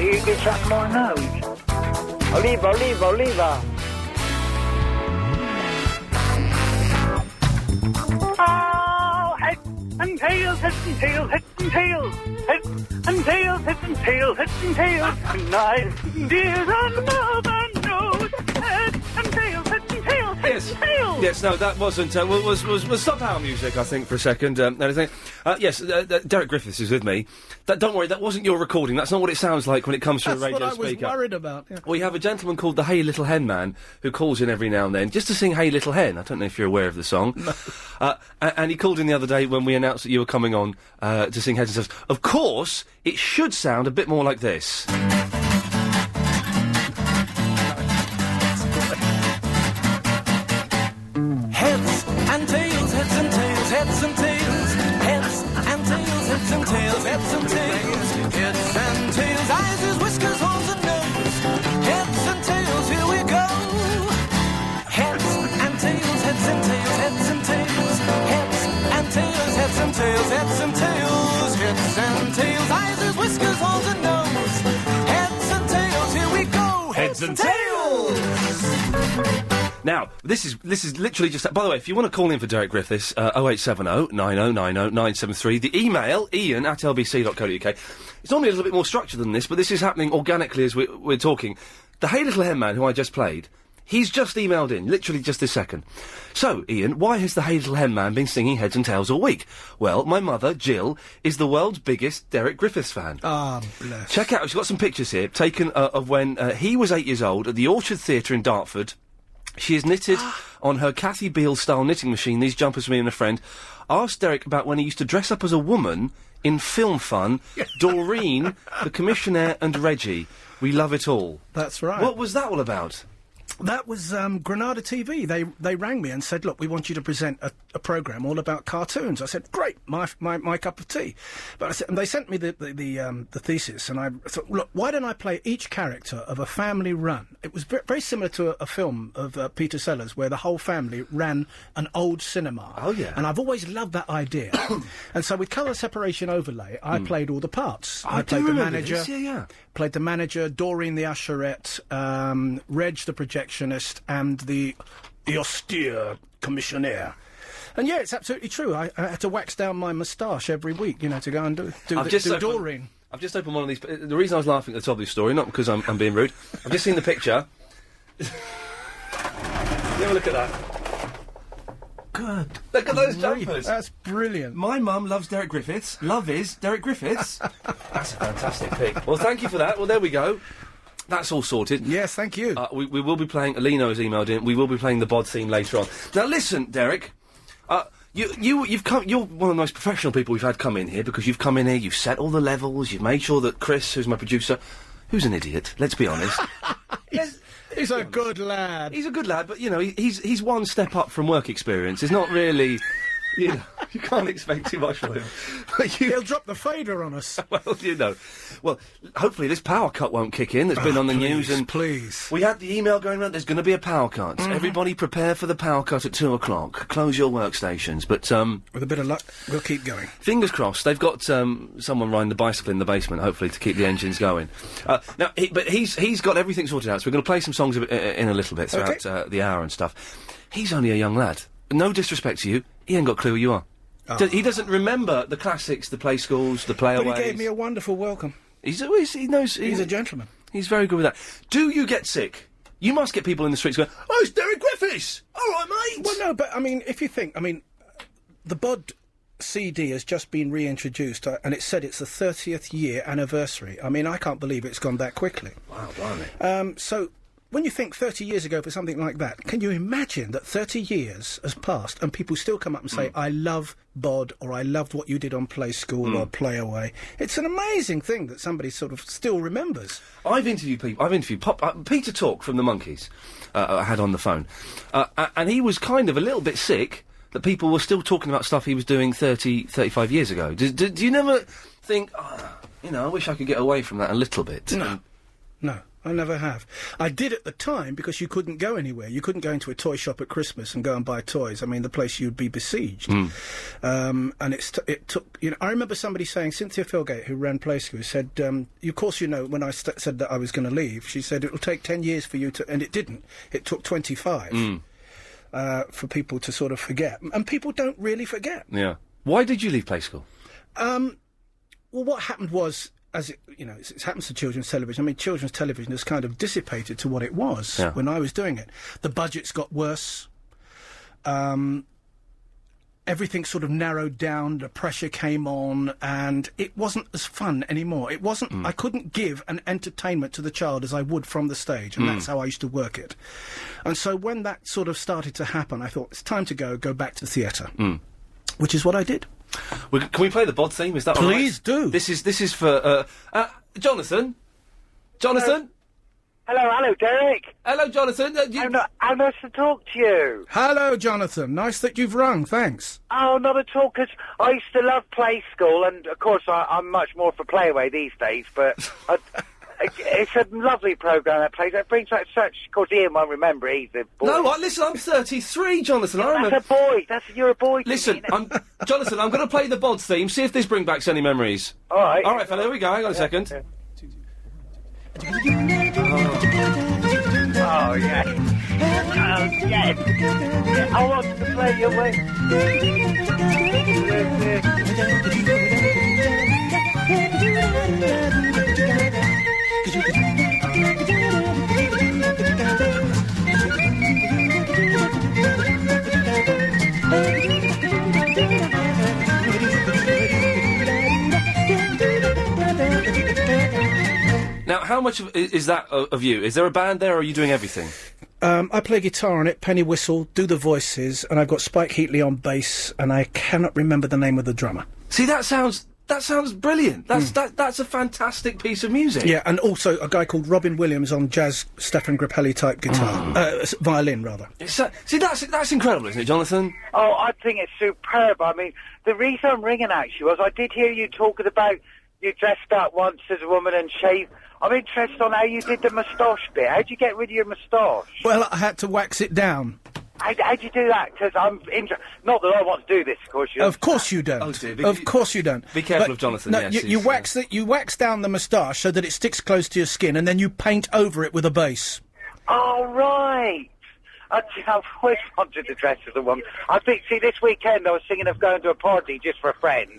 You get something my nose. Oliva. Oh, heads and tails, heads and tails, heads and tails. Heads and tails, heads and tails, heads and tails. Tonight, dears on mother knows. Heads and tails, heads and tails, heads and tails. Yes, no, that wasn't, was stop our music, I think, for a second, anything. Yes, Derek Griffiths is with me. Don't worry, that wasn't your recording, that's not what it sounds like when it comes to a radio speaker. That's what I was worried about, yeah. We have a gentleman called the Hey Little Hen Man, who calls in every now and then, just to sing Hey Little Hen. I don't know if you're aware of the song. No. And he called in the other day when we announced that you were coming on, to sing Heads and Tails. Of course, it should sound a bit more like this. Heads and tails, heads and tails, heads and tails, heads and tails, heads and tails, heads and tails, heads and tails, eyes, ears, whiskers, horns and nose, heads and tails, here we go. Heads and tails, heads and tails, heads and tails, heads and tails, heads and tails, heads and tails, heads and tails, eyes, ears, whiskers, horns and nose, heads and tails, here we go. Heads and tails. Now, this is literally just... By the way, if you want to call in for Derek Griffiths, 0870 9090 973. The email, iain@lbc.co.uk. It's normally a little bit more structured than this, but this is happening organically as we're talking. The Hey Little Hen Man, who I just played, he's just emailed in, literally just this second. So, Ian, why has the Hey Little Hen Man been singing Heads and Tails all week? Well, my mother, Jill, is the world's biggest Derek Griffiths fan. Ah, bless. Check out, she's got some pictures here, taken of when he was 8 years old at the Orchard Theatre in Dartford. She has knitted on her Kathy Beale-style knitting machine these jumpers for me and a friend. Asked Derek about when he used to dress up as a woman in Film Fun, Doreen, the Commissionaire and Reggie. We love it all. That's right. What was that all about? That was Granada TV. They rang me and said, "Look, we want you to present a programme all about cartoons." I said, "Great, my cup of tea." But I said, and they sent me the thesis, and I thought, "Look, why don't I play each character of a family run?" It was very similar to a film of Peter Sellers, where the whole family ran an old cinema. Oh yeah. And I've always loved that idea. And so with colour separation overlay, I played all the parts. I played the manager. This, yeah. Played the manager, Doreen the usherette, Reg the projectionist, and the austere commissionaire. And yeah, it's absolutely true. I had to wax down my moustache every week, to go and do Doreen. I've just opened one of these. The reason I was laughing at the top of this story, not because I'm being rude. I've just seen the picture. Have a look at that. Good. Look at those jumpers. That's brilliant. My mum loves Derek Griffiths. Love is Derek Griffiths. That's a fantastic pick. Well, thank you for that. Well, there we go. That's all sorted. Yes, thank you. We will be playing... Alino has emailed in. We will be playing the bod theme later on. Now, listen, Derek. You've come... You're one of the most professional people we've had come in here, because you've come in here, you've set all the levels, you've made sure that Chris, who's my producer, who's an idiot, let's be honest... He's a good lad. He's a good lad, but, he's one step up from work experience. It's not really... You can't expect too much from him. He'll drop the fader on us. Well, hopefully this power cut won't kick in. That's been on the news. And please. We had the email going around. There's going to be a power cut. Mm-hmm. Everybody prepare for the power cut at 2:00. Close your workstations. But with a bit of luck, we'll keep going. Fingers crossed. They've got someone riding the bicycle in the basement, hopefully, to keep the engines going. Now, he's got everything sorted out. So we're going to play some songs in a little bit throughout the hour and stuff. He's only a young lad. No disrespect to you. He ain't got a clue who you are. Oh. He doesn't remember the classics, the play schools, the playaways. But he gave me a wonderful welcome. He knows. He's a gentleman. He's very good with that. Do you get sick? You must get people in the streets going, "Oh, it's Derek Griffiths! All right, mate!" Well, no, but, if you think... the bod CD has just been reintroduced, and it said it's the 30th year anniversary. I can't believe it's gone that quickly. Wow, blimey. So... When you think 30 years ago for something like that, can you imagine that 30 years has passed and people still come up and say, "I love bod," or "I loved what you did on Play School," or "Play Away"? It's an amazing thing that somebody sort of still remembers. I've interviewed Peter Talk from the Monkees, I had on the phone, and he was kind of a little bit sick that people were still talking about stuff he was doing 35 years ago. Do you never think, I wish I could get away from that a little bit? No. I never have. I did at the time because you couldn't go anywhere. You couldn't go into a toy shop at Christmas and go and buy toys. I mean, the place you'd be besieged. And it took. I remember somebody saying, Cynthia Philgate, who ran Play School, said, "Of course, when I said that I was going to leave, she said it'll take 10 years for you to," and it didn't. It took 25 for people to sort of forget, and people don't really forget. Yeah. Why did you leave Play School? Well, what happened was, as it happens to children's television. I mean, children's television has kind of dissipated to what it was when I was doing it. The budgets got worse. Everything sort of narrowed down. The pressure came on, and it wasn't as fun anymore. It wasn't. I couldn't give an entertainment to the child as I would from the stage, and that's how I used to work it. And so when that sort of started to happen, I thought it's time to go back to the theatre, which is what I did. Can we play the bod theme? Is that all right? Please do. This is for Jonathan. Jonathan. Hello, Derek. Hello, Jonathan. How nice to talk to you. Hello, Jonathan. Nice that you've rung. Thanks. Oh, not at all, because I used to love Play School, and of course I'm much more for Playaway these days, but it's a lovely programme that plays. It brings out such... Of course, Ian won't remember it. He's a boy. No, listen, I'm 33, Jonathan. I remember... That's a boy. You're a boy. Listen, Jonathan, I'm going to play the bod theme, see if this brings back any memories. All right. All right, fella, here we go. Hang on a second. Yeah. Oh, yeah. Oh, yes. I want to play your way. Now, how much is that of you? Is there a band there, or are you doing everything? I play guitar on it, penny whistle, do the voices, and I've got Spike Heatley on bass, and I cannot remember the name of the drummer. See, that sounds brilliant. That's a fantastic piece of music. Yeah, and also a guy called Robin Williams on jazz Stefan Grappelli type guitar, violin rather. See, that's incredible, isn't it, Jonathan? Oh, I think it's superb. I mean, the reason I'm ringing actually was I did hear you talking about you dressed up once as a woman and shaved. I'm interested on how you did the moustache bit. How'd you get rid of your moustache? Well, I had to wax it down. How'd you do that? Because I'm interested. Not that I want to do this, of course. Of course you don't. Oh, dear. Of course you don't. Be careful But of Jonathan. No, yes, you wax down the moustache so that it sticks close to your skin, and then you paint over it with a base. Oh, right. I've always wanted to dress as a woman. I think, this weekend I was thinking of going to a party just for a friend.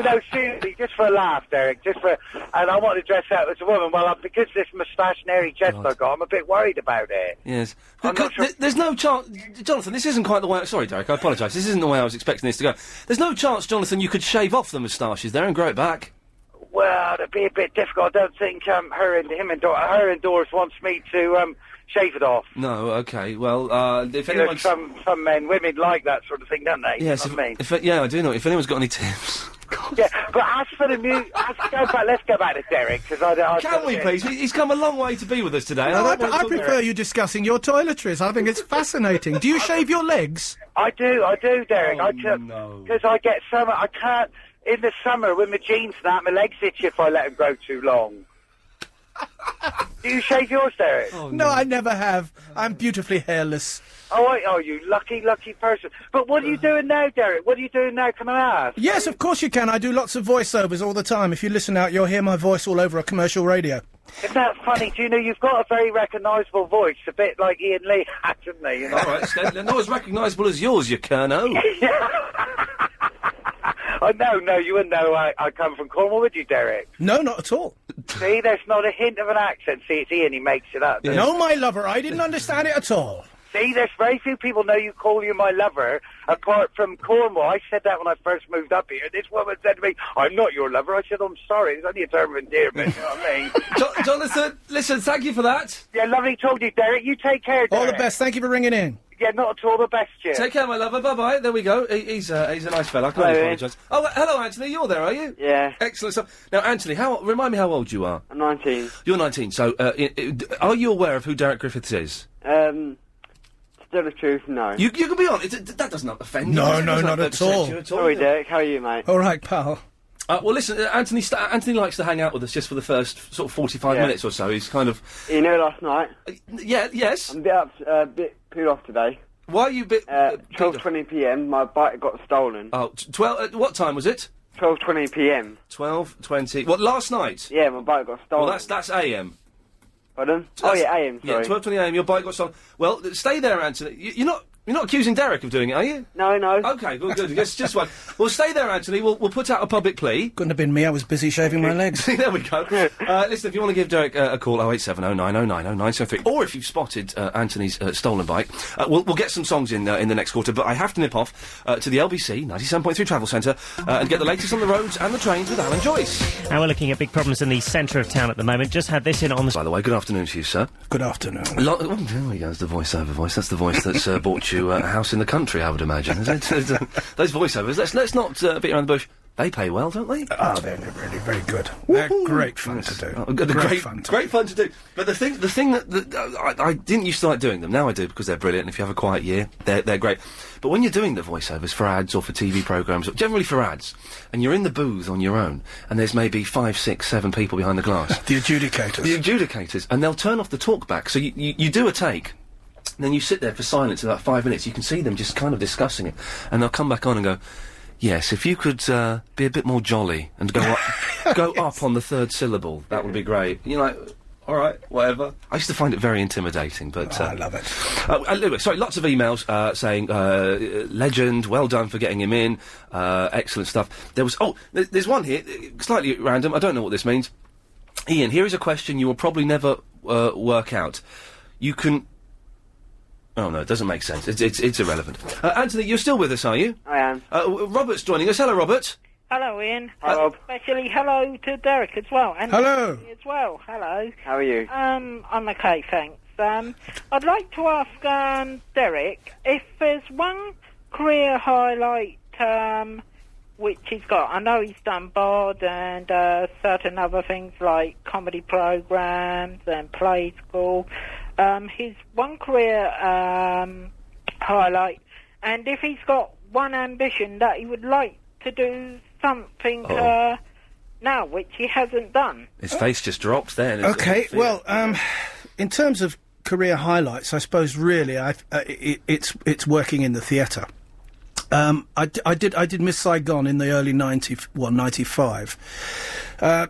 No, seriously, just for a laugh, Derek. And I want to dress out as a woman. Well, because this moustache and hairy chest I got, I'm a bit worried about it. Yes. I'm not sure. There's no chance... Jonathan, this isn't quite the way... Sorry, Derek, I apologise. This isn't the way I was expecting this to go. There's no chance, Jonathan, you could shave off the moustaches there and grow it back? Well, it'd be a bit difficult. I don't think her and Doris wants me to... shave it off. No, okay. Well, if anyone's... Some women like that sort of thing, don't they? Yes, yeah, I do know. If anyone's got any tips... Yeah, but as for the music... Let's go back to Derek, because I Can we, please? He's come a long way to be with us today. I prefer you discussing your toiletries. I think it's fascinating. Do you shave your legs? I do, Derek. No. Because I get so much... I can't... In the summer, with my jeans and that, my legs itch if I let them grow too long. Do you shave yours, Derek? Oh, no, I never have. I'm beautifully hairless. Oh, you lucky person. But what are you doing now, Derek? What are you doing now, can I ask? Yes, of course you can. I do lots of voiceovers all the time. If you listen out, you'll hear my voice all over a commercial radio. Isn't that funny? Do you know you've got a very recognisable voice, a bit like Ian Lee, hasn't he? You know? All right, not as recognisable as yours, you kerno. Oh, no, you wouldn't know I come from Cornwall, would you, Derek? No, not at all. See, there's not a hint of an accent. See, it's Ian, he makes it up. Yes. No, my lover, I didn't understand it at all. See, there's very few people know you call you my lover, apart from Cornwall. I said that when I first moved up here. This woman said to me, I'm not your lover. I said, I'm sorry. It's only a term of endearment, you know what I mean? Jonathan, listen, thank you for that. Yeah, lovely talking to you, Derek. You take care, Derek. All the best. Thank you for ringing in. Yeah, not at all. The best, Jim. Take care, my lover. Bye-bye. There we go. He's a nice fella. I can only apologise. Oh, hello, Anthony. You're there, are you? Yeah. Excellent stuff. Now, Anthony, remind me how old you are. I'm 19. You're 19. So, are you aware of who Derek Griffiths is? To tell the truth, no. You can be honest. That does not offend you. No, not at all. Sorry, Derek. How are you, mate? All right, pal. Well, listen, Anthony likes to hang out with us just for the first sort of 45 minutes or so. He's kind of... You know, last night? Yes. I'm a bit peed off today. Why are you a bit... 12:20 p.m, my bike got stolen. Oh, 12... what time was it? 12:20 p.m. 12:20... What, last night? Yeah, my bike got stolen. Well, that's AM. Pardon? AM, sorry. Yeah, 12:20 AM, your bike got stolen. Well, stay there, Anthony. You're not accusing Derek of doing it, are you? No. Okay, well, good. Just one. Well, stay there, Anthony. We'll put out a public plea. Couldn't have been me. I was busy shaving my legs. There we go. Listen, if you want to give Derek a call, 0870 9090 973, or if you've spotted Anthony's stolen bike, we'll get some songs in the next quarter. But I have to nip off to the LBC 97.3 Travel Centre and get the latest on the roads and the trains with Alan Joyce. And we're looking at big problems in the centre of town at the moment. Just had this in on the... By the way, good afternoon to you, sir. Good afternoon. There we go. That's the voiceover voice. That's the voice that's bought you a house in the country, I would imagine. Those voiceovers, let's not beat around the bush. They pay well, don't they? Oh, they're really very good. They're great fun to do. Great fun to do. But the thing that I didn't used to like doing them. Now I do because they're brilliant. And if you have a quiet year, they're great. But when you're doing the voiceovers for ads or for TV programmes, generally for ads, and you're in the booth on your own, and there's maybe 5, 6, 7 people behind the glass. The adjudicators, and they'll turn off the talkback. So you do a take. And then you sit there for silence about 5 minutes. You can see them just kind of discussing it, and they'll come back on and go, "Yes, if you could be a bit more jolly and go up on the third syllable, that would be great." You're like, "All right, whatever." I used to find it very intimidating, but I love it. Anyway, sorry, lots of emails saying legend, well done for getting him in, excellent stuff. There's one here, slightly random. I don't know what this means. Ian, here is a question you will probably never work out. You can. Oh, no, it doesn't make sense. It's irrelevant. Anthony, you're still with us, are you? I am. Robert's joining us. Hello, Robert. Hello, Ian. Hi, Rob. Especially hello to Derek as well. And Hello. As well. Hello. How are you? I'm okay, thanks. I'd like to ask Derek if there's one career highlight which he's got. I know he's done Bod and certain other things like comedy programmes and play school. His one career highlight, and if he's got one ambition that he would like to do something now which he hasn't done. His face just dropped then. Okay, well, in terms of career highlights, I suppose really it's working in the theatre. I did Miss Saigon in the early 95.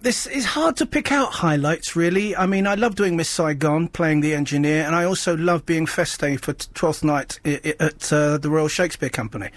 This is hard to pick out highlights, really. I mean, I love doing Miss Saigon, playing the engineer, and I also love being Feste for Twelfth Night at the Royal Shakespeare Company.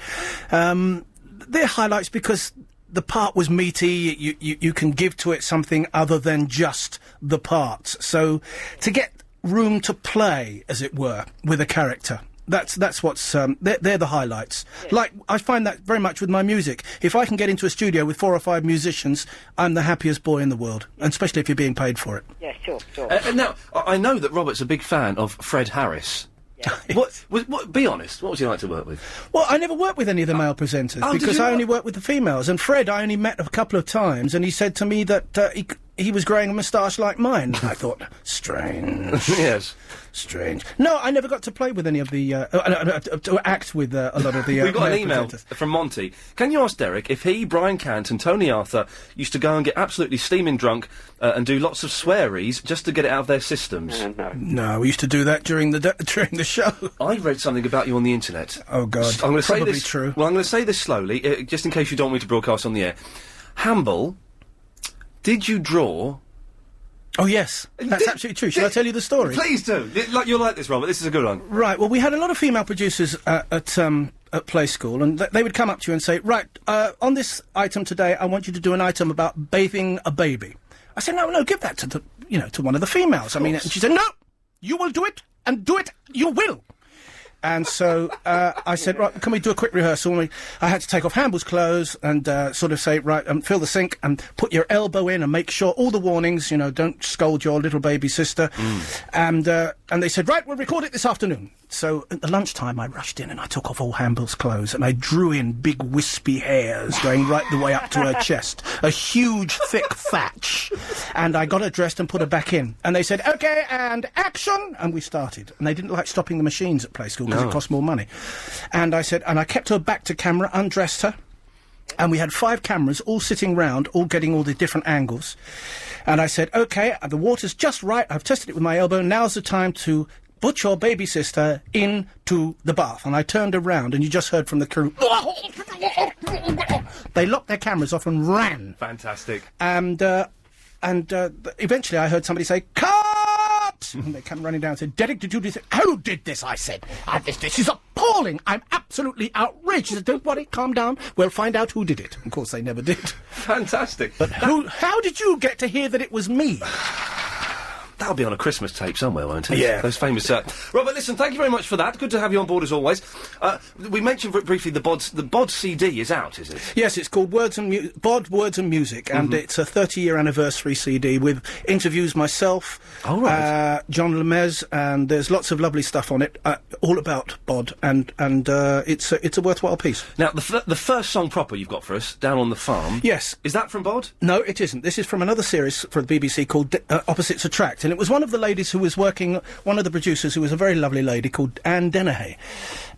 They're highlights because the part was meaty. You can give to it something other than just the parts. So to get room to play, as it were, with a character. That's what's they're the highlights. Yeah. Like I find that very much with my music. If I can get into a studio with 4 or 5 musicians, I'm the happiest boy in the world, and especially if you're being paid for it. Yeah, sure. And now I know that Robert's a big fan of Fred Harris. Yeah. What? Be honest. What was he like to work with? Well, I never worked with any of the male presenters because I only worked with the females. And Fred, I only met a couple of times, and he said to me that he was growing a moustache like mine. I thought, strange. Yes. Strange. No, I never got to play with any of the... to act with a lot of the... We've got an email from Monty. Can you ask Derek if he, Brian Cant and Tony Arthur used to go and get absolutely steaming drunk and do lots of swearies just to get it out of their systems? No, we used to do that during the show. I read something about you on the internet. Oh, God. I'm going to say Probably this, true. Well, I'm going to say this slowly, just in case you don't want me to broadcast on the air. Hamble, did you draw... Oh, yes. That's absolutely true. Shall I tell you the story? Please do. You'll like this, Robert. This is a good one. Right. Well, we had a lot of female producers at Play School, and they would come up to you and say, right, on this item today, I want you to do an item about bathing a baby. I said, no, give that to one of the females. I mean, and she said, no, you will do it, and do it, you will. And so I said, right, can we do a quick rehearsal? And I had to take off Hamble's clothes and sort of say, right, fill the sink and put your elbow in and make sure all the warnings, don't scold your little baby sister. And they said, right, we'll record it this afternoon. So at the lunchtime, I rushed in and I took off all Hamble's clothes and I drew in big wispy hairs going right the way up to her chest, a huge thick thatch. And I got her dressed and put her back in. And they said, okay, and action! And we started. And they didn't like stopping the machines at Play School because it cost more money. And I said, and I kept her back to camera, undressed her, And we had 5 cameras all sitting round, all getting all the different angles. And I said, OK, the water's just right. I've tested it with my elbow. Now's the time to put your baby sister into the bath. And I turned around, and you just heard from the crew. They locked their cameras off and ran. Fantastic. And eventually I heard somebody say, "Cut!" And they came running down and said, "Derek, did you do this?" "Who did this?" I said. "This is appalling. I'm absolutely outraged." She said, "Don't worry, calm down. We'll find out who did it." Of course, they never did. Fantastic. But how did you get to hear that it was me? That'll be on a Christmas tape somewhere, won't it? Yeah. Those famous... Robert, listen, thank you very much for that. Good to have you on board as always. We mentioned briefly the bod CD is out, is it? Yes, it's called Bod Words and Music, and it's a 30-year anniversary CD with interviews myself, John Lemez, and there's lots of lovely stuff on it, all about Bod, and it's a worthwhile piece. Now, the first song proper you've got for us, Down on the Farm... Yes. Is that from Bod? No, it isn't. This is from another series for the BBC called Opposites Attract. And it was one of the ladies who was working, one of the producers who was a very lovely lady called Anne Dennehy.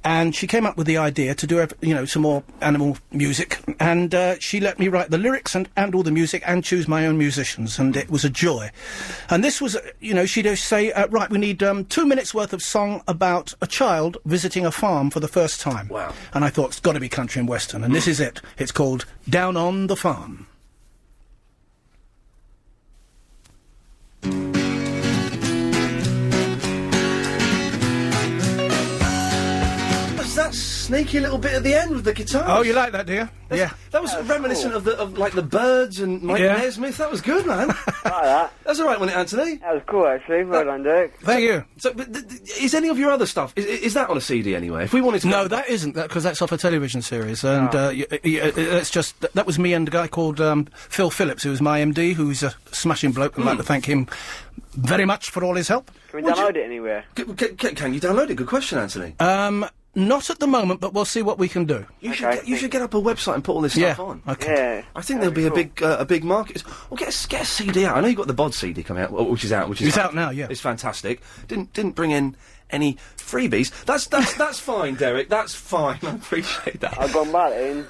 And she came up with the idea to do, some more animal music. And she let me write the lyrics and all the music and choose my own musicians. And it was a joy. And this was, she'd say, right, we need 2 minutes worth of song about a child visiting a farm for the first time. Wow. And I thought, it's got to be country and western. And this is it. It's called Down on the Farm. That sneaky little bit at the end with the guitar. Oh, you like that, do you? Yeah. That was reminiscent cool. of the Birds and Mike Nesmith. That was good, man. Like that. That's all right, wasn't it, Anthony? That was cool, actually. Well done, Derek. Thank you. So, but is any of your other stuff is that on a CD anyway? If we wanted to, No, that isn't, because that's off a television series, and it's just that was me and a guy called Phil Phillips, who was my MD, who's a smashing bloke. I'd like to thank him very much for all his help. Can we download it anywhere? Can you download it? Good question, Anthony. Not at the moment, but we'll see what we can do. You should get up a website and put all this stuff on. Okay. Yeah. I think there'll be a big market. Well, get a CD out. I know you've got the Bod CD coming out, which is out. It's out now, yeah. It's fantastic. Didn't bring in any freebies. That's fine, Derek. That's fine. I appreciate that. I'll go and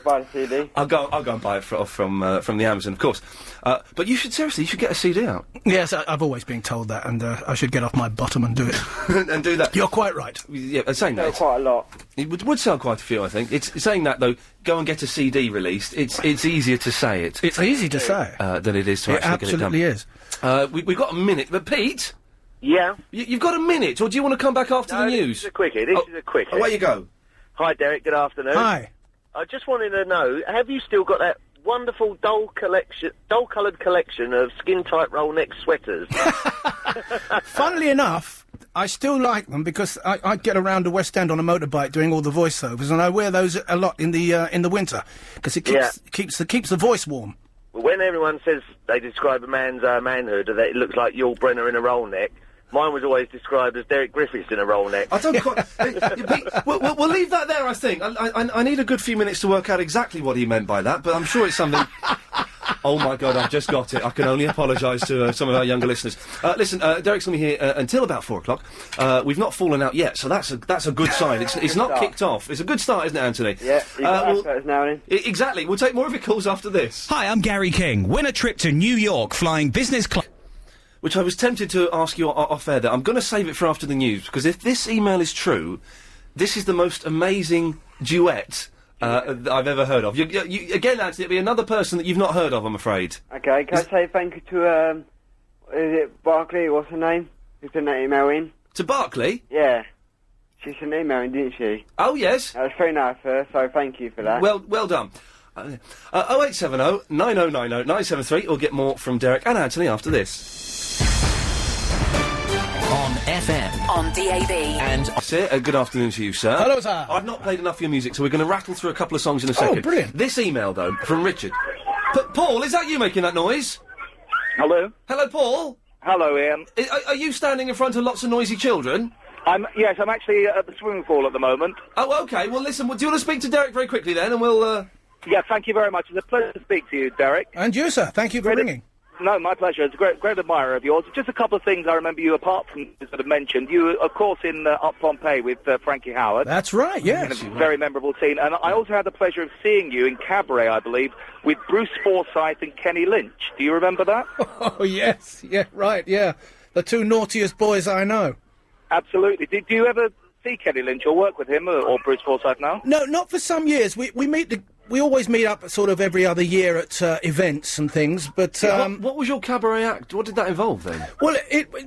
buy the CD. I'll go and buy it from the Amazon, of course. But you should get a CD out. Yes, I've always been told that, and I should get off my bottom and do it. And do that. You're quite right. Yeah, saying that. Quite a lot. It would sell quite a few, I think. It's saying that though. Go and get a CD released. It's easier to say it. It's easy to say than it is to actually get it done. It absolutely is. We've got a minute, but Pete. Yeah. You've got a minute, or do you want to come back after the news? This is a quickie. This is a quickie. Away you go. Hi, Derek. Good afternoon. Hi. I just wanted to know, have you still got that wonderful dull-coloured collection of skin-tight roll-neck sweaters? Funnily enough, I still like them because I get around the West End on a motorbike doing all the voiceovers, and I wear those a lot in the winter because it keeps the voice warm. When everyone says they describe a man's manhood, that it looks like Yul Brynner in a roll-neck, mine was always described as Derek Griffiths in a roll-neck. I don't quite... Pete, we'll leave that there, I think. I need a good few minutes to work out exactly what he meant by that, but I'm sure it's something... Oh, my God, I've just got it. I can only apologise to some of our younger listeners. Listen, Derek's going to be here until about 4 o'clock. We've not fallen out yet, so that's a good sign. It's not kicked off. It's a good start, isn't it, Anthony? Yeah, you got now and then. Exactly. We'll take more of your calls after this. Hi, I'm Gary King. Win a trip to New York flying business class. Which I was tempted to ask you off air there. I'm going to save it for after the news, because if this email is true, this is the most amazing duet that I've ever heard of. You, again, Anthony, it'll be another person that you've not heard of, I'm afraid. Okay, can I say thank you to, is it Barclay, what's her name? Who sent that email in? To Barclay? Yeah. She sent an email in, didn't she? Oh, yes. That was very nice of her, so thank you for that. Well done. 0870 9090 973, or get more from Derek and Anthony after this. On FM. On DAB. And... Sir, good afternoon to you, sir. Hello, sir. I've not played enough of your music, so we're going to rattle through a couple of songs in a second. Oh, brilliant. This email, though, from Richard. Paul, is that you making that noise? Hello? Hello, Paul? Hello, Ian. Are you standing in front of lots of noisy children? Yes, I'm actually at the swimming pool at the moment. Oh, OK. Well, listen, do you want to speak to Derek very quickly, then, and we'll, Yeah, thank you very much. It's a pleasure to speak to you, Derek. And you, sir. Thank you for ringing. No, my pleasure. It's a great admirer of yours. Just a couple of things I remember you, apart from sort of mentioned. You were, of course, in Up Pompeii with Frankie Howard. That's right, yes. In a very memorable scene. And I also had the pleasure of seeing you in Cabaret, I believe, with Bruce Forsyth and Kenny Lynch. Do you remember that? Oh, yes. Yeah, right, yeah. The two naughtiest boys I know. Absolutely. Did you ever see Kenny Lynch or work with him or Bruce Forsyth now? No, not for some years. We always meet up sort of every other year at events and things, but... what was your cabaret act? What did that involve, then? Well,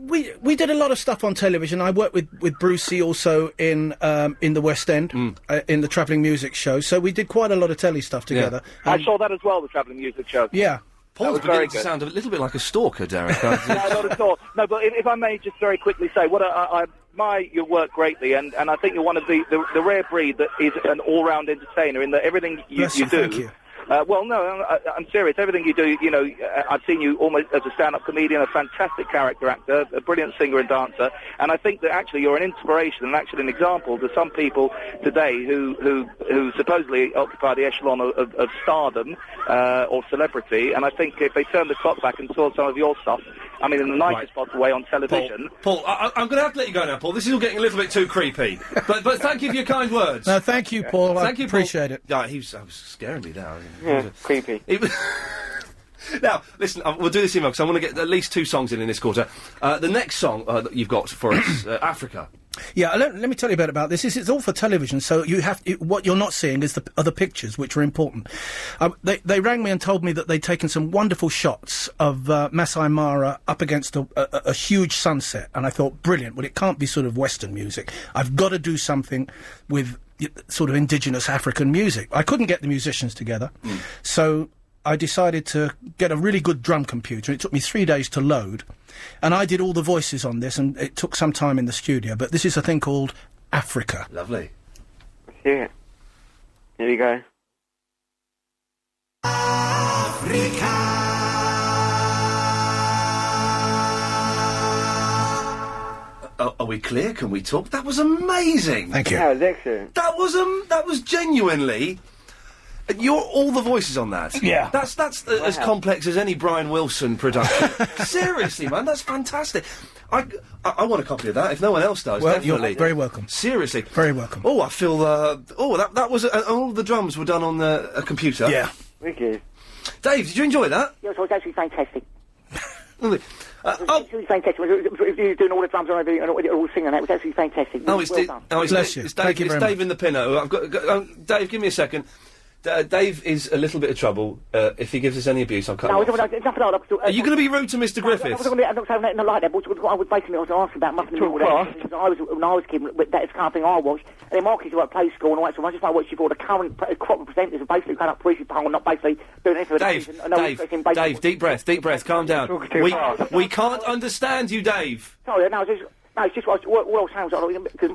we did a lot of stuff on television. I worked with Brucey also in the West End, in the Travelling Music Show, so we did quite a lot of telly stuff together. Yeah. I saw that as well, the Travelling Music Show. Yeah. Paul's beginning to sound a little bit like a stalker, Derek. No, not at all. No, but if I may just very quickly say, what I admire your work greatly, and I think you're one of the rare breed that is an all-round entertainer in that everything you do. Thank you. Well, no, I'm serious. Everything you do, you know, I've seen you almost as a stand-up comedian, a fantastic character actor, a brilliant singer and dancer, and I think that actually you're an inspiration and actually an example to some people today who supposedly occupy the echelon of stardom or celebrity, and I think if they turned the clock back and saw some of your stuff, I mean, in the nicest possible way on television... Paul, I'm going to have to let you go now, Paul. This is all getting a little bit too creepy. but thank you for your kind words. No, thank you, Paul. Thank you, appreciate it. Yeah, I was scaring me now. Yeah, creepy. Now, listen, we'll do this email because I want to get at least 2 songs in this quarter. The next song that you've got for us, Africa. Yeah, let me tell you a bit about this. It's all for television, so you have what you're not seeing is the other pictures, which are important. They rang me and told me that they'd taken some wonderful shots of Masai Mara up against a huge sunset, and I thought, brilliant. Well, it can't be sort of Western music. I've got to do something with sort of indigenous African music. I couldn't get the musicians together, so I decided to get a really good drum computer. It took me 3 days to load, and I did all the voices on this, and it took some time in the studio, but this is a thing called Africa. Lovely. Let's hear it. Here we go. Are we clear? Can we talk? That was amazing. Thank you. That was excellent. That was genuinely... You're all the voices on that. Yeah. That's as complex as any Brian Wilson production. Seriously, man, that's fantastic. I want a copy of that if no one else does. Well, definitely. you're very welcome. Seriously. Very welcome. Oh, I feel, that was, all the drums were done on a computer. Yeah. Wicked. Dave, did you enjoy that? Yes, it was actually fantastic. Lovely. It was absolutely fantastic. He was doing all the drums and everything, and all singing. That was actually fantastic. Bless you. Thank you very much. Dave in the Pinot. I've got Dave, give me a second. Dave is a little bit of trouble. If he gives us any abuse, I'll cut him off. It's nothing like that. Are you going to be rude to Mr. Griffiths? I'm not saying nothing like that, but I was basically asking about muffin and all that. When I was a kid, that's the kind of thing I watched. And then my kids were at play school and all that, so I just want to watch you for the current crop of presenters are basically going up Greasy Pole and not basically doing anything with Dave, deep breath, calm down. We can't understand you, Dave. Sorry, no, it's just what I was saying was, because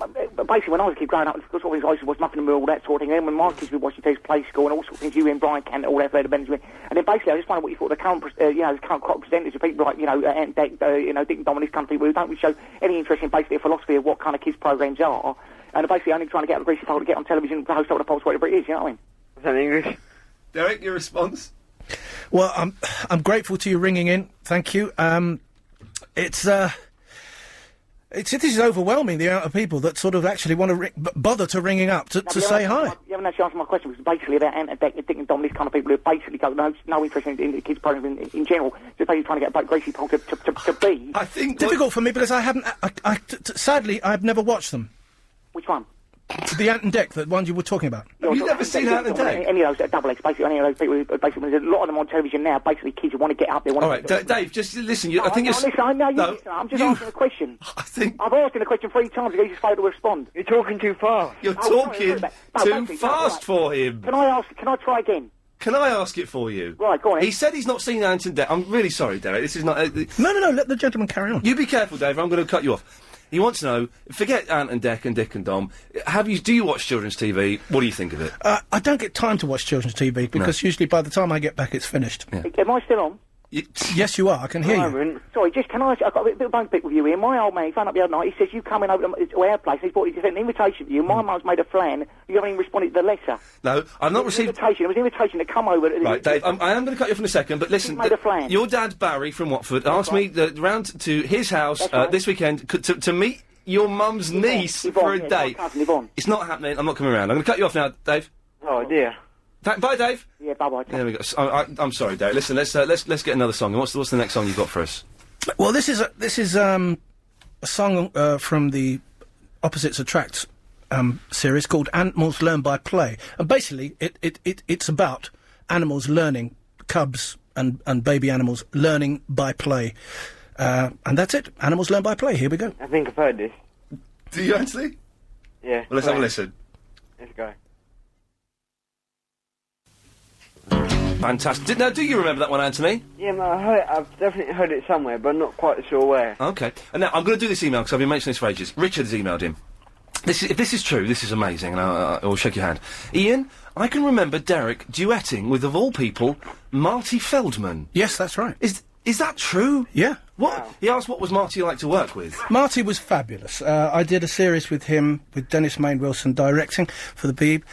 basically when I was a kid growing up, because all these I used to watch Muffin and Moo, all that sort of thing, and then when my kids would watch these play school and all sorts of things, you and Brian Kent, all that, Fred Benjamin, and then basically I just wondered what you thought of the current, the current crop of presenters of people like, Ant Deck, Dick and Dom and these kind of people who don't really show any interest in basically a philosophy of what kind of kids' programmes are, and are basically only trying to get on the Greasy Pole to get on television, to host up the Pulse, whatever it is, you know what I mean? Is that English? Derek, your response? Well, I'm grateful to you ringing in. Thank you. This is overwhelming, the amount of people that sort of actually want to bother to ringing up to say hi. You haven't actually answered my question, which is basically about Ant and Dick and Dom, these kind of people who basically got no interest in the kids' programs in general, just basically trying to get Gracie Pole to be. I think difficult for me because I haven't. Sadly, I've never watched them. Which one? The Ant and Dec, the one you were talking about. Have you never seen Ant and Dec? Any of those double X, basically, any of those people, basically, there's a lot of them on television now, basically kids who want to get up there. All right, Dave, just listen, I think listen, I'm just asking a question. I've asked him a question 3 times ago, you just failed to respond. You're talking too fast. You're talking too fast for him. Can I try again? Can I ask it for you? Right, go on. He said he's not seen Ant and Dec. I'm really sorry, Derek, this is not... No, let the gentleman carry on. You be careful, Dave, I'm going to cut you off. He wants to know, forget Ant and Dec and Dick and Dom, do you watch children's TV? What do you think of it? I don't get time to watch children's TV, because usually by the time I get back it's finished. Yeah. Am I still on? Yes, you are. I can hear you. Sorry, just can I've got a bit of bone pick with you, Ian. My old man, he phoned up the other night, he says you coming over to our place, he sent an invitation to you, my mum's made a flan, you haven't even responded to the letter. No, I've not received... It was an invitation to come over... Right, Dave, I am going to cut you off in a second, but listen... made a flan. Your dad, Barry, from Watford, asked me round to his house this weekend to meet your mum's niece for a date. It's not happening, I'm not coming around. I'm going to cut you off now, Dave. Oh, dear. Bye, Dave. Yeah, bye-bye. There we go. I'm sorry, Dave. Listen, let's get another song. What's the next song you've got for us? Well, this is a song from the Opposites Attract series called Animals Learn by Play, and basically it's about animals learning, cubs and baby animals learning by play, and that's it. Animals learn by play. Here we go. I think I've heard this. Do you actually? Yeah. Well, let's have a listen. Let's go. Fantastic. Now, do you remember that one, Anthony? Yeah, I've definitely heard it somewhere, but not quite sure where. Okay. And now, I'm going to do this email, because I've been mentioning this for ages. Richard has emailed him. If this is true, this is amazing, and I'll shake your hand. Ian, I can remember Derek duetting with, of all people, Marty Feldman. Yes, that's right. Is that true? Yeah. What? Wow. He asked what was Marty like to work with. Marty was fabulous. I did a series with him, with Dennis Main Wilson directing for the Beeb.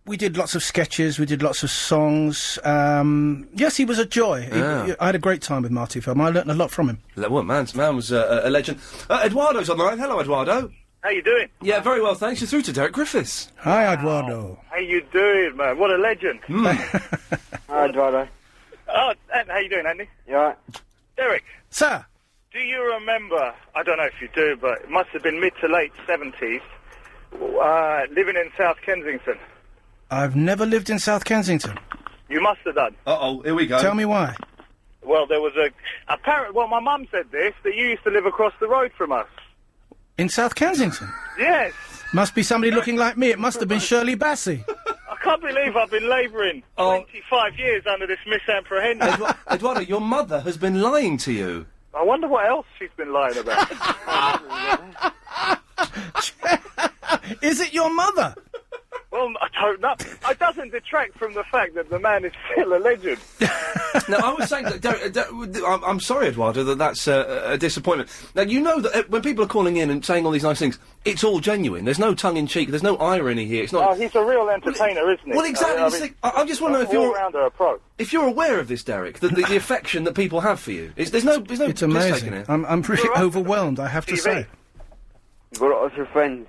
We did lots of sketches, we did lots of songs. Yes, he was a joy. Yeah. I had a great time with Marty Feldman. I learnt a lot from him. Well, man was a legend. Eduardo's on the line. Hello, Eduardo. How you doing? Yeah, very well, thanks. You're through to Derek Griffiths. Hi, Eduardo. How you doing, man? What a legend. Hi, Eduardo. Oh, how you doing, Andy? You alright? Derek. Sir. Do you remember, I don't know if you do, but it must have been mid to late 70s, living in South Kensington? I've never lived in South Kensington. You must have done. Uh-oh, here we go. Tell me why. Well, there was well, my mum said this, that you used to live across the road from us. In South Kensington? Yes. Must be somebody looking like me. It must have been Shirley Bassey. I can't believe I've been labouring 25 years under this misapprehension. Eduardo, your mother has been lying to you. I wonder what else she's been lying about. Is it your mother? Well, I don't know. It doesn't detract from the fact that the man is still a legend. Now, I was saying that, I'm sorry, Eduardo, that's a disappointment. Now, you know that when people are calling in and saying all these nice things, it's all genuine. There's no tongue-in-cheek. There's no irony here. It's not... Oh, he's a real entertainer, isn't he? Well, exactly. I just want to know if you're aware of this, Derek, the affection that people have for you. There's no It's amazing. in it. I'm pretty overwhelmed, I have to say. You've got lots of friends.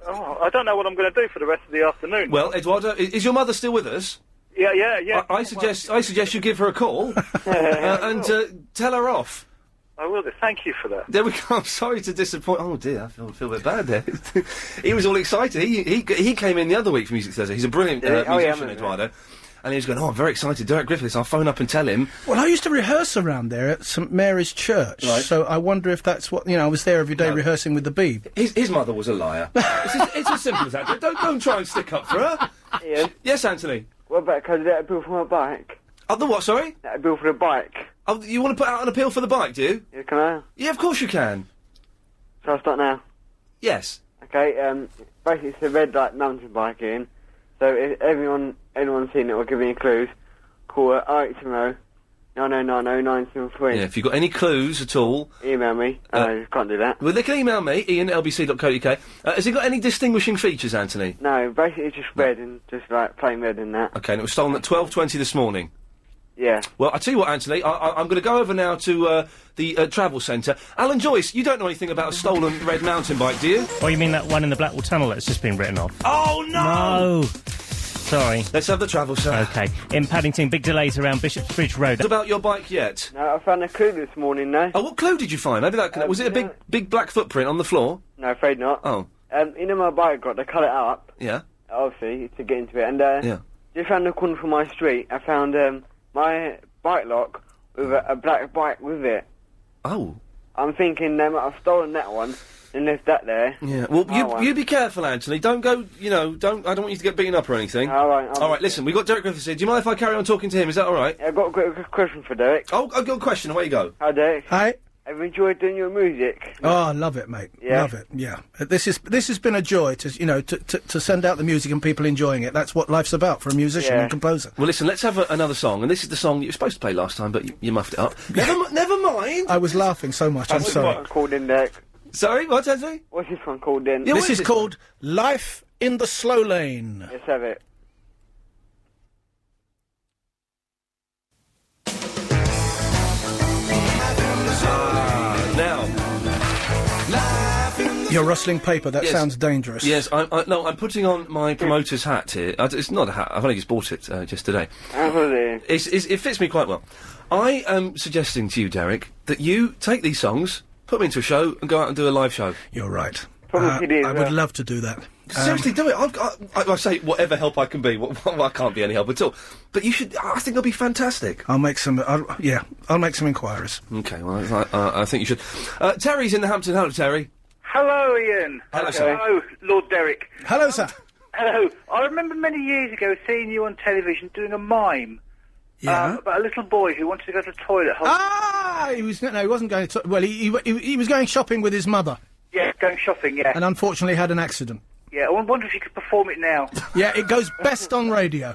Oh, I don't know what I'm going to do for the rest of the afternoon. Well, Eduardo, is your mother still with us? Yeah. I suggest you give her a call and tell her off. I will do. Thank you for that. There we go. I'm sorry to disappoint. Oh dear, I feel a bit bad there. He was all excited. He came in the other week for Music Thursday. He's a brilliant musician, Eduardo. And he was going, I'm very excited. Derek Griffiths, I'll phone up and tell him. Well, I used to rehearse around there at St Mary's Church. Right. So I wonder if that's what, I was there every day rehearsing with the Beeb. His mother was a liar. it's as simple as that. Don't try and stick up for her. Ian? Yes, Anthony? What about, can I do that appeal for my bike? Oh, the what, sorry? That appeal for the bike. Oh, you want to put out an appeal for the bike, do you? Yeah, can I? Yeah, of course you can. Shall I start now? Yes. Okay, basically it's a red light mountain bike, Ian. So if anyone's seen it or give any clues, call 0870 9090 973. Yeah, if you've got any clues at all... Email me. I can't do that. Well, they can email me, iain@lbc.co.uk. Has it got any distinguishing features, Anthony? No, basically it's just red and just like plain red and that. Okay, and it was stolen at 12:20 this morning. Yeah. Well, I tell you what, Anthony, I'm going to go over now to the travel centre. Alan Joyce, you don't know anything about a stolen red mountain bike, do you? Oh, you mean that one in the Blackwall Tunnel that's just been written off? Oh, no! No! Sorry. Let's have the travel, sir. Okay. In Paddington, big delays around Bishopsbridge Road. What about your bike yet? No, I found a clue this morning, though. Oh, what clue did you find? Maybe that... was it a big black footprint on the floor? No, afraid not. Oh. My bike got to cut it up. Yeah. Obviously, to get into it. And, just around the corner from my street, I found, my bike lock with a black bike with it. Oh. I'm thinking they might have stolen that one and left that there. Yeah, well, you be careful, Anthony. Don't go, I don't want you to get beaten up or anything. All right, listen, we've got Derek Griffiths here. Do you mind if I carry on talking to him? Is that all right? I've got a quick question for Derek. Oh, I've got a question. Away you go. Hi, Derek. Hi. Have you enjoyed doing your music? Oh, I love it, mate. Yeah. Love it. Yeah. This has been a joy to send out the music and people enjoying it. That's what life's about for a musician and composer. Well, listen, let's have another song, and this is the song you were supposed to play last time, but you muffed it up. Never mind. I was laughing so much. I'm sorry. What's called in there? Sorry, what's that say? What's this one called in? This is called Life in the Slow Lane. Let's have it. Now, you're rustling paper. That sounds dangerous. Yes, I'm putting on my promoter's hat here. It's not a hat. I've only just bought it just today. It fits me quite well. I am suggesting to you, Derek, that you take these songs, put them into a show, and go out and do a live show. You're right. I would love to do that. Seriously, do it. I say whatever help I can be. Well, I can't be any help at all. But you should. I think it'll be fantastic. I'll make some. I'll make some inquiries. Okay. Well, I think you should. Terry's in the Hampton. Hello, Terry. Hello, Ian. Hello, sir. Hello, Lord Derek. Hello, sir. Hello. I remember many years ago seeing you on television doing a mime. Yeah. About a little boy who wanted to go to the toilet. He wasn't going to. Well, he was going shopping with his mother. Yeah, going shopping. Yeah. And unfortunately had an accident. Yeah, I wonder if you could perform it now. Yeah, it goes best on radio.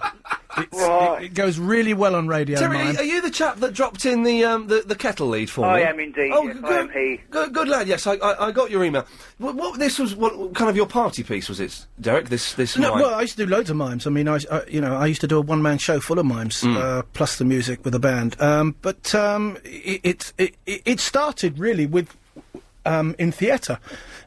It goes really well on radio. Terry, are you the chap that dropped in the kettle lead for me? I am indeed. Oh, yes, good, I am he. Good lad. Yes, I got your email. What this was? What kind of your party piece was it, Derek? This No, mime? well, I used to do loads of mimes. I mean, I used to do a one-man show full of mimes, plus the music with a band. But it started really with in theatre,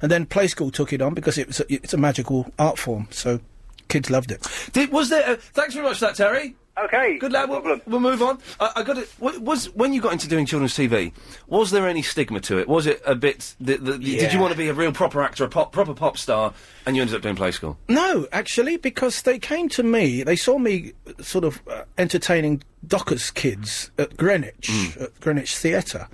and then Play School took it on because it's a magical art form. So kids loved it. Was there? Thanks very much for that, Terry. Okay. Good lad. We'll move on. I got it. Was when you got into doing children's TV? Was there any stigma to it? Was it a bit? Did you want to be a real proper actor, proper pop star, and you ended up doing Play School? No, actually, because they came to me. They saw me sort of entertaining Dockers kids at Greenwich Theatre,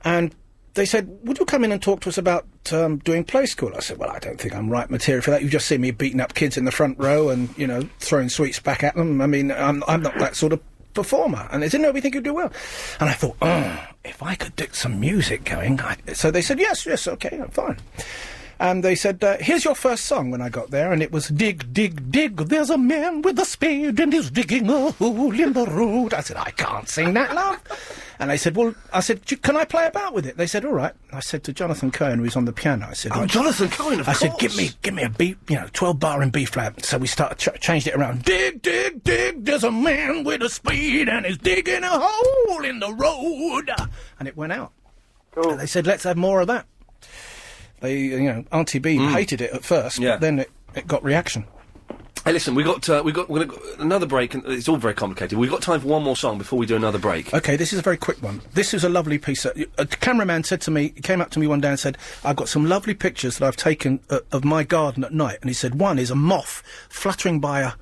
and they said, would you come in and talk to us about doing Play School? I said, well, I don't think I'm right material for that. You just see me beating up kids in the front row and, throwing sweets back at them. I mean, I'm not that sort of performer. And they said, no, we think you'd do well. And I thought, if I could get some music going. So they said, yes, okay, I'm fine. And they said, here's your first song when I got there, and it was Dig, Dig, Dig, there's a man with a spade and he's digging a hole in the road. I said, I can't sing that, love. And they said, can I play about with it? They said, all right. I said to Jonathan Cohen, who was on the piano, I said... Oh, Jonathan Cohen, of course. I said, give me a beat, 12 bar in B flat. So we started, changed it around. Dig, dig, dig, there's a man with a spade and he's digging a hole in the road. And it went out. Cool. And they said, let's have more of that. They, Auntie B hated it at first, but then it got reaction. Hey, listen, we're gonna go another break, and it's all very complicated. We've got time for one more song before we do another break. Okay, this is a very quick one. This is a lovely piece. A cameraman said to me, he came up to me one day and said, I've got some lovely pictures that I've taken of my garden at night. And he said, one is a moth fluttering by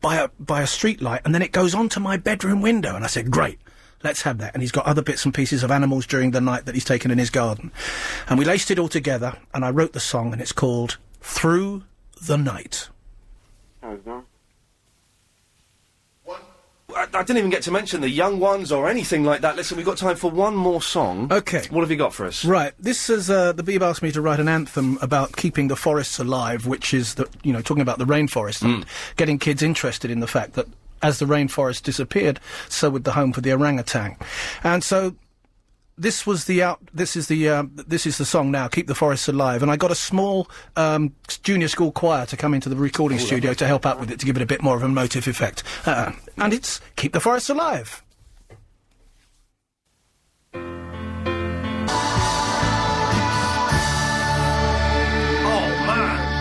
a street light, and then it goes onto my bedroom window. And I said, great. Let's have that. And he's got other bits and pieces of animals during the night that he's taken in his garden. And we laced it all together, and I wrote the song, and it's called Through the Night. I didn't even get to mention the young ones or anything like that. Listen, we've got time for one more song. Okay. What have you got for us? Right. This is, the Beeb asked me to write an anthem about keeping the forests alive, which is, talking about the rainforest and getting kids interested in the fact that as the rainforest disappeared, so would the home for the orangutan. And so this is the song now, Keep the Forests Alive. And I got a small junior school choir to come into the recording studio to help out with it, to give it a bit more of a emotive effect. And it's Keep the Forests Alive.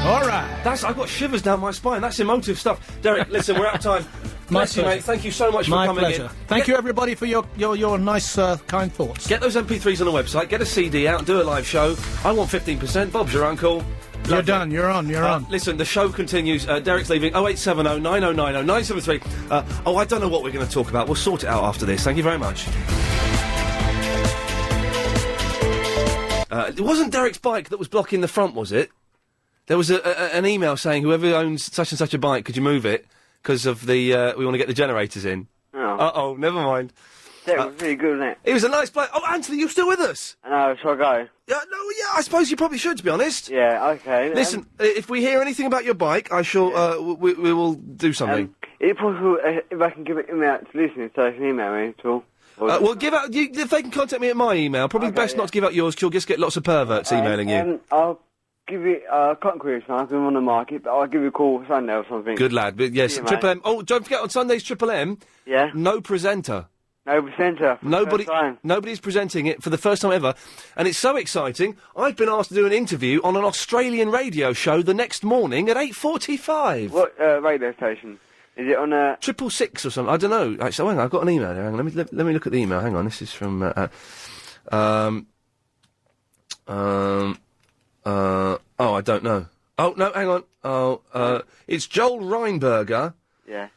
All right. I've got shivers down my spine. That's emotive stuff. Derek, listen, we're out of time. Bless you, mate. Thank you so much for coming in. Thank you, everybody, for your nice, kind thoughts. Get those MP3s on the website, get a CD out, and do a live show. I want 15%. Bob's your uncle. You're done. You're on. Listen, the show continues. Derek's leaving. 0870 9090 973. I don't know what we're going to talk about. We'll sort it out after this. Thank you very much. It wasn't Derek's bike that was blocking the front, was it? There was an email saying whoever owns such and such a bike, could you move it? Because of the, we want to get the generators in. Oh. Uh-oh, never mind. It was really good, wasn't it? It was a nice play. Oh, Anthony, you still with us? I know, shall I go? Yeah, I suppose you probably should, to be honest. Yeah, okay. Listen, if we hear anything about your bike, I shall, we will do something. Is it possible if I can give it email to listeners so they can email me at all? Well, give out, if they can contact me at my email, probably best not to give out yours, 'cause you'll just get lots of perverts emailing you. I'll give you, can't query it tonight, I'm on the market, but I'll give you a call Sunday or something. Good lad, but yes, See you, Triple mate. M. Oh, don't forget, on Sundays, Triple M, no presenter. No presenter. Nobody's presenting it for the first time ever, and it's so exciting. I've been asked to do an interview on an Australian radio show the next morning at 8:45. What radio station? Is it on 666 or something? I don't know. Actually, hang on, I've got an email here. Hang on, let me look at the email. Hang on, this is from oh, I don't know. Oh no, hang on. Oh, it's Joel Reinberger. Yeah.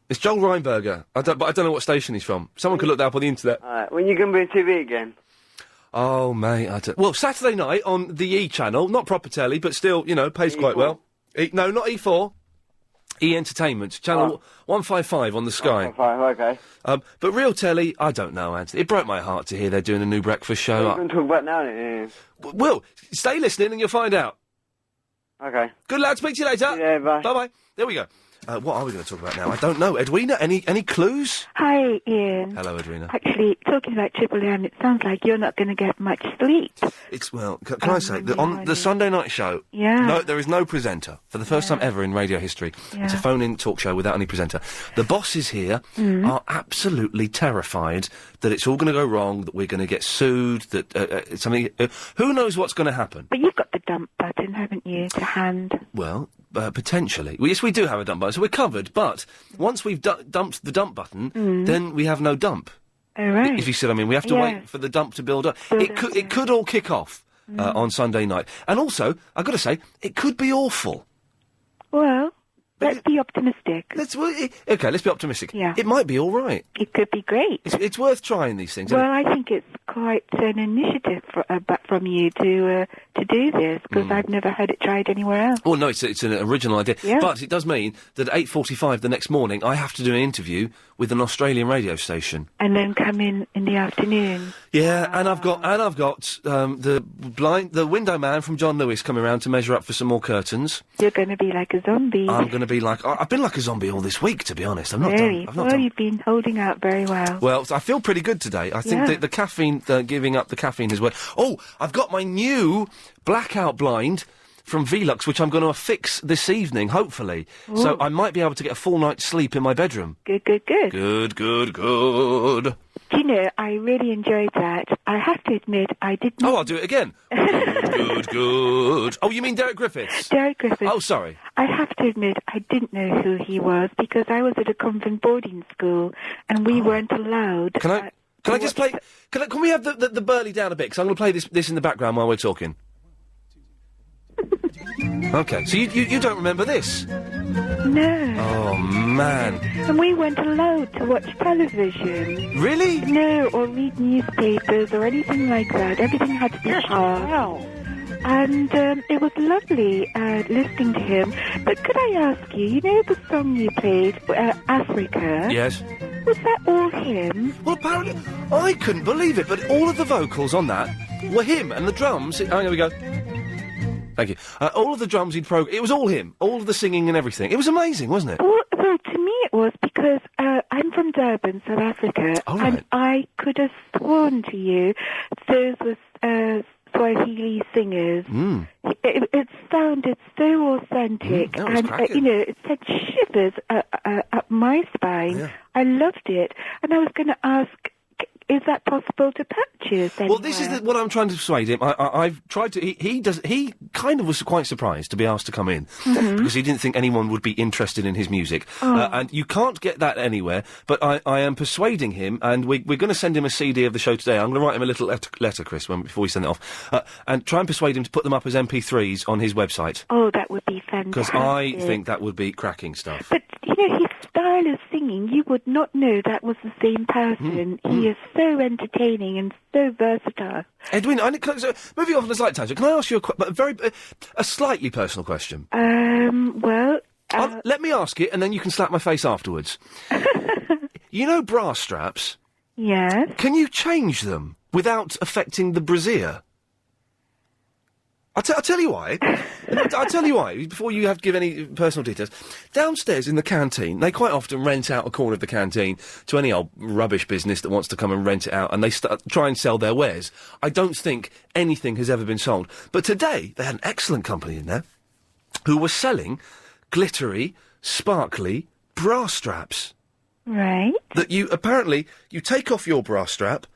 It's Joel Reinberger. But I don't know what station he's from. Someone could look that up on the internet. Alright, when you going to be on TV again? Oh, mate, well, Saturday night on the E channel, not proper telly, but still, you know, pays quite well. No, not E4. E Entertainment, channel 155 on the Sky. 155, okay. But real telly, I don't know, Anthony. It broke my heart to hear they're doing a new breakfast show. What are you going to talk about now, then? Will, stay listening and you'll find out. Okay. Good lad, speak to you later. Yeah, bye. Bye-bye. There we go. What are we going to talk about now? I don't know. Edwina, any clues? Hi, Ian. Hello, Edwina. Actually, talking about Triple M, it sounds like you're not going to get much sleep. It's, well, can I say, on the Sunday night show, Yeah. there is no presenter. For the first time ever in radio history. Yeah. It's a phone-in talk show without any presenter. The bosses here are absolutely terrified that it's all going to go wrong, that we're going to get sued, that something... who knows what's going to happen? But you've got the dump button, haven't you, to hand? Well, potentially. Well, yes, we do have a dump button, so we're covered, but once we've dumped the dump button, then we have no dump. Oh, right. If you see what I mean. We have to wait for the dump to build up. It could all kick off on Sunday night. And also, I've got to say, it could be awful. Well, let's be optimistic. Okay, let's be optimistic. Yeah. It might be all right. It could be great. It's worth trying these things. Well, I think it's quite an initiative from you to do this, because I've never heard it tried anywhere else. Well, no, it's an original idea. Yeah. But it does mean that at 8:45 the next morning, I have to do an interview with an Australian radio station. And then come in the afternoon. Yeah, and I've got the window man from John Lewis coming around to measure up for some more curtains. You're going to be like a zombie. I'm going to be like... I've been like a zombie all this week, to be honest. I'm not Really? done. Well, you've been holding out very well. Well, I feel pretty good today. I think that the caffeine, giving up the caffeine is worth... Oh, I've got my new blackout blind from Velux, which I'm going to affix this evening, hopefully. Ooh. So I might be able to get a full night's sleep in my bedroom. Good, good, good. Good, good, good. Do you know, I really enjoyed that. I have to admit, I did not... Oh, I'll do it again. Good, good, good. Oh, you mean Derek Griffiths? Derek Griffiths. Oh, sorry. I have to admit, I didn't know who he was, because I was at a convent boarding school, and we weren't allowed... Can I just play... Can we have the Burley down a bit? Because I'm going to play this in the background while we're talking. Okay, so you don't remember this? No. Oh, man. And we weren't allowed to watch television. Really? No, or read newspapers or anything like that. Everything had to be passed. And it was lovely listening to him. But could I ask you, you know the song you played, Africa? Yes. Was that all him? Well, apparently, I couldn't believe it, but all of the vocals on that were him, and the drums... Oh, there we go. Thank you. All of the drums he'd it was all him. All of the singing and everything. It was amazing, wasn't it? Well, to me it was, because I'm from Durban, South Africa, and I could have sworn to you those were Swahili singers. It sounded so authentic, and it sent shivers up my spine. Yeah. I loved it, and I was going to ask, is that possible to purchase anywhere? Well, this is what I'm trying to persuade him. I've tried to... He kind of was quite surprised to be asked to come in, because he didn't think anyone would be interested in his music. And you can't get that anywhere, but I am persuading him, and we're going to send him a CD of the show today. I'm going to write him a little letter, Chris, before we send it off, and try and persuade him to put them up as MP3s on his website. Oh, that would be fantastic. Because I think that would be cracking stuff. But, you know, his style of singing, you would not know that was the same person. He is so entertaining and so versatile. Edwin, moving on from the slight tangent, can I ask you a slightly personal question? Well... let me ask it, and then you can slap my face afterwards. You know bra straps? Yes. Can you change them without affecting the brassiere? I'll tell you why. I'll tell you why, before you have to give any personal details. Downstairs in the canteen, they quite often rent out a corner of the canteen to any old rubbish business that wants to come and rent it out, and they try and sell their wares. I don't think anything has ever been sold. But today, they had an excellent company in there who were selling glittery, sparkly bra straps. Right. That you take off your bra strap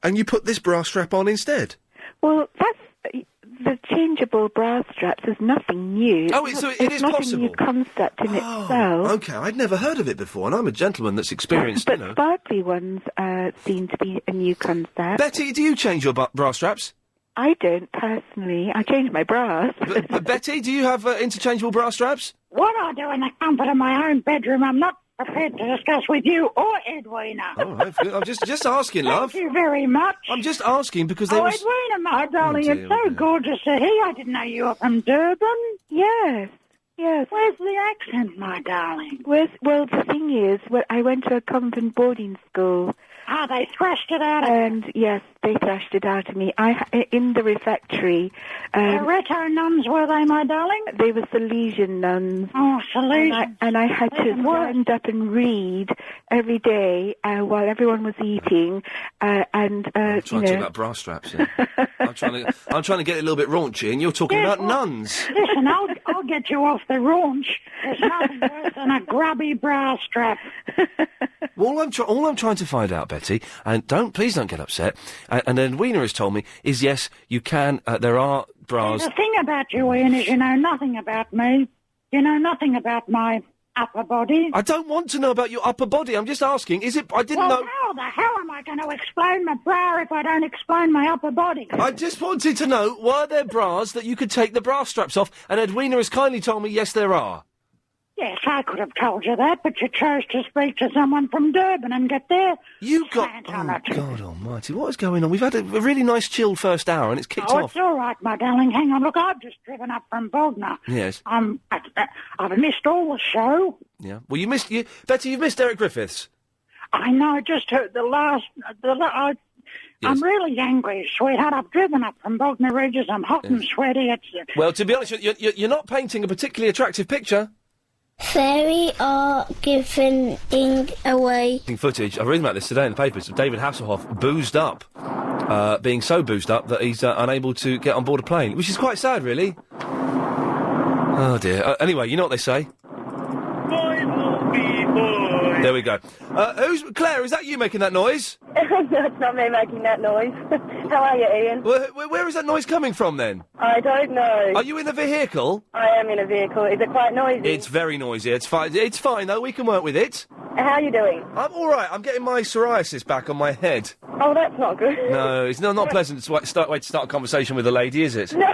and you put this bra strap on instead. Well, the changeable bra straps is nothing new. Oh, it is not possible. a new concept in itself. Okay, I'd never heard of it before, and I'm a gentleman that's experienced, But sparkly ones seem to be a new concept. Betty, do you change your bra straps? I don't, personally. I change my bras. Betty, do you have interchangeable bra straps? What I do in the comfort of my own bedroom, I'm not prepared to discuss with you or Edwina. All right, I'm just asking, love. Thank you very much. I'm just asking because Edwina, my darling, dear, it's so gorgeous to hear. I didn't know you were from Durban. Yes. Where's the accent, my darling? Well, the thing is, I went to a convent boarding school. Ah, they thrashed it out of you. And, yes, they thrashed it out of me. In the refectory. Loretto nuns, were they, my darling? They were Salesian nuns. Oh, Salesian. And I had to stand up and read every day while everyone was eating. I'm trying to talk about bra straps. Yeah. I'm trying to get it a little bit raunchy, and you're talking about nuns. Listen, I'll get you off the raunch. There's nothing worse than a grubby bra strap. All I'm trying to find out, Betty, and please don't get upset. And Edwina has told me is yes, you can. There are bras. The thing about you, Ian, is you know nothing about me. You know nothing about my upper body. I don't want to know about your upper body. I'm just asking. Is it? I didn't know. How the hell am I going to explain my bra if I don't explain my upper body? I just wanted to know, were there bras that you could take the bra straps off? And Edwina has kindly told me yes, there are. Yes, I could have told you that, but you chose to speak to someone from Durban and get there. You got... Oh, God almighty, what is going on? We've had a really nice chilled first hour and it's kicked off. It's all right, my darling. Hang on. Look, I've just driven up from Bognor. Yes. I've missed all the show. Yeah. Well, Betty, you've missed Derek Griffiths. I know, I just heard the last... Yes. I'm really angry, sweetheart. I've driven up from Bognor Regis. I'm hot and sweaty. Well, to be honest, you're not painting a particularly attractive picture. Fairy are giving away footage. I've read about this today in the papers. David Hasselhoff boozed up, being so boozed up that he's unable to get on board a plane, which is quite sad, really. Oh dear. Anyway, you know what they say. There we go. Claire? Is that you making that noise? No, it's not me making that noise. How are you, Ian? Where is that noise coming from, then? I don't know. Are you in a vehicle? I am in a vehicle. Is it quite noisy? It's very noisy. It's fine. It's fine, though. We can work with it. How are you doing? I'm all right. I'm getting my psoriasis back on my head. Oh, that's not good. No, it's not pleasant to start a conversation with a lady, is it? No.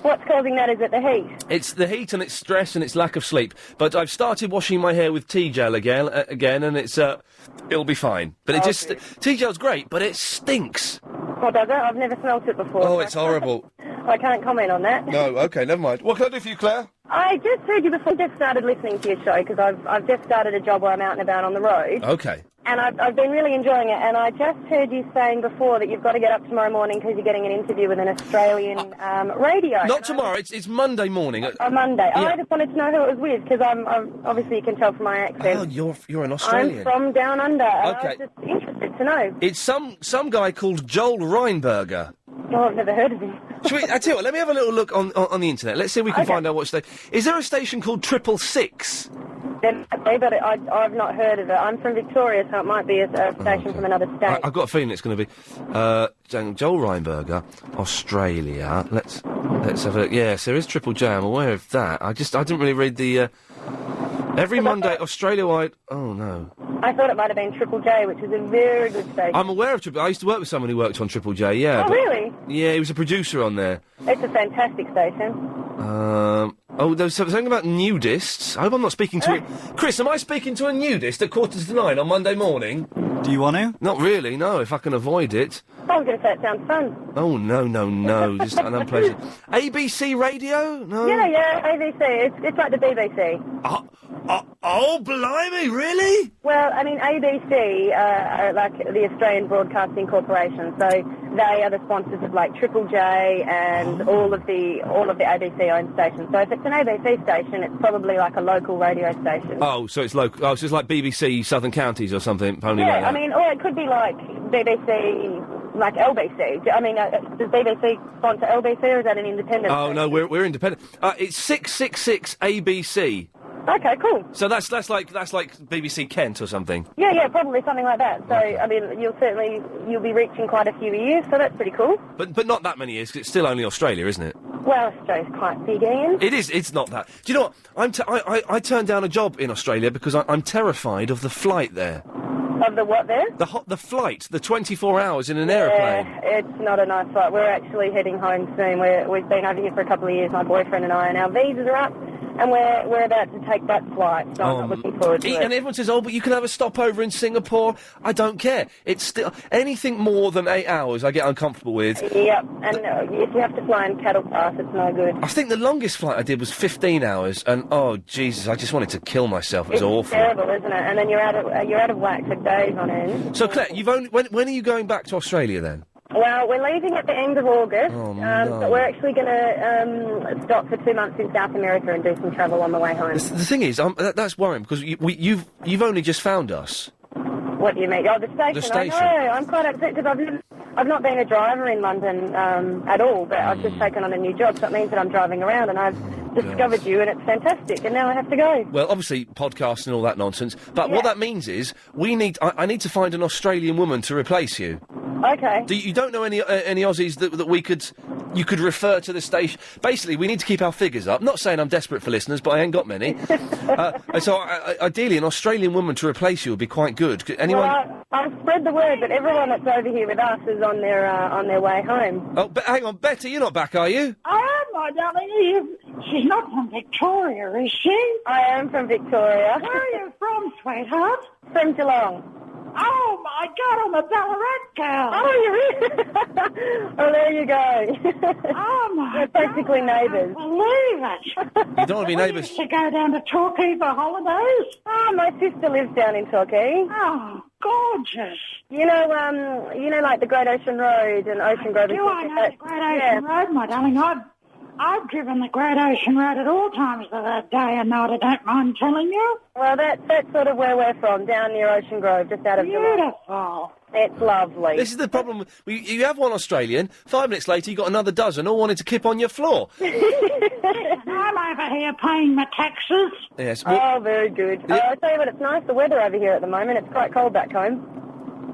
What's causing that? Is it the heat? It's the heat and it's stress and it's lack of sleep. But I've started washing my hair with tea gel again, and it's it'll be fine. But it just tea gel's great, but it stinks. What does it? I've never smelt it before. Oh, it's horrible. I can't comment on that. No, okay, never mind. What can I do for you, Claire? I just heard you before. I just started listening to your show because I've just started a job where I'm out and about on the road. Okay. And I've been really enjoying it, and I just heard you saying before that you've got to get up tomorrow morning because you're getting an interview with an Australian radio. Not tomorrow, it's Monday morning. Monday. Yeah. I just wanted to know who it was with, because I'm obviously you can tell from my accent. Oh, you're an Australian. I'm from down under, and Okay. I was just interested to know. It's some guy called Joel Reinberger. Oh, I've never heard of him. I tell you what, let me have a little look on the internet. Let's see if we can find out what station. Is there a station called 666? But I've not heard of it. I'm from Victoria, so it might be a station from another state. I've got a feeling it's going to be Joel Reinberger, Australia. Let's have a look. Yes, there is Triple J. I'm aware of that. I didn't really read the every Monday Australia-wide. Oh no. I thought it might have been Triple J, which is a very good station. I'm aware of Triple. I used to work with someone who worked on Triple J. Yeah. Oh, really? Yeah, he was a producer on there. It's a fantastic station. There was something about nudists. I hope I'm not speaking to... Chris, am I speaking to a nudist at 9:15 on Monday morning? Do you want to? Not really, no, if I can avoid it. I was going to say it sounds fun. Oh, no, just an unpleasant... ABC Radio? No? Yeah, ABC. It's like the BBC. Oh, blimey, really? Well, I mean, ABC are like the Australian Broadcasting Corporation, so they are the sponsors of like Triple J and all of the ABC-owned stations. So if it's an ABC station, it's probably like a local radio station. Oh, so it's local. Oh, so it's like BBC Southern Counties or something, only like that. I mean, or it could be like BBC, like LBC. I mean, does BBC sponsor LBC, or is that an independent? Oh, no, we're independent. It's 666 ABC. Okay, cool. So that's like BBC Kent or something. Yeah, probably something like that. So, I mean, you'll be reaching quite a few years, so that's pretty cool. But not that many years, 'cause it's still only Australia, isn't it? Well, Australia's quite big, Ian. It is, it's not that. Do you know what? I turned down a job in Australia because I'm terrified of the flight there. Of the what there? The flight, the 24 hours in an aeroplane. It's not a nice flight. We're actually heading home soon. We've been over here for a couple of years, my boyfriend and I, and our visas are up. And we're about to take that flight, so I'm not looking forward to it. And everyone says, oh, but you can have a stopover in Singapore. I don't care. It's still... Anything more than 8 hours I get uncomfortable with. Yep, and if you have to fly in cattle class, it's no good. I think the longest flight I did was 15 hours, and, oh, Jesus, I just wanted to kill myself. It was awful. It's terrible, isn't it? And then you're out of whack for days on end. So, Claire, when are you going back to Australia, then? Well, we're leaving at the end of August, Oh, no. but we're actually going to stop for 2 months in South America and do some travel on the way home. The thing is, that's worrying, because you've only just found us. What do you mean? Oh, the station. The station. I know. I'm quite upset because I've not been a driver in London at all, but I've just taken on a new job, so it means that I'm driving around and I've discovered you and it's fantastic, and now I have to go. Well, obviously, podcasts and all that nonsense, but what that means is I need to find an Australian woman to replace you. Okay. You don't know any Aussies that you could refer to the station? Basically, we need to keep our figures up. Not saying I'm desperate for listeners, but I ain't got many. So ideally, an Australian woman to replace you would be quite good. Anyone? Well, I've spread the word, but everyone that's over here with us is on their way home. Oh, but hang on, Betty, you're not back, are you? I am, my darling. She's not from Victoria, is she? I am from Victoria. Where are you from, sweetheart? From Geelong. Oh, my God, I'm a Ballarat girl. Oh, you're really? Oh, there you go. Oh, my We're practically neighbours. Believe it. You don't want to be neighbours. To go down to Torquay for holidays. Oh, my sister lives down in Torquay. Oh, gorgeous. You know, like the Great Ocean Road and Ocean Grove. Do I know the Great Ocean Road, my darling? I've driven the Great Ocean Road at all times of the day and night, I don't mind telling you. Well, that's sort of where we're from, down near Ocean Grove, just out of Beautiful. It's lovely. This is the problem. You have one Australian, 5 minutes later you got another dozen, all wanting to kip on your floor. I'm over here paying my taxes. Yes. Oh, very good. I'll tell you what, it's nice, the weather over here at the moment. It's quite cold back home.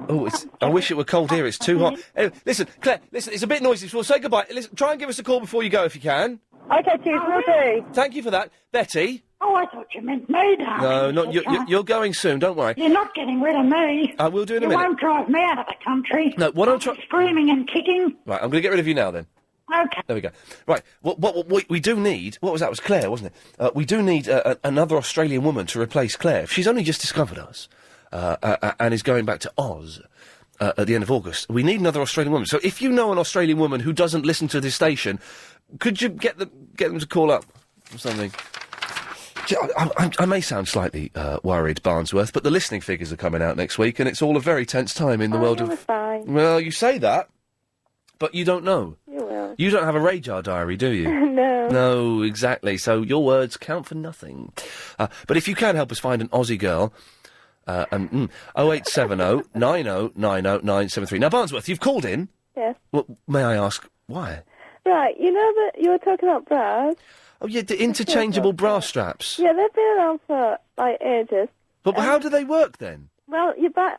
Oh, I wish it were cold here. It's too hot. Listen, Claire, it's a bit noisy, so we'll say goodbye. Listen, try and give us a call before you go if you can. Okay, cheers, will do. Thank you for that. Betty? Oh, I thought you meant me, darling. No, you're going soon, don't worry. You're not getting rid of me. I will do in a You minute. won't drive me out of the country. No, what I'm trying... Screaming and kicking. Right, I'm going to get rid of you now, then. Okay. There we go. Right, what we do need... What was that? It was Claire, wasn't it? We do need another Australian woman to replace Claire. If she's only just discovered us and is going back to Oz... at the end of August. We need another Australian woman. So if you know an Australian woman who doesn't listen to this station, could you get them to call up or something? I may sound slightly worried, Barnsworth, but the listening figures are coming out next week, and it's all a very tense time in the world of... Fine. Well, you say that, but you don't know. You will. You don't have a radar diary, do you? No. No, exactly. So your words count for nothing. But if you can help us find an Aussie girl... 0870 90 90 973. Now, Barnsworth, you've called in. Yes. Well, may I ask why? Right, you know that you were talking about bras? Oh, yeah, the interchangeable bra straps. Yeah, they've been around for, like, ages. But how do they work, then? Well, you buy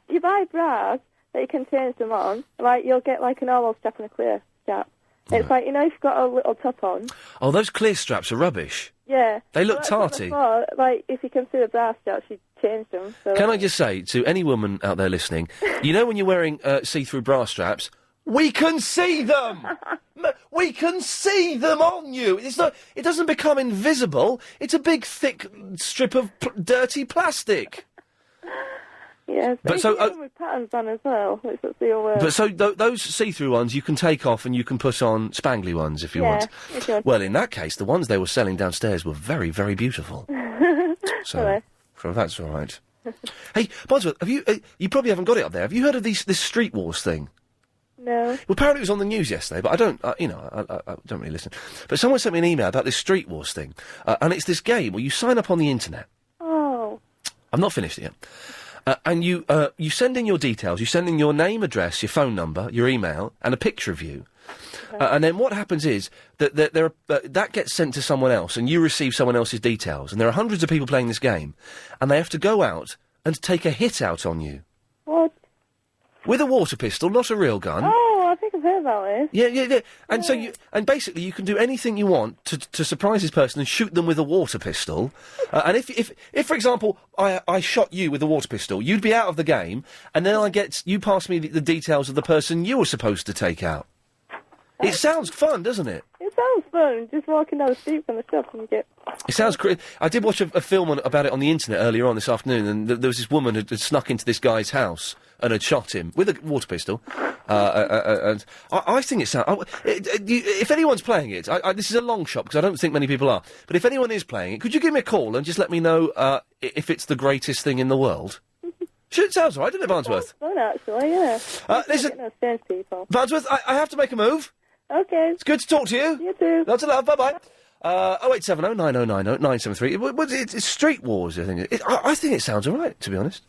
bras that you can change them on. Like, you'll get, like, a normal strap and a clear strap. Right. It's like, you know, if you've got a little top on. Oh, those clear straps are rubbish. Yeah. They look that's what tarty. I thought. Like, if you consider bra straps, you change them. So Can I just say to any woman out there listening, you know when you're wearing see-through bra straps, we can see them! We can see them on you! It doesn't become invisible, it's a big, thick strip of dirty plastic. Yeah, But you can get them with patterns on as well, which is the word. But so those see-through ones you can take off and you can put on spangly ones if you want. If you want. Well, in that case, the ones they were selling downstairs were very, very beautiful. So that's all right. Hey, Bosworth, have you? You probably haven't got it up there. Have you heard of this Street Wars thing? No. Well, apparently it was on the news yesterday, but I don't, I don't really listen. But someone sent me an email about this Street Wars thing, and it's this game where you sign up on the internet. Oh. I've not finished it yet. And you send in your details. You send in your name, address, your phone number, your email, and a picture of you. And then what happens is that that gets sent to someone else, and you receive someone else's details. And there are hundreds of people playing this game, and they have to go out and take a hit out on you. What? With a water pistol, not a real gun. Oh, I think I've heard about this. Yeah. And so basically you can do anything you want to surprise this person and shoot them with a water pistol. And if for example, I shot you with a water pistol, you'd be out of the game, and then you pass me the details of the person you were supposed to take out. It sounds fun, doesn't it? It sounds fun, just walking down the street from the shop and you get... It sounds I did watch a film about it on the internet earlier on this afternoon, and there was this woman who had snuck into this guy's house and had shot him with a water pistol. And I think it sounds... if anyone's playing it, this is a long shot, because I don't think many people are, but if anyone is playing it, could you give me a call and just let me know if it's the greatest thing in the world? Sure, it sounds all right, doesn't it, Barnsworth? Fun, actually, yeah. Listen... Strange people. Barnsworth, I have to make a move. Okay. It's good to talk to you. You too. Lots of love, bye-bye. 0870 9090 973. It's Street Wars, I think. I think it sounds all right, to be honest.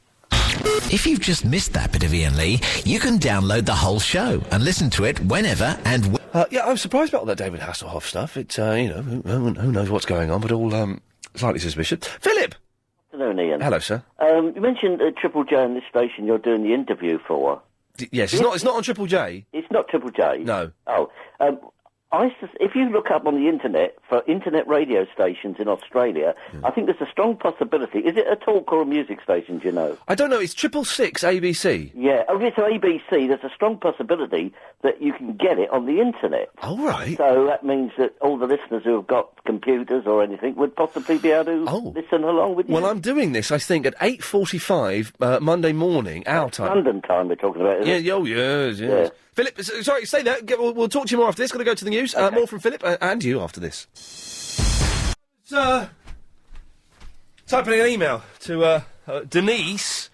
If you've just missed that bit of Iain Lee, you can download the whole show and listen to it whenever and... yeah, I was surprised about all that David Hasselhoff stuff. It's, who knows what's going on, but all slightly suspicious. Philip! Afternoon, Iain. Hello, sir. You mentioned Triple J on this station you're doing the interview for. Yes, it's not on Triple J. It's not Triple J? No. Oh, if you look up on the internet for internet radio stations in Australia, I think there's a strong possibility. Is it a talk or a music station, do you know? I don't know, it's 666 ABC. Yeah, okay, so ABC, there's a strong possibility that you can get it on the internet. Oh, right. So that means that all the listeners who have got computers or anything would possibly be able to listen along with you. Well, I'm doing this, I think, at 8:45 Monday morning, our time. London time we're talking about, isn't it? Yes. Philip, sorry, stay there. We'll talk to you more after this. Got to go to the news. Okay. More from Philip and you after this. Typing an email to Denise.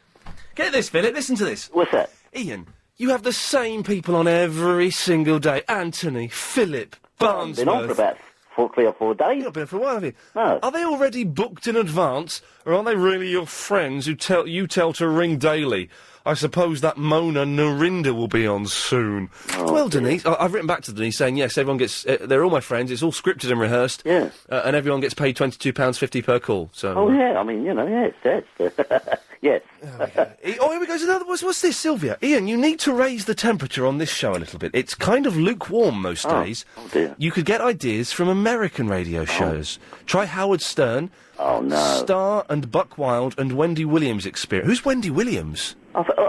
Get this, Philip. Listen to this. What's that? Iain, you have the same people on every single day. Anthony, Philip, Barnsworth. Been on for about 3 or 4 days. You've not been for a while, have you? No. Are they already booked in advance, or are they really your friends who tell to ring daily? I suppose that Mona Narinda will be on soon. Oh, well, Denise, I've written back to Denise saying, yes, everyone gets... they're all my friends, it's all scripted and rehearsed. Yeah. And everyone gets paid £22.50 per call, so... Oh, yeah, I mean, yes. Yes. Oh, here we go. What's this, Sylvia? Iain, you need to raise the temperature on this show a little bit. It's kind of lukewarm most days. Oh, dear. You could get ideas from American radio shows. Try Howard Stern. Oh, no. Starr and Buck Wilde and Wendy Williams experience. Who's Wendy Williams?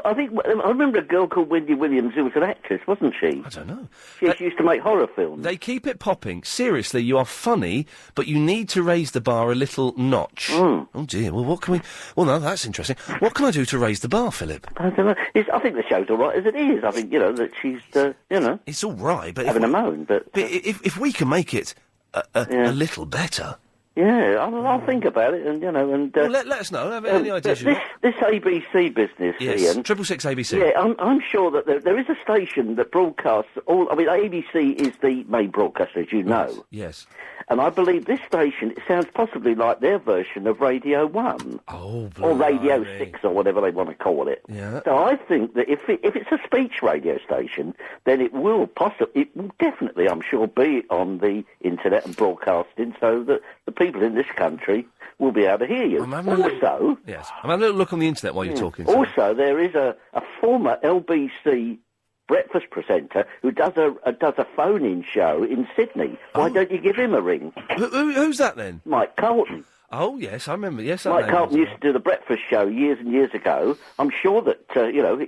I think I remember a girl called Wendy Williams who was an actress, wasn't she? I don't know. She used to make horror films. They keep it popping. Seriously, you are funny, but you need to raise the bar a little notch. Mm. Oh dear. Well, what can we? Well, no, that's interesting. What can I do to raise the bar, Philip? I don't know. I think the show's all right as it is. I think that she's It's all right, but having a moan. But if we can make it a little better. Yeah, I'll think about it, and well, let us know. Have any ideas? This ABC business, yes, Iain. 666 ABC. Yeah, I'm sure that there is a station that broadcasts all. I mean, ABC is the main broadcaster, as you know. Yes. And I believe this station, it sounds possibly like their version of Radio 1. Oh, or Radio 6, or whatever they want to call it. Yeah. So I think that if it's a speech radio station, then it will definitely, I'm sure, be on the internet and broadcasting, so that the people in this country will be able to hear you. Yes, I'm having a little look on the internet while you're talking. Also, there is a former LBC breakfast presenter who does a phone-in show in Sydney. Why don't you give him a ring? Who's that then? Mike Carlton. Oh yes, I remember. Yes, Mike Carlton used to do the breakfast show years and years ago. I'm sure that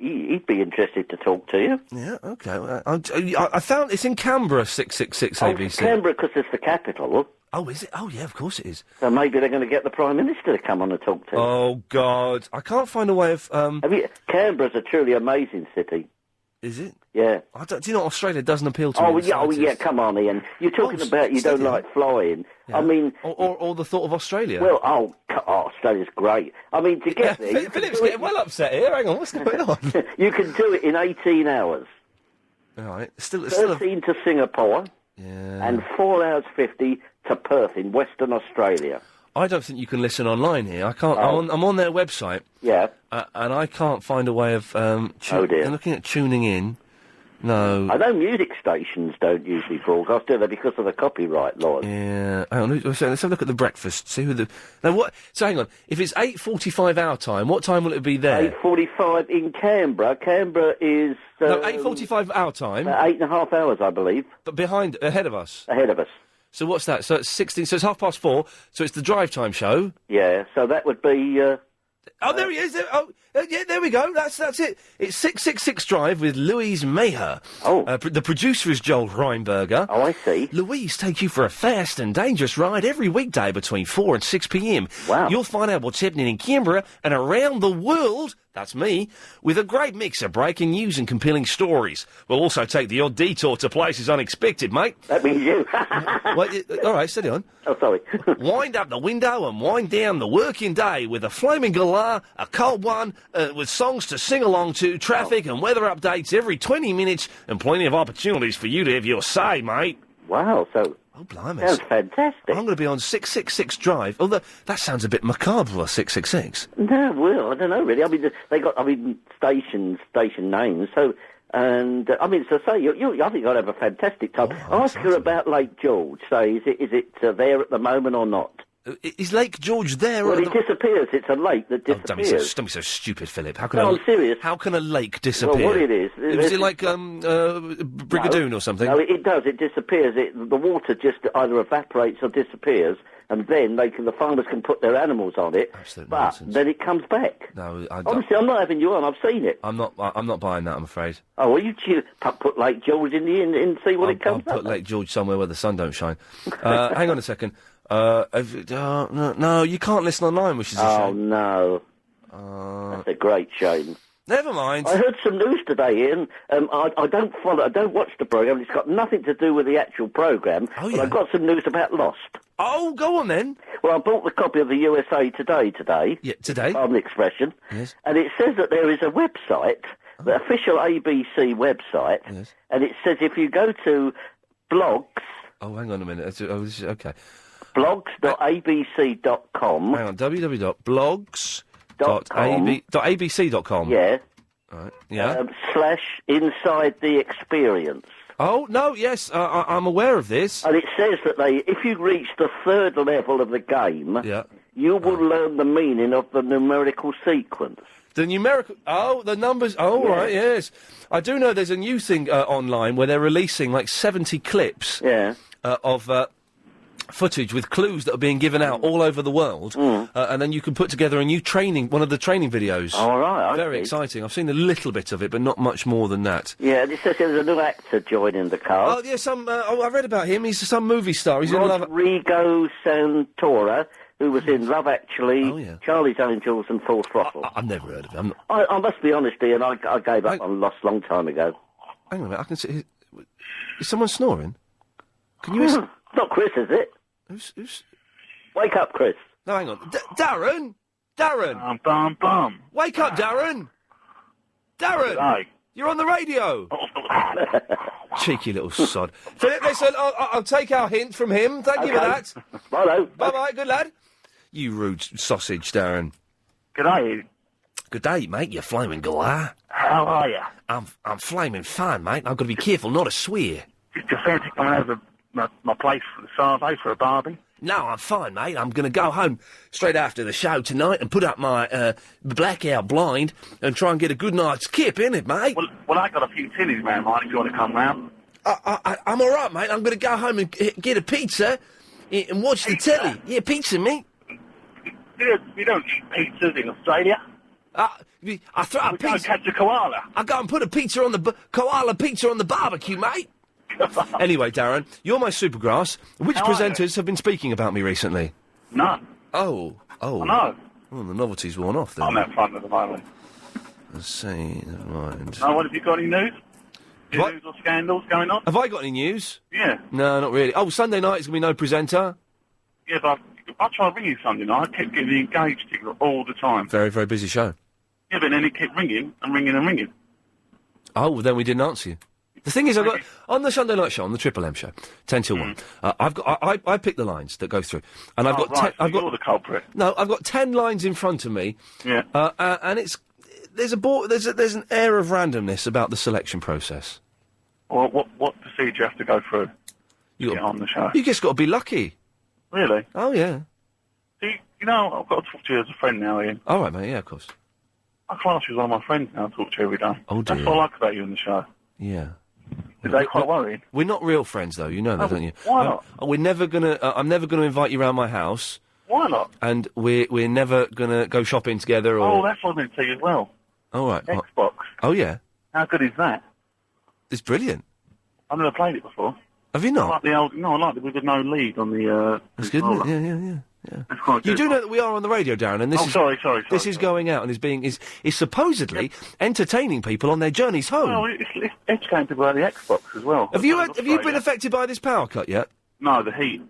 he'd be interested to talk to you. Yeah. Okay. I found it's in Canberra. 666 ABC. Canberra, because it's the capital. Oh, is it? Oh, yeah, of course it is. So maybe they're going to get the Prime Minister to come on and talk to him. Oh, God. I can't find a way of... Canberra's a truly amazing city. Is it? Yeah. Do you know Australia doesn't appeal to me? Oh, in the yeah, slightest? come on, Ian. You're talking about you don't like flying. Yeah. I mean... Or the thought of Australia. Well, Australia's great. I mean, to get there... Philip's getting well upset here. Hang on, what's going on? You can do it in 18 hours. All right. Still 13 to Singapore. Yeah. And 4 hours 50 to Perth in Western Australia. I don't think you can listen online here. I can't. Oh. I'm on their website. Yeah. And I can't find a way of... Oh, dear. I'm looking at tuning in. No. I know music stations don't usually broadcast, do they, because of the copyright laws? Yeah. Hang on, let's have a look at the breakfast. See who the... Now, what... So, hang on. If it's 8:45 our time, what time will it be there? 8:45 in Canberra. Canberra is... No, 8:45 our time. 8.5 hours, I believe. But ahead of us? Ahead of us. So what's that? So it's 16... So it's 4:30. So it's the drive time show. Yeah, so that would be... Oh, there he is. Yeah, there we go. That's it. It's 666 Drive with Louise Maher. Oh. The producer is Joel Reinberger. Oh, I see. Louise takes you for a fast and dangerous ride every weekday between 4 and 6 p.m. Wow. You'll find out what's happening in Canberra and around the world, that's me, with a great mix of breaking news and compelling stories. We'll also take the odd detour to places unexpected, mate. That means you. All right, steady on. Oh, sorry. Wind up the window and wind down the working day with a flaming galah, a cold one, with songs to sing along to, traffic and weather updates every 20 minutes, and plenty of opportunities for you to have your say, mate. Wow, so... Oh, blimey. Sounds fantastic. I'm going to be on 666 Drive. Although, that sounds a bit macabre, 666. No, well, I don't know, really. I mean, they got, station names, so... And, I think you'll have a fantastic time. Ask her about Lake George. Say, is it there at the moment or not? Is Lake George there? Well, it disappears. It's a lake that disappears. Don't be so stupid, Philip. How can No, I'm serious. How can a lake disappear? Well, what it is... Is it like Brigadoon or something? No, it does. It disappears. The water just either evaporates or disappears, and then the farmers can put their animals on it. Absolute but nonsense. then it comes back. No, Honestly, I'm not having you on. I've seen it. I'm not buying that, I'm afraid. Oh, well, you put Lake George in and see what it comes I'll up. put Lake George somewhere where the sun don't shine. Hang on a second. No, you can't listen online, which is a shame. Oh, no. That's a great shame. Never mind. I heard some news today, Ian. I don't watch the programme. It's got nothing to do with the actual programme. Oh, yeah. But I've got some news about Lost. Oh, go on then. Well, I bought the copy of the USA Today. Yeah, today. Pardon the expression. Yes. And it says that there is a website, the official ABC website, Yes. and it says if you go to blogs... Oh, hang on a minute. This is, okay. blogs.abc.com. Hang on, www.blogs.abc.com. Yeah. All right, yeah. / inside the experience. Oh, no, yes, I'm aware of this. And it says that if you reach the third level of the game, you will learn the meaning of the numerical sequence. The numerical... Oh, the numbers... Oh, Yeah. right, yes. I do know there's a new thing online where they're releasing, 70 clips of... footage with clues that are being given out all over the world, and then you can put together one of the training videos. All right, very exciting. I've seen a little bit of it, but not much more than that. Yeah, and it says there's a new actor joining the cast. Oh, yeah, I read about him. He's some movie star. He's in Love... Rodrigo Santora, who was in Love Actually, Charlie's Angels, and Full Throttle. I've never heard of him. I must be honest, Ian, I gave up on Lost a long time ago. Hang on a minute, I can see... Is someone snoring? Can you... Not Chris, is it? Who's... Wake up, Chris. No, hang on. Darren! Darren! Bum. Wake up, Darren! Darren! Hi. You're on the radio! Cheeky little sod. Philip, listen, I'll take our hint from him. Thank you for that. Righto. Bye-bye, good lad. You rude sausage, Darren. Good day. Good day, mate, you flaming galah. How are you? I'm flaming fine, mate. I've got to be careful not to swear. Just fancy coming over my place for the Saturday for a barbie? No, I'm fine, mate. I'm going to go home straight after the show tonight and put up my blackout blind and try and get a good night's kip, innit, mate? Well, I got a few tinnies round mine if you want to come round. I'm all right, mate. I'm going to go home and get a pizza and watch the telly. Yeah, pizza, mate. You don't eat pizzas in Australia. I throw a pizza. Go catch a koala. I go and put a pizza on the koala pizza on the barbecue, mate. Anyway, Darren, you're my supergrass. Which How are presenters have been speaking about me recently? None. Oh. I know. Well, the novelty's worn off then. I'm out front at the moment. Let's see. Never mind. No, what, have you got any news? Any news or scandals going on? Have I got any news? Yeah. No, not really. Oh, Sunday night is going to be no presenter. Yeah, but I tried ringing Sunday night. I kept getting the engaged ticket all the time. Very, very busy show. Yeah, but then it kept ringing and ringing and ringing. Oh, well, then we didn't answer you. The thing is, I've got on the Sunday night show, on the Triple M show, 10 till 1. I pick the lines that go through, and I've got. Right, I've got you're the culprit. No, I've got 10 lines in front of me. Yeah. And there's an air of randomness about the selection process. Well, what procedure do you have to go through to get on the show? You just got to be lucky. Really? Oh yeah. See, you know, I've got to talk to you as a friend now, Ian. All right, mate. Yeah, of course. I class you as one of my friends now. I talk to you every day. Oh dear. That's what I like about you in the show. Yeah. Is that quite worrying? We're not real friends, though. You know that, don't you? Why not? We're never gonna. I'm never gonna invite you around my house. Why not? And we're never gonna go shopping together. Or... Oh, that's what I meant to tell you as well. All right. Xbox. Oh yeah. How good is that? It's brilliant. I've never played it before. Have you not? I like the old. No, I like it with no lead on the. That's good, isn't it? Yeah. That's quite good. You do know that we are on the radio, Darren, and this is sorry. This is going out and is supposedly entertaining people on their journeys home. Oh, it's educating people about the Xbox as well. Have you been affected by this power cut yet? No, the heat.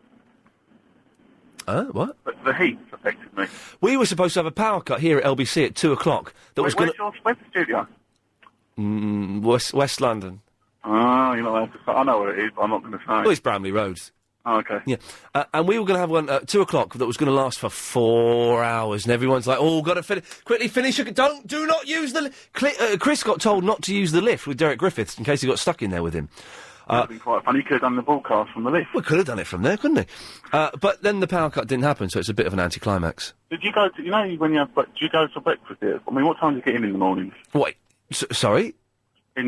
What? The heat affected me. We were supposed to have a power cut here at LBC at 2:00. Where's the studio? West London. Oh, you're not allowed to say. I know where it is, but I'm not going to say. Well, it's Bramley Road. Oh, okay. Yeah, and we were going to have one at 2:00 that was going to last for 4 hours, and everyone's like, "Oh, got to quickly finish! Do not use the." Chris got told not to use the lift with Derek Griffiths in case he got stuck in there with him. That would have been quite funny. He could have done the broadcast from the lift. We could have done it from there, couldn't he? But then the power cut didn't happen, so it's a bit of an anticlimax. Did you go to? You know when you have? Do you go to breakfast here? I mean, what time do you get in the mornings? Wait, sorry. To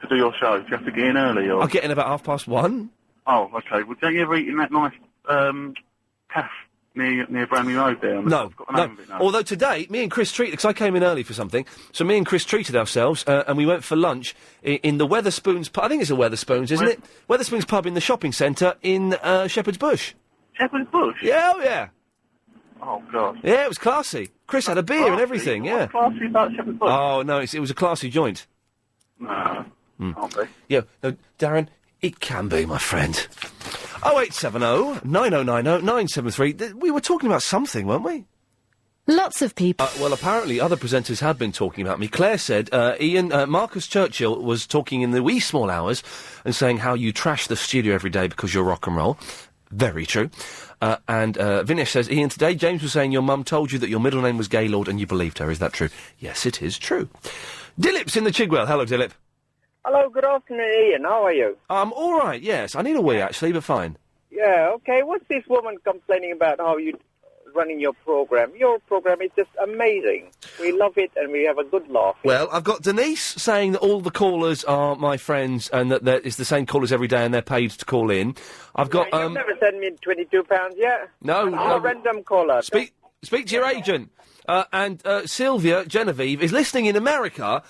do your show, do you have to get in early? Or? I'll get in about 1:30. Oh, okay. Well, don't you ever eat in that nice cafe near Bramley Road there? No. Although today, me and Chris treated, because I came in early for something, so me and Chris treated ourselves, and we went for lunch in the Wetherspoons pub. I think it's a Wetherspoons, isn't it? Wetherspoons pub in the shopping centre in Shepherd's Bush. Shepherd's Bush? Yeah, oh yeah. Oh, God. Yeah, it was classy. Chris had a beer and everything, yeah. What's classy about Shepherd's Bush? Oh, no, it was a classy joint. No, can't be. Yeah, no, Darren, it can be, my friend. 0870 9090 973. We were talking about something, weren't we? Lots of people. Well, apparently other presenters have been talking about me. Claire said, Ian, Marcus Churchill was talking in the wee small hours and saying how you trash the studio every day because you're rock and roll. Very true. And Vinesh says, Ian, today James was saying your mum told you that your middle name was Gaylord and you believed her. Is that true? Yes, it is true. Dilip's in the Chigwell. Hello, Dilip. Hello, good afternoon, Ian. How are you? I'm all right, yes. I need a wee, actually, but fine. Yeah, okay. What's this woman complaining about how you running your program? Your program is just amazing. We love it and we have a good laugh. Well, I've got Denise saying that all the callers are my friends and that it's the same callers every day and they're paid to call in. I've got... You've never sent me £22 yet? No. I'm a random caller. Speak to your agent. And Sylvia Genevieve is listening in America,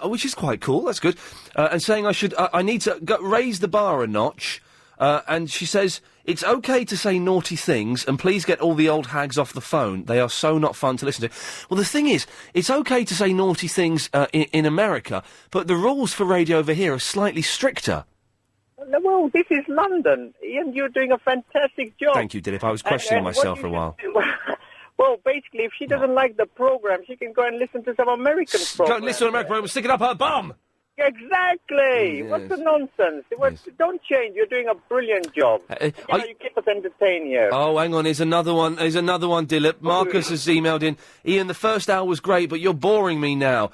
which is quite cool. That's good. And saying I need to raise the bar a notch. And she says it's okay to say naughty things, and please get all the old hags off the phone. They are so not fun to listen to. Well, the thing is, it's okay to say naughty things in America, but the rules for radio over here are slightly stricter. Well, this is London, Ian. You're doing a fantastic job. Thank you, Dilip. I was questioning myself for a while. Well, basically, if she doesn't like the program, she can go and listen to some American program. Go and listen to an American program, stick it up her bum! Exactly! Yes. What's the nonsense? Don't change. You're doing a brilliant job. You keep us entertained here. Oh, hang on. Here's another one, Dilip. Marcus has emailed in. Ian, the first hour was great, but you're boring me now.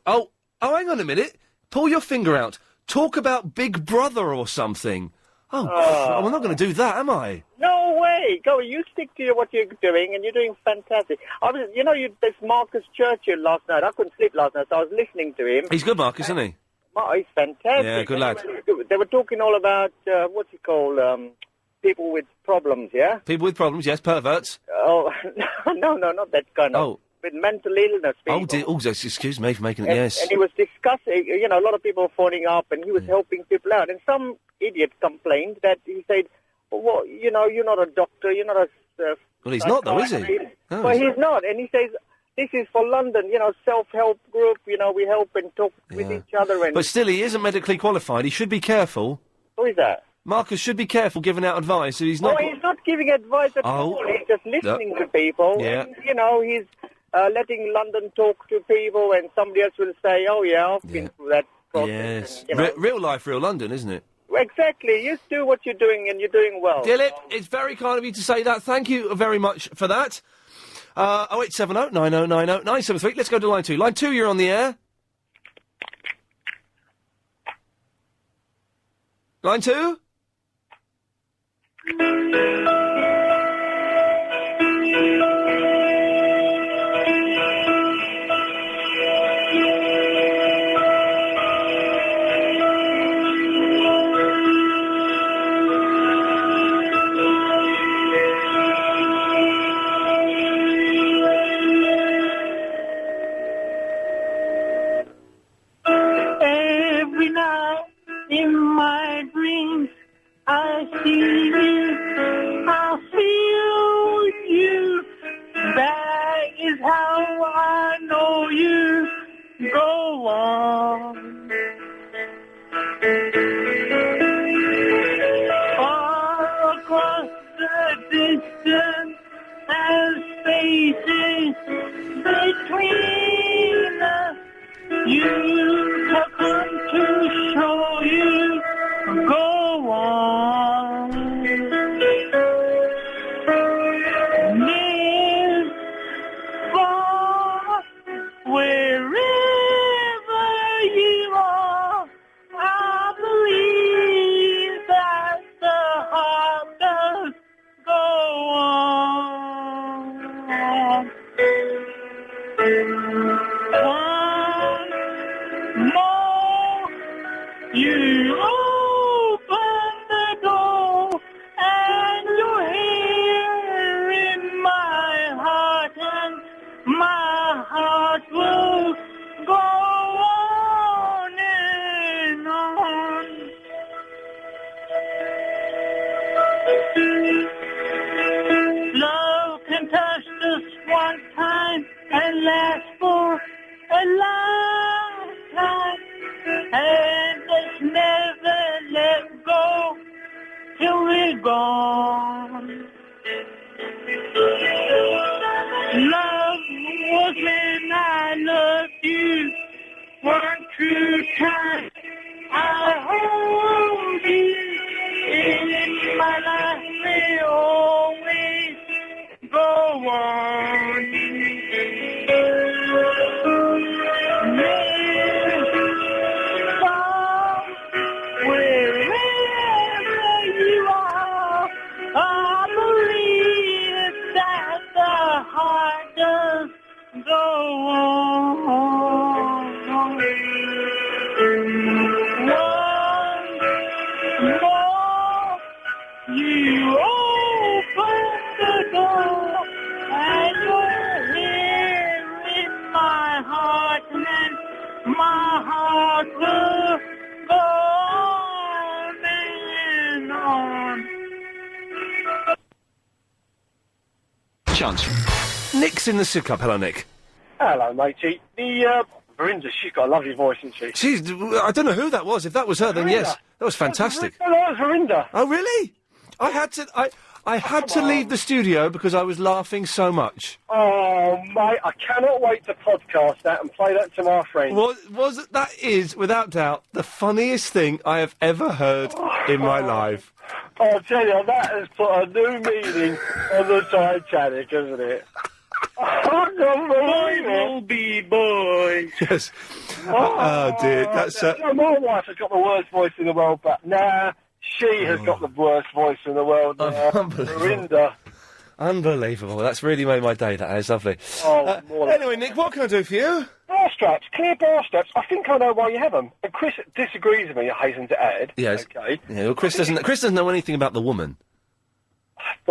Oh, hang on a minute. Pull your finger out. Talk about Big Brother or something. Oh, I'm not going to do that, am I? No way! Go, you stick to what you're doing, and you're doing fantastic. There's Marcus Churchill last night. I couldn't sleep last night, so I was listening to him. He's good, Marcus, isn't he? He's fantastic. Yeah, good lad. They were talking all about, what's it called, people with problems, yeah? People with problems, yes, perverts. Oh, no, not that kind of... with mental illness people. Oh, dear. Oh, excuse me for making it, And, yes. and he was discussing, you know, a lot of people were phoning up, and he was helping people out. And some idiot complained that he said, well, you know, you're not a doctor, you're not a... Well, he's not, though, is he? No, well, he's not. And he says, this is for London, you know, self-help group, you know, we help and talk with each other. And But still, he isn't medically qualified. He should be careful. Who is that? Marcus should be careful giving out advice. He's not... Oh, he's not giving advice at all. He's just listening to people. Yeah. And, you know, he's letting London talk to people, and somebody else will say, oh, yeah, I've been through that process. Yes. And, you know. Real life, real London, isn't it? Exactly. You do what you're doing, and you're doing well. Dilip, it's very kind of you to say that. Thank you very much for that. 0870 9090 973. Let's go to line 2. Line 2, you're on the air. Line 2? Every night in my dreams, I see you, I feel you. That is how I know you. Go on. Far across the distance and spaces between us, you have come to show you. Go on. Live far, wherever you are. I believe that the heart does go on. One more, you open the door, and you're here in my heart, and my heart will go on and on. Love can touch us one time and last for a lifetime, and let's never let go till we're gone. Love was when I loved you, one true time I hold you. In my life may always go on. Live far, wherever you are. I believe that the heart does go on. One more, you open the door, and you're here in my heart, and then my heart will go on and on. Chance. Nick's in the sick up. Hello, Nick. Hello, matey. The, Verinda, she's got a lovely voice, hasn't she? She's... I don't know who that was. If that was her, then yes. That was fantastic. No, that was Verinda. Oh, really? I had to leave the studio because I was laughing so much. Oh, mate, I cannot wait to podcast that and play that to my friends. That is, without doubt, the funniest thing I have ever heard in my life. I'll tell you, that has put a new meaning on the Titanic, hasn't it? I can't believe it. Will be boys. Yes. Oh, dear. That's... my wife has got the worst voice in the world, but nah, she has got the worst voice in the world now. Verinda. Unbelievable. That's really made my day, that is lovely. Anyway, Nick, what can I do for you? Bra straps, clear bra straps. I think I know why you have them. And Chris disagrees with me, I hasten to add. Yes. Okay. Yeah, well, Chris doesn't know anything about the woman.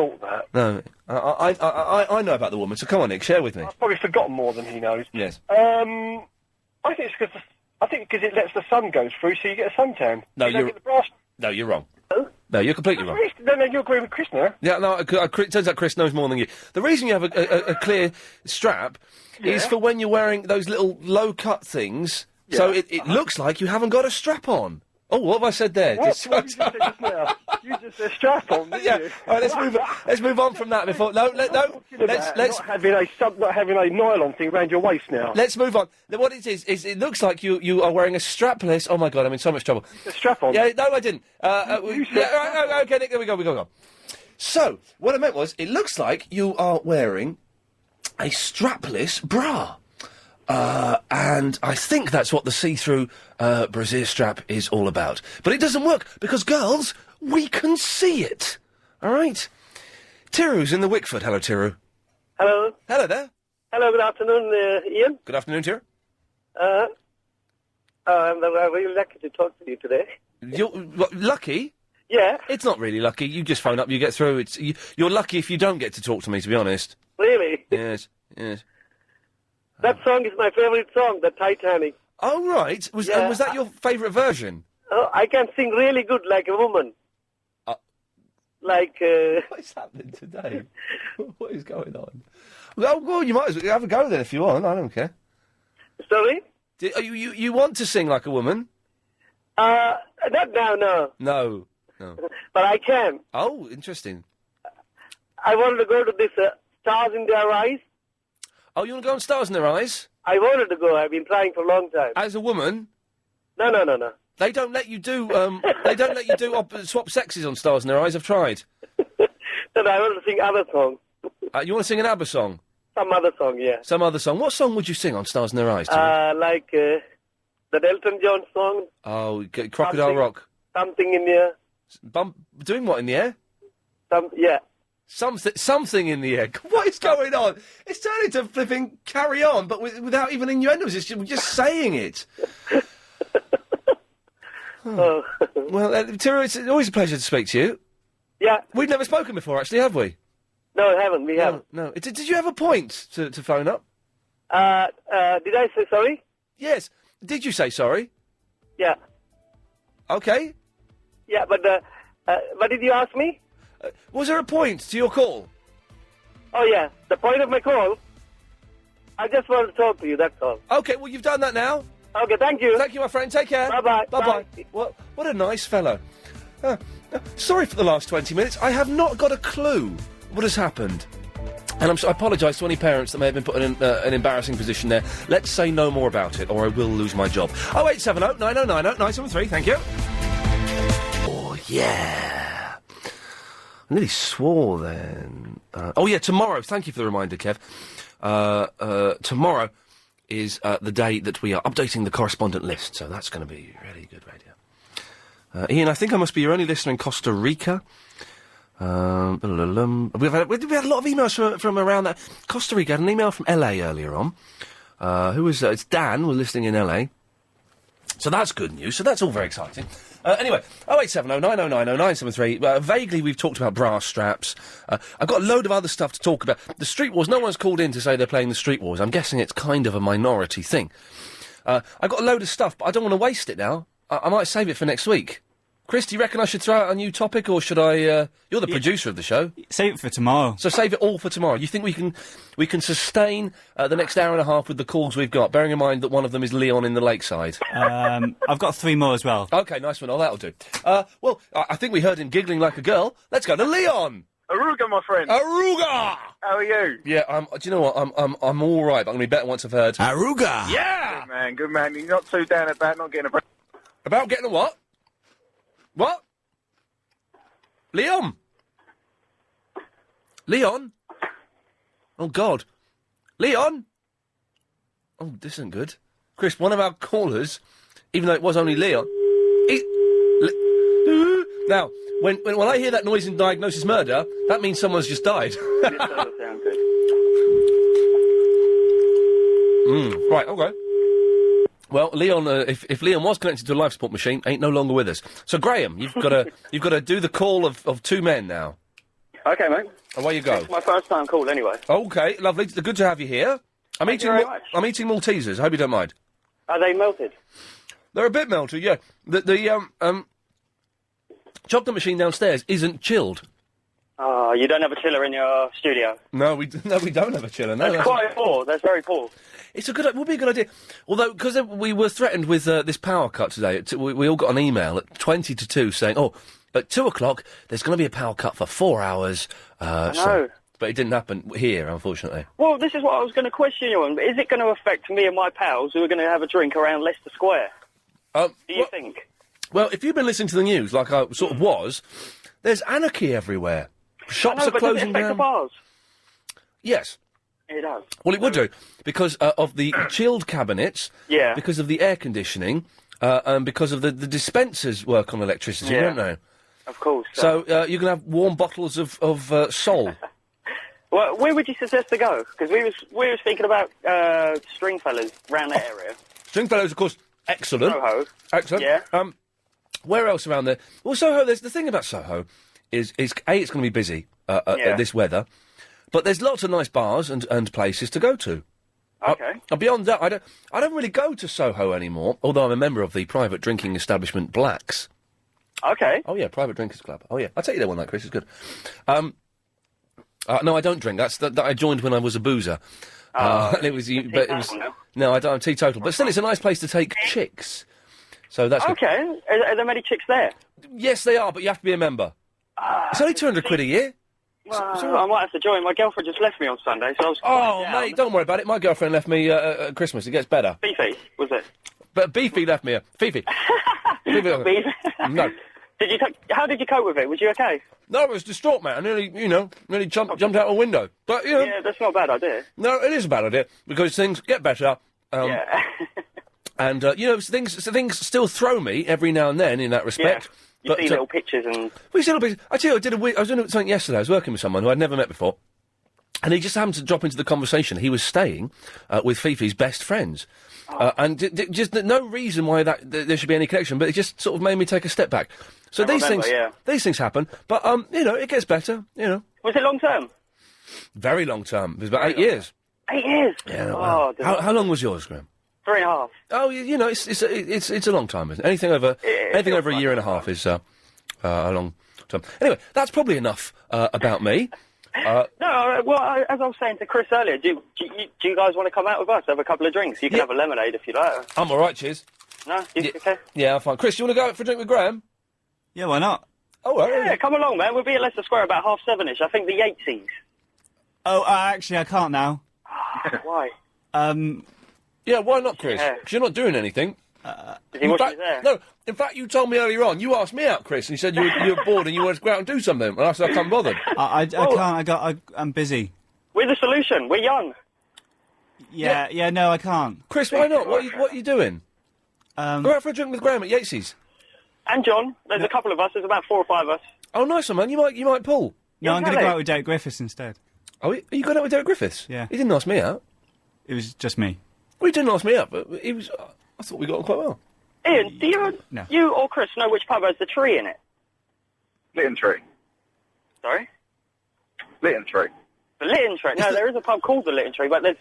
thought that. No, I know about the woman. So come on, Nick, share with me. I've probably forgotten more than he knows. Yes. I think it's because it lets the sun go through, so you get a suntan. No, you don't get the brass. No, you're wrong. No, you're completely wrong. No, you agree with Chris now. Yeah, no, it turns out Chris knows more than you. The reason you have a clear strap is for when you're wearing those little low-cut things, so it looks like you haven't got a strap on. Oh, what have I said there? What? What you just said just now? You just said strap on, didn't you? All right, let's move on from that before... No. Let's not having a nylon thing around your waist now. Let's move on. What it is it looks like you are wearing a strapless... Oh, my God, I'm in so much trouble. A strap on? Yeah, no, I didn't. Okay, Nick, there we go. So, what I meant was, it looks like you are wearing a strapless bra. And I think that's what the see-through brassiere strap is all about. But it doesn't work, because, girls, we can see it. All right? Tiru's in the Wickford. Hello, Tiru. Hello. Hello there. Hello, good afternoon, Ian. Good afternoon, Tiru. I'm really lucky to talk to you today. You're lucky? Yeah. It's not really lucky. You just phone up, you get through. You're lucky if you don't get to talk to me, to be honest. Really? Yes. That song is my favourite song, The Titanic. Oh, right. Was that your favourite version? Oh, I can sing really good like a woman. What's happening today? What is going on? Well, you might as well have a go then if you want. I don't care. Sorry? You want to sing like a woman? Not now, no. No. But I can. Oh, interesting. I wanted to go to this Stars in Their Eyes. Oh, you want to go on Stars in Their Eyes? I wanted to go. I've been trying for a long time. As a woman? No. They don't let you do. Swap sexes on Stars in Their Eyes. I've tried. No, I want to sing other songs. You want to sing an ABBA song? Some other song, yeah. Some other song. What song would you sing on Stars in Their Eyes? The Elton John song. Oh, Crocodile Rock. Something in the air. Doing what in the air? Yeah. Something in the air. What is going on? It's turning into flipping Carry On, but without even innuendos. We're just saying it. Oh. Well, Tira, it's always a pleasure to speak to you. Yeah. We've never spoken before, actually, have we? No, I haven't. We haven't. No. Did you have a point to phone up? Did I say sorry? Yes. Did you say sorry? Yeah. Okay. Yeah, but what did you ask me? Was there a point to your call? Oh, yeah. The point of my call? I just wanted to talk to you, that's all. Okay, well, you've done that now. Okay, thank you. Thank you, my friend. Take care. Bye-bye. Bye-bye. What a nice fellow. Sorry for the last 20 minutes. I have not got a clue what has happened. And I apologise to any parents that may have been put in an embarrassing position there. Let's say no more about it, or I will lose my job. 0870 9090 973, thank you. Oh, yeah. I nearly swore then. Tomorrow. Thank you for the reminder, Kev. Tomorrow is the day that we are updating the correspondent list, so that's going to be really good radio. Ian, I think I must be your only listener in Costa Rica. We've had a lot of emails from around that. Costa Rica had an email from LA earlier on. It's Dan, we're listening in LA. So that's good news, so that's all very exciting. Anyway, 0870 9090 973. Vaguely, we've talked about brass straps. I've got a load of other stuff to talk about. The Street Wars, no one's called in to say they're playing the Street Wars. I'm guessing it's kind of a minority thing. I've got a load of stuff, but I don't want to waste it now. I might save it for next week. Chris, do you reckon I should throw out a new topic, or should I... You're the producer of the show. Save it for tomorrow. So save it all for tomorrow. You think we can sustain the next hour and a half with the calls we've got, bearing in mind that one of them is Leon in the Lakeside? I've got 3 more as well. OK, nice one. Oh, that'll do. I think we heard him giggling like a girl. Let's go to Leon! Aruga, my friend. Aruga! How are you? Yeah, do you know what? I'm all right, but I'm going to be better once I've heard... Aruga! Yeah! Good man. You're not too down about not getting a break. About getting a what? What? Leon? Leon? Oh, God. Leon? Oh, this isn't good. Chris, one of our callers, even though it was only Leon... Now, when I hear that noise in Diagnosis Murder, that means someone's just died. It doesn't sound good. Right, okay. Well, Leon, if Leon was connected to a life support machine, ain't no longer with us. So, Graham, you've got to do the call of 2 men now. Okay, mate. Away you go. It's my first time call, anyway. Okay, lovely. Good to have you here. I'm Thank eating. you very much. I'm eating Maltesers. I hope you don't mind. Are they melted? They're a bit melty, yeah. The chocolate machine downstairs isn't chilled. Oh, you don't have a chiller in your studio? No, we don't have a chiller. No, That's quite poor. That's very poor. It would be a good idea. Although, because we were threatened with this power cut today, we all got an email at 20 to 2 saying, at 2 o'clock, there's going to be a power cut for 4 hours. I know. But it didn't happen here, unfortunately. Well, this is what I was going to question you on. Is it going to affect me and my pals who are going to have a drink around Leicester Square? Do you think? Well, if you've been listening to the news, like I sort of was, there's anarchy everywhere. Shops are but closing does it affect down. the bars? Yes. It does. Well, it would do, because of the chilled cabinets, Yeah. because of the air conditioning, and because of the dispensers work on electricity, Yeah. don't they? Of course. So you can have warm bottles of Sol. Well, where would you suggest to go? Because we was thinking about Stringfellas round that area. Stringfellows, of course, excellent. Soho. Excellent. Yeah. Where else around there? Well, Soho, there's the thing about Soho is A, it's going to be busy at this weather, but there's lots of nice bars and places to go to. Okay. Beyond that, I don't really go to Soho anymore, although I'm a member of the private drinking establishment Blacks. Okay. Oh, yeah, Private Drinkers Club. Oh, yeah. I'll take you there one night, Chris. It's good. No, I don't drink. That's that I joined when I was a boozer. And it was... No, I don't. I'm teetotal. But still, it's a nice place to take chicks. So that's good. Okay. Are there many chicks there? Yes, they are, but you have to be a member. It's only 200 quid a year. Well, I might have to join. My girlfriend just left me on Sunday, so I was... Oh, mate, don't worry about it. My girlfriend left me at Christmas. It gets better. Beefy, was it? But Beefy left me. Fifi. Beef? No. How did you cope with it? Was you okay? No, I was distraught, mate. I nearly jumped out a window. But, Yeah, that's not a bad idea. No, it is a bad idea, because things get better. Yeah. And, things still throw me every now and then in that respect. Yeah. You see little pictures and... We see little pictures. I tell you, I was doing something yesterday. I was working with someone who I'd never met before. And he just happened to drop into the conversation. He was staying with Fifi's best friends. And just no reason why there should be any connection, but it just sort of made me take a step back. So these things happen, but, it gets better, Was it long term? Very long term. It was about 8 years. 8 years? Yeah. Oh, How long was yours, Graham? 3.5. Oh, it's a long time, isn't it? Anything over a year and a half is a long time. Anyway, that's probably enough about me. As I was saying to Chris earlier, do you guys want to come out with us, have a couple of drinks? You can have a lemonade if you like. I'm all right, cheers. No? Okay? Yeah, I'm fine. Chris, you want to go out for a drink with Graham? Yeah, why not? Oh, right. Yeah, come along, man. We'll be at Leicester Square about 7:30ish. I think the Yatesies. Oh, actually, I can't now. Why? Yeah, why not, Chris? Yeah. 'Cause you're not doing anything. Is he watching there? No, in fact, you told me earlier on, you asked me out, Chris, and you said you were bored and you wanted to go out and do something, and I said I can't bother. I can't, I'm busy. We're the solution. We're young. Yeah, no, I can't. Chris, why not? What are you doing? Go out for a drink with Graham at Yates's. And John. There's a couple of us. There's about 4 or 5 of us. Oh, nice one, man. You might pull. No, I'm going to go out with Derek Griffiths instead. Oh, are you going out with Derek Griffiths? Yeah. He didn't ask me out. It was just me. Well, he didn't ask me out, but he was... I thought we got on quite well. Ian, do you or Chris know which pub has the tree in it? Lytton Tree. Sorry? Lytton Tree. The Lytton Tree. No, there is a pub called the Lytton Tree, but there's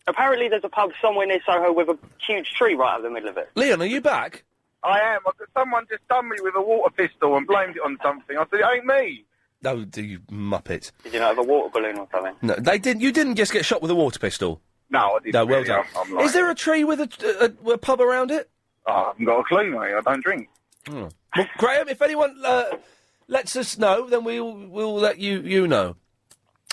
a pub somewhere near Soho with a huge tree right up the middle of it. Leon, are you back? I am. Someone just done me with a water pistol and blamed it on something. I said, it ain't me. No, you muppet. Did you not have a water balloon or something? No, they didn't. You didn't just get shot with a water pistol. No, I didn't. No, well really. done. I'm lying. Is there a tree with a pub around it? Oh, I haven't got a clue, mate. I don't drink. Oh. Well, Graham, if anyone lets us know, then we'll let you know.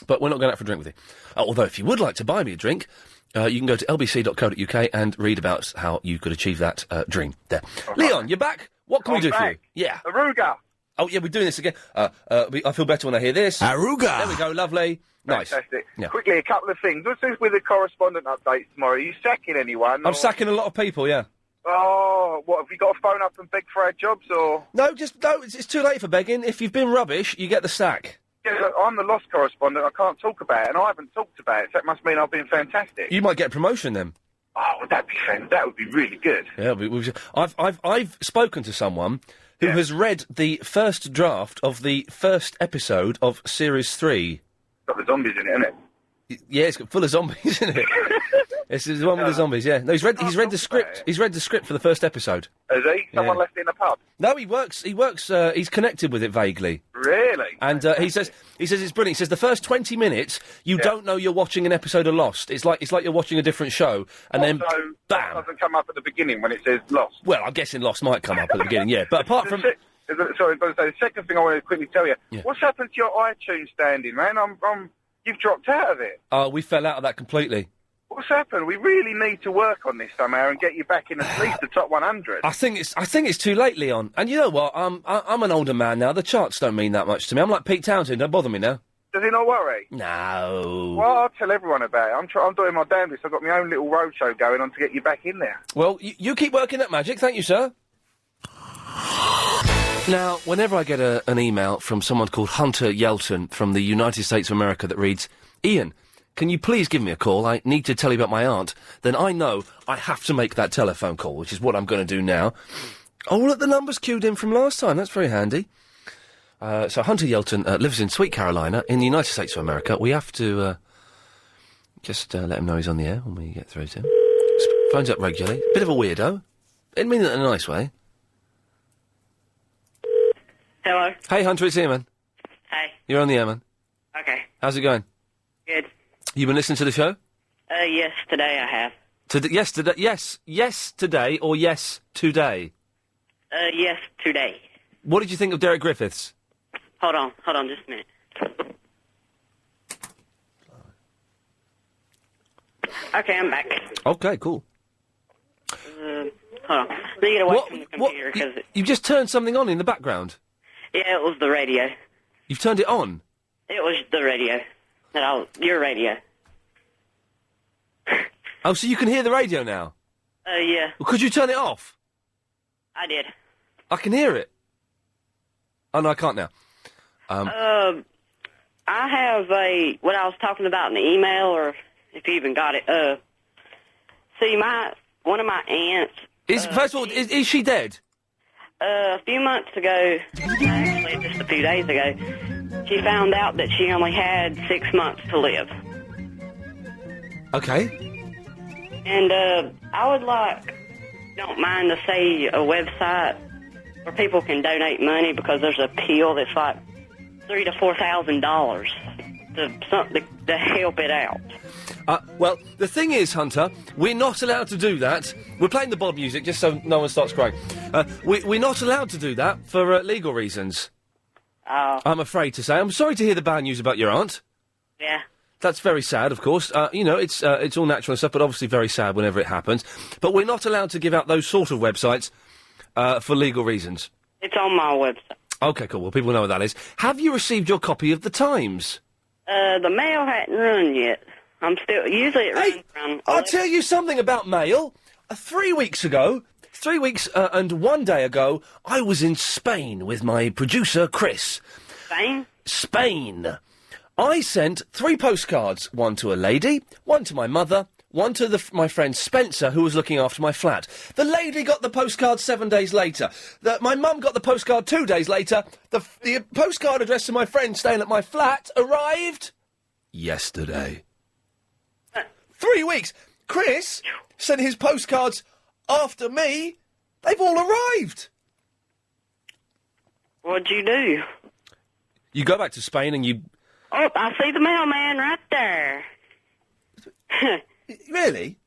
But we're not going out for a drink with you. Although, if you would like to buy me a drink, you can go to lbc.co.uk and read about how you could achieve that dream. There. Leon, you're back. What can we do for you? Yeah. Aruga. Oh, yeah, we're doing this again. I feel better when I hear this. Aruga. There we go, lovely. Nice. Fantastic. Yeah. Quickly, a couple of things. What's this with the correspondent updates tomorrow? Are you sacking anyone? I'm sacking a lot of people, yeah. Oh, what, have you got to phone up and beg for our jobs, or...? No, it's too late for begging. If you've been rubbish, you get the sack. Yeah, look, I'm the lost correspondent. I can't talk about it, and I haven't talked about it, so that must mean I've been fantastic. You might get a promotion then. Oh, that would be really good. Yeah, I've spoken to someone who has read the first draft of the first episode of Series 3. Got the zombies in it, isn't it? Yeah, it's got full of zombies, isn't it? This is the one with the zombies, yeah. No, he's read the script. He's read the script for the first episode. Has he? Someone Yeah. left it in the pub? No, he works, he's connected with it vaguely. Really? And he says it's brilliant. He says the first 20 minutes, you don't know you're watching an episode of Lost. It's like you're watching a different show, and then So, bam. that doesn't come up at the beginning when it says Lost. Well, I'm guessing Lost might come up at the beginning, yeah. But apart from... Sorry, I've got to say, the second thing I wanted to quickly tell you, what's happened to your iTunes standing, man? You've dropped out of it. We fell out of that completely. What's happened? We really need to work on this somehow and get you back in at least the top 100. I think it's too late, Leon. And you know what? I'm an older man now. The charts don't mean that much to me. I'm like Pete Townsend. Don't bother me now. Does it not worry? No. Well, I'll tell everyone about it. I'm doing my damnedest. I've got my own little roadshow going on to get you back in there. Well, you keep working that magic. Thank you, sir. Now, whenever I get an email from someone called Hunter Yelton from the United States of America that reads, Ian, can you please give me a call? I need to tell you about my aunt. Then I know I have to make that telephone call, which is what I'm going to do now. Oh, look, the number's queued in from last time. That's very handy. So Hunter Yelton lives in Sweet Carolina in the United States of America. We have to just let him know he's on the air when we get through to him. Phones up regularly. Bit of a weirdo. Didn't mean that in a nice way. Hello. Hey, Hunter, it's Ian, man. Hey. You're on the air, man. Okay. How's it going? Good. You been listening to the show? Yes, today I have. Yes, today. Yes, today, or yes, today? Yes, today. What did you think of Derek Griffiths? Hold on, just a minute. Okay, I'm back. Okay, cool. Hold on. Let me get away from the computer, because... You've just turned something on in the background? Yeah, it was the radio. You've turned it on? It was the radio. Your radio. Oh, so you can hear the radio now? Yeah. Well, could you turn it off? I did. I can hear it. Oh, no, I can't now. I have what I was talking about in the email, or if you even got it. See, one of my aunts... First of all, is she dead? A few months ago, actually just a few days ago, she found out that she only had 6 months to live. Okay. And I would don't mind to say a website where people can donate money, because there's a appeal that's like $3,000 to $4,000 to help it out. Well, the thing is, Hunter, we're not allowed to do that. We're playing the Bob music just so no one starts crying. We're not allowed to do that for legal reasons. Oh. I'm afraid to say. I'm sorry to hear the bad news about your aunt. Yeah. That's very sad, of course. It's all natural and stuff, but obviously very sad whenever it happens. But we're not allowed to give out those sort of websites for legal reasons. It's on my website. Okay, cool. Well, people know what that is. Have you received your copy of the Times? The mail hadn't run yet. I'm still... Usually it runs around... I'll tell you something about mail. 3 weeks ago, 3 weeks and 1 day ago, I was in Spain with my producer, Chris. Spain? Spain. I sent 3 postcards, one to a lady, one to my mother, one to my friend Spencer, who was looking after my flat. The lady got the postcard 7 days later. My mum got the postcard 2 days later. The postcard addressed to my friend staying at my flat arrived yesterday. 3 weeks. Chris sent his postcards after me. They've all arrived. What'd you do? You go back to Spain and you... Oh, I see the mailman right there. Really?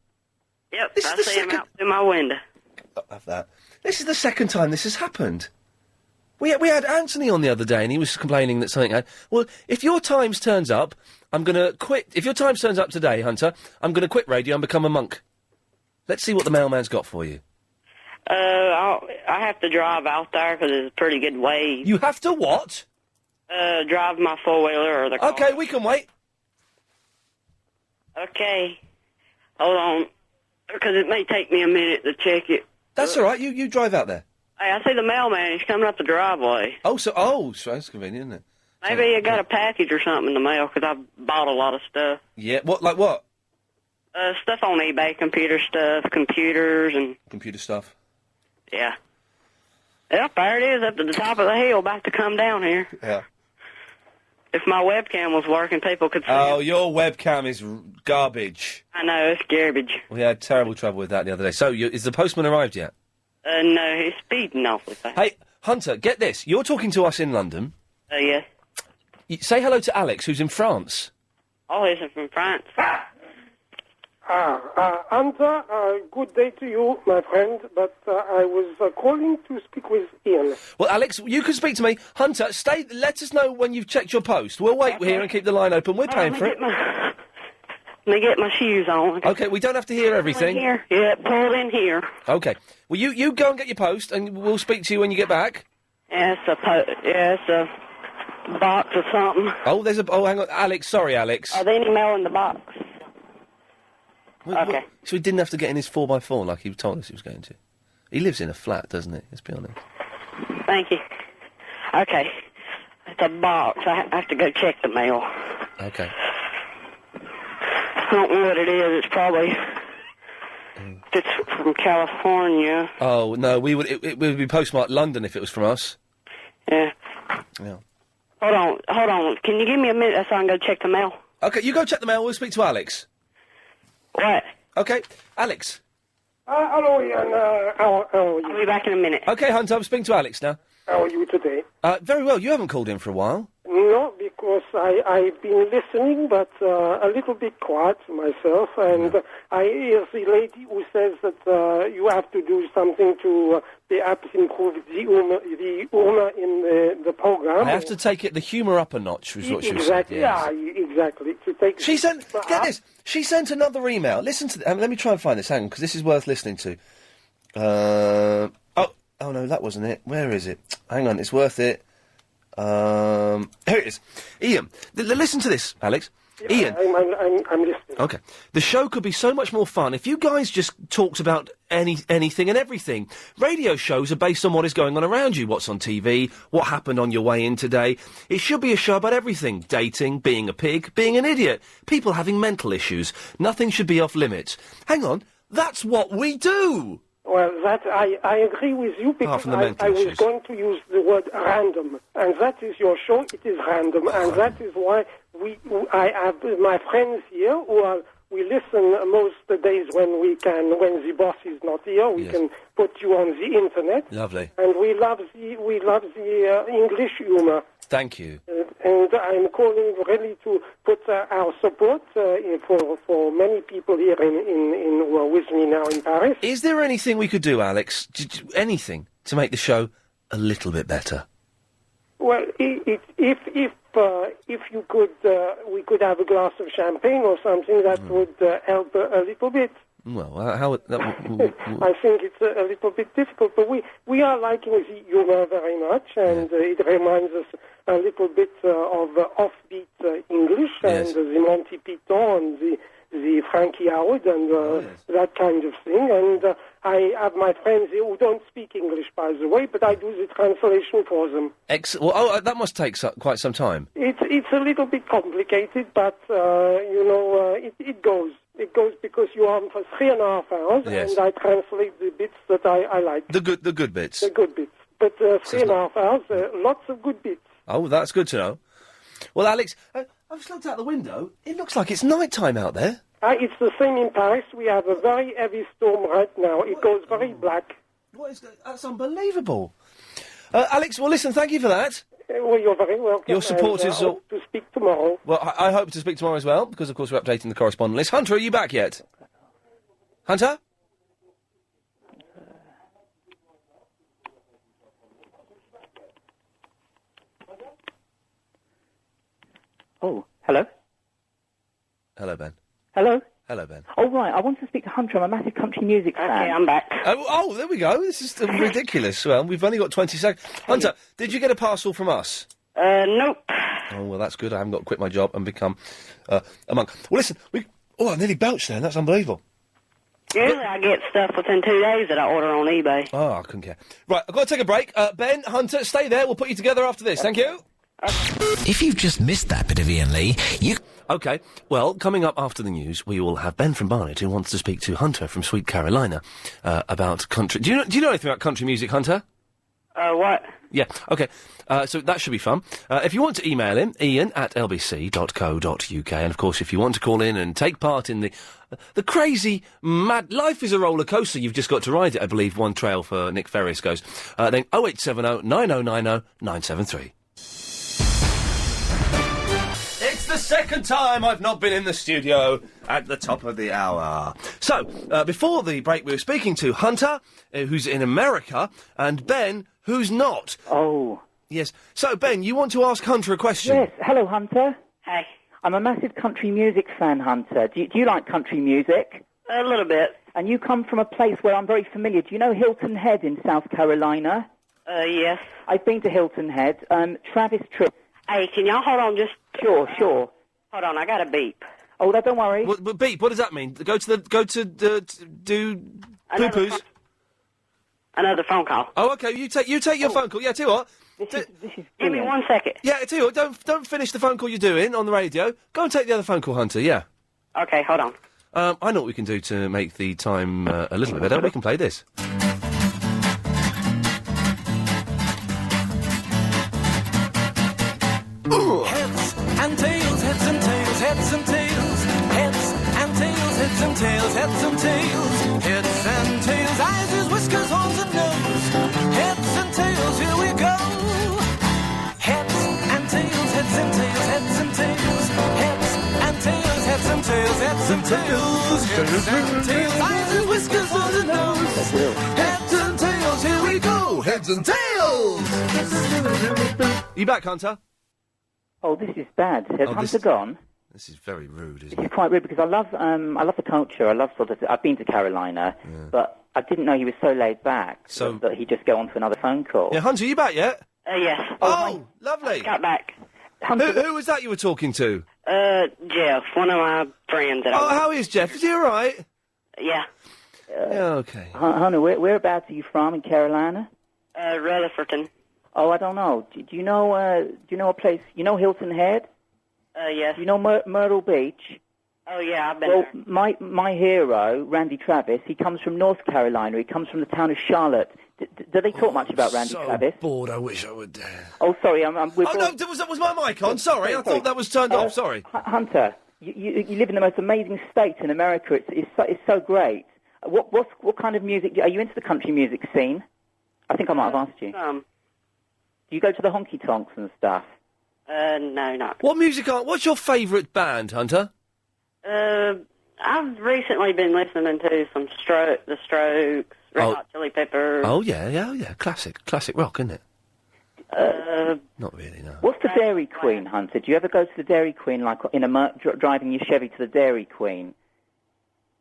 Yep, I see him out through my window. Have that. This is the second time this has happened. We had Anthony on the other day, and he was complaining that something had... Well, if your Times turns up, I'm going to quit... If your Times turns up today, Hunter, I'm going to quit radio and become a monk. Let's see what the mailman's got for you. I have to drive out there because it's a pretty good way. You have to what? Drive my four-wheeler or the car. Okay, we can wait. Okay. Hold on. Because it may take me a minute to check it. That's all right. You drive out there. Hey, I see the mailman. He's coming up the driveway. So that's convenient, isn't it? Maybe he got a package or something in the mail, because I've bought a lot of stuff. Yeah, like what? Stuff on eBay, computer stuff, computers and... Computer stuff? Yeah. Yep, there it is, up to the top of the hill, about to come down here. Yeah. If my webcam was working, people could see Oh, it. your webcam is garbage. I know, it's garbage. We had terrible trouble with that the other day. So, is the postman arrived yet? No, he's speeding awfully fast. Hey, Hunter, get this. You're talking to us in London. Yeah. Say hello to Alex, who's in France. Oh, he's from France. Hunter, good day to you, my friend, but I was calling to speak with Ian. Well, Alex, you can speak to me. Hunter, stay. Let us know when you've checked your post. We'll wait here and keep the line open. We're paying for it. Let me get my shoes on. Okay, we don't have to hear everything. Here. Yeah, pull in here. Okay. Well, you go and get your post, and we'll speak to you when you get back. Yeah, it's a box or something. Oh, hang on. Alex, sorry, Alex. Are there any mail in the box? Okay. So he didn't have to get in his 4x4 like he told us he was going to. He lives in a flat, doesn't he? Let's be honest. Thank you. Okay. It's a box. I have to go check the mail. Okay. I don't know what it is. It's probably... It's from California. Oh, no, it would be postmarked London if it was from us. Yeah. Yeah. Hold on. Can you give me a minute so I can go check the mail? Okay, you go check the mail. We'll speak to Alex. What? Okay, Alex. Hello, Ian. How are you? I'll be back in a minute. Okay, Hunter, I'm speaking to Alex now. How are you today? Very well. You haven't called in for a while. No, because I've been listening, but a little bit quiet myself, and I hear the lady who says that you have to do something to perhaps improve the humor in the program. I have to take the humour up a notch, was what she was saying. Exactly, yeah, exactly. To take she sent, get this, she sent another email. Listen to let me try and find this, hang on, because this is worth listening to. Oh no, that wasn't it. Where is it? Hang on, it's worth it. Here it is. Ian, listen to this, Alex. Yeah, Ian. I'm listening. Okay. The show could be so much more fun if you guys just talked about anything and everything. Radio shows are based on what is going on around you, what's on TV, what happened on your way in today. It should be a show about everything. Dating, being a pig, being an idiot, people having mental issues. Nothing should be off limits. Hang on, that's what we do! Well, that I agree with you because I was going to use the word random, and that is your show. It is random, and that is why I have my friends here we listen most the days when the boss is not here. We can put you on the internet. Lovely. And we love the English humour. Thank you. And I'm calling really to put our support for many people here who are with me now in Paris. Is there anything we could do, Alex? Anything to make the show a little bit better? Well, if you could, we could have a glass of champagne or something that would help a little bit. Well, how? I think it's a little bit difficult, but we are liking the humour very much, and it reminds us a little bit of offbeat English and the Monty Python and the Frankie Howard and that kind of thing. And I have my friends here who don't speak English, by the way, but I do the translation for them. That must take quite some time. It's a little bit complicated, but it goes. It goes because you're on for 3.5 hours, and I translate the bits that I like. The good bits. The good bits. But 3.5 hours, lots of good bits. Oh, that's good to know. Well, Alex, I've just looked out the window. It looks like it's night time out there. It's the same in Paris. We have a very heavy storm right now. It goes very black. That's unbelievable. Alex, well, listen, thank you for that. Well, you're very welcome. Your support is... I hope to speak tomorrow. Well, I hope to speak tomorrow as well, because, of course, we're updating the correspondent list. Hunter, are you back yet? Hunter? Oh, hello? Hello, Ben. Hello? Hello, Ben. Oh, right, I want to speak to Hunter. I'm a massive country music fan. Okay, I'm back. Oh, there we go. This is ridiculous. Well, we've only got 20 seconds. Hunter, did you get a parcel from us? Nope. Oh, well, that's good. I haven't got to quit my job and become a monk. Well, listen, I nearly belched then. That's unbelievable. Usually I get stuff within 2 days that I order on eBay. Oh, I couldn't care. Right, I've got to take a break. Ben, Hunter, stay there. We'll put you together after this. Thank you. If you've just missed that bit of Iain Lee, you... OK, well, coming up after the news, we will have Ben from Barnet, who wants to speak to Hunter from Sweet Carolina about country... Do you know anything about country music, Hunter? What? Yeah, okay. So that should be fun. If you want to email him, iain@lbc.co.uk. And, of course, if you want to call in and take part in the crazy, mad... Life is a roller coaster. You've just got to ride it, I believe. One trail for Nick Ferris goes. Then 0870 9090 973. It's the second time I've not been in the studio at the top of the hour. So, before the break, we were speaking to Hunter, who's in America, and Ben, who's not. Oh. Yes. So, Ben, you want to ask Hunter a question? Yes. Hello, Hunter. Hey. I'm a massive country music fan, Hunter. Do you like country music? A little bit. And you come from a place where I'm very familiar. Do you know Hilton Head in South Carolina? Yes. I've been to Hilton Head. Travis Tritt. Hey, can y'all hold on just... Sure. Hold on, I got a beep. Oh, don't worry. But beep, what does that mean? Go to do poo-poos? Another phone call. Oh, okay, you take your phone call. Yeah, tell you what. This is Give me 1 second. Yeah, tell you what, don't finish the phone call you're doing on the radio. Go and take the other phone call, Hunter, yeah. Okay, hold on. I know what we can do to make the time a little bit better. We can play this. Heads and tails, heads and tails, heads and tails, heads and tails, heads and tails, heads and tails, heads and tails, eyes, ears, whiskers, horns and nose, heads and tails, here we go. Heads and tails, heads and tails, heads and tails, heads and tails, heads and tails, heads and tails, heads and tails, eyes, ears, whiskers, horns and nose, heads and tails, here we go. Heads and tails. You back, Hunter? Oh, this is bad. Has Hunter gone? This is very rude, isn't it? It's quite rude because I love the culture. I love I've been to Carolina, but I didn't know he was so laid back that he'd just go on to another phone call. Yeah, Hunter, you back yet? Yes. Oh, lovely. Got back. Who was that you were talking to? Jeff, one of my friends. How is Jeff? Is he all right? Yeah. Okay. Hunter, whereabouts are you from in Carolina? Rutherfordton. Oh, I don't know. Do you know a place? You know Hilton Head? Yes. Do you know Myrtle Beach? Oh, yeah, I've been Well, there. my hero, Randy Travis, he comes from North Carolina. He comes from the town of Charlotte. Do they talk much about Randy Travis? Bored, I wish I would. Oh, sorry, no, was my mic on? Sorry, I thought that was turned off, sorry. Hunter, you live in the most amazing state in America. It's so great. What kind of music? Are you into the country music scene? I think I might have asked you. Do you go to the honky tonks and stuff? No, not. What music what's your favourite band, Hunter? I've recently been listening to some The Strokes, Red Hot Chili Peppers. Oh, yeah. Classic rock, isn't it? Not really, no. What's the Dairy Queen, Hunter? Do you ever go to the Dairy Queen, like in driving your Chevy to the Dairy Queen?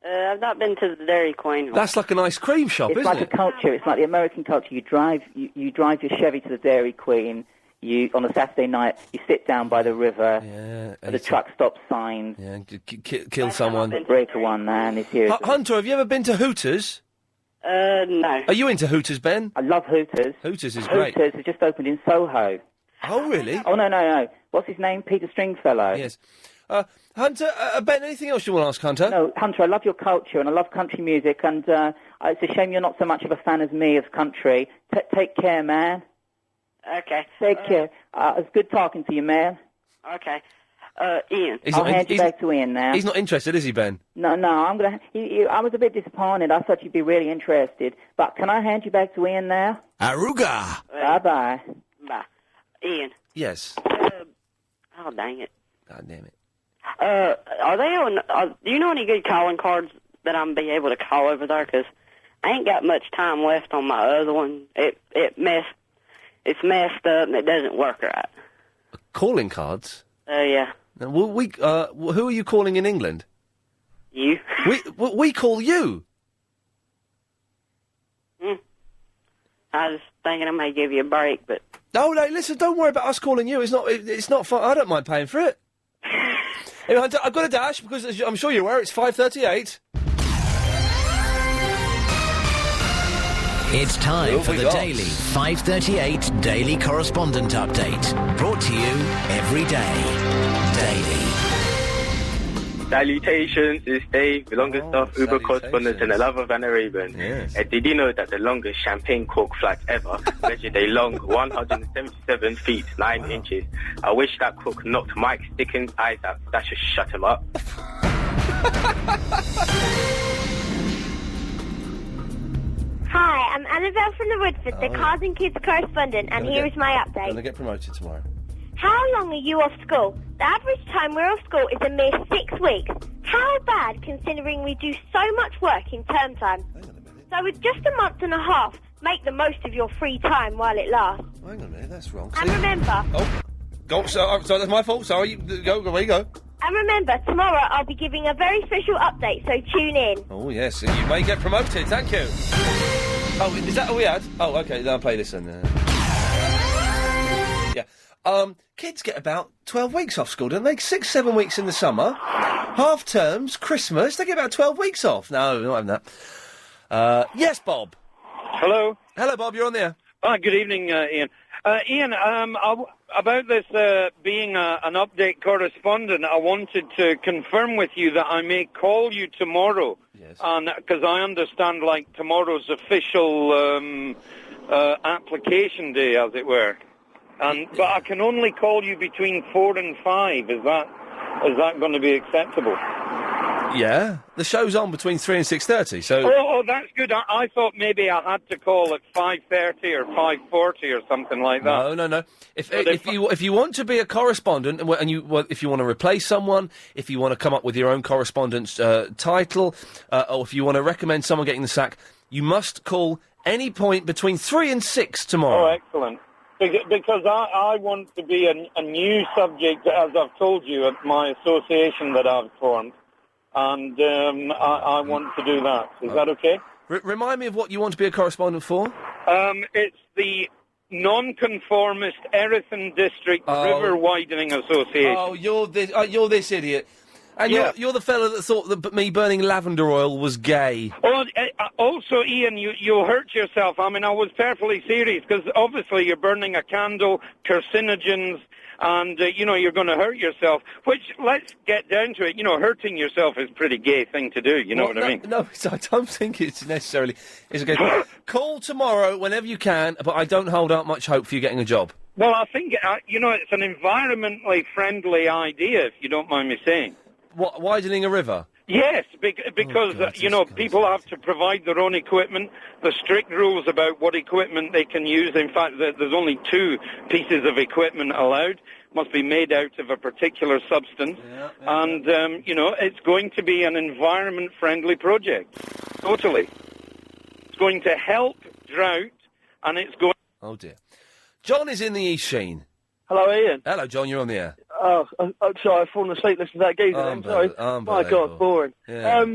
I've not been to the Dairy Queen. That's like an ice cream shop, isn't it? It's like a culture. It's like the American culture. You drive your Chevy to the Dairy Queen. You on a Saturday night, you sit down by the river. Yeah. The truck stop signs. Yeah, kill someone. Breaker one man is here. Hunter, have you ever been to Hooters? No. Are you into Hooters, Ben? I love Hooters. Hooters is great. Hooters has just opened in Soho. Oh, really? Oh, no. What's his name? Peter Stringfellow. Yes. Hunter, Ben, anything else you want to ask Hunter? No, Hunter, I love your culture and I love country music, and it's a shame you're not so much of a fan as me of country. Take care, man. Okay. Take care. It's good talking to you, man. Okay. Ian. I'll hand you back to Ian now. He's not interested, is he, Ben? No, I'm gonna. I was a bit disappointed. I thought you'd be really interested. But can I hand you back to Ian now? Aruga. Bye. Bye. Ian. Yes. Oh, dang it. God damn it. Are they on? Do you know any good calling cards that I'm be able to call over there? Because I ain't got much time left on my other one. It's messed up and it doesn't work right. Calling cards? Yeah. Now, who are you calling in England? You. We call you. I was thinking I may give you a break, but. No, listen, don't worry about us calling you. It's not fun. I don't mind paying for it. Anyway, Hunter, I've got a dash because as I'm sure you're aware it's 5:38. It's time for the daily 5:38 Daily Correspondent Update. Brought to you every day. Daily. Salutations, it's Dave, the longest staff Uber correspondent in the love of Anna Raven. Yes. Did you know that the longest champagne cork flight ever measured a long 177 feet 9 inches? I wish that cork knocked Mike Sticken's eyes out. That should shut him up. Hi, I'm Annabelle from the Woodford, the Cars and Kids correspondent, and here is my update. Gonna get promoted tomorrow. How long are you off school? The average time we're off school is a mere 6 weeks. How bad, considering we do so much work in term time? So with just a month and a half, make the most of your free time while it lasts. Hang on a minute, that's wrong. And remember... Oh, go, so that's my fault, sorry. Go, away you go. And remember, tomorrow I'll be giving a very special update, so tune in. Oh, yes, you may get promoted, thank you. Oh, is that all we had? Oh, OK, then I'll play this then. Yeah. Kids get about 12 weeks off school, don't they? 6, 7 weeks in the summer. Half terms, Christmas, they get about 12 weeks off. No, not having that. Yes, Bob. Hello. Hello, Bob, you're on there. Good evening, Ian. Ian, about this being an update correspondent, I wanted to confirm with you that I may call you tomorrow. Yes. Because I understand, like, tomorrow's official application day, as it were. But I can only call you between 4 and 5. Is that going to be acceptable? Yeah. The show's on between 3 and 6:30, so... Oh, that's good. I thought maybe I had to call at 5:30 or 5:40 or something like that. No. If you want to be a correspondent, and if you want to replace someone, if you want to come up with your own correspondence title, or if you want to recommend someone getting the sack, you must call any point between 3 and 6 tomorrow. Oh, excellent. Because I want to be a new subject, as I've told you, at my association that I've formed. And I want to do that. Is that okay? Remind me of what you want to be a correspondent for? It's the Non-Conformist Erethan District River Widening Association. Oh, you're this idiot. And yeah. you're the fellow that thought that me burning lavender oil was gay. Oh, also, Ian, you'll hurt yourself. I mean, I was perfectly serious, because obviously you're burning a candle, carcinogens, and, you're going to hurt yourself. Which, let's get down to it, hurting yourself is a pretty gay thing to do, you know what I mean? No, I don't think it's necessarily... It's okay. Call tomorrow whenever you can, but I don't hold out much hope for you getting a job. Well, I think, it's an environmentally friendly idea, if you don't mind me saying. What, widening a river? Yes, because, people have to provide their own equipment. There's strict rules about what equipment they can use. In fact, there's only 2 pieces of equipment allowed. Must be made out of a particular substance. And, it's going to be an environment-friendly project. Totally. It's going to help drought, and it's going... Oh, dear. John is in the East Sheen. Hello, Ian. Hello, John, you're on the air. Oh, I'm sorry, I've fallen asleep listening to that geezer. I'm sorry. My God, boring. Yeah.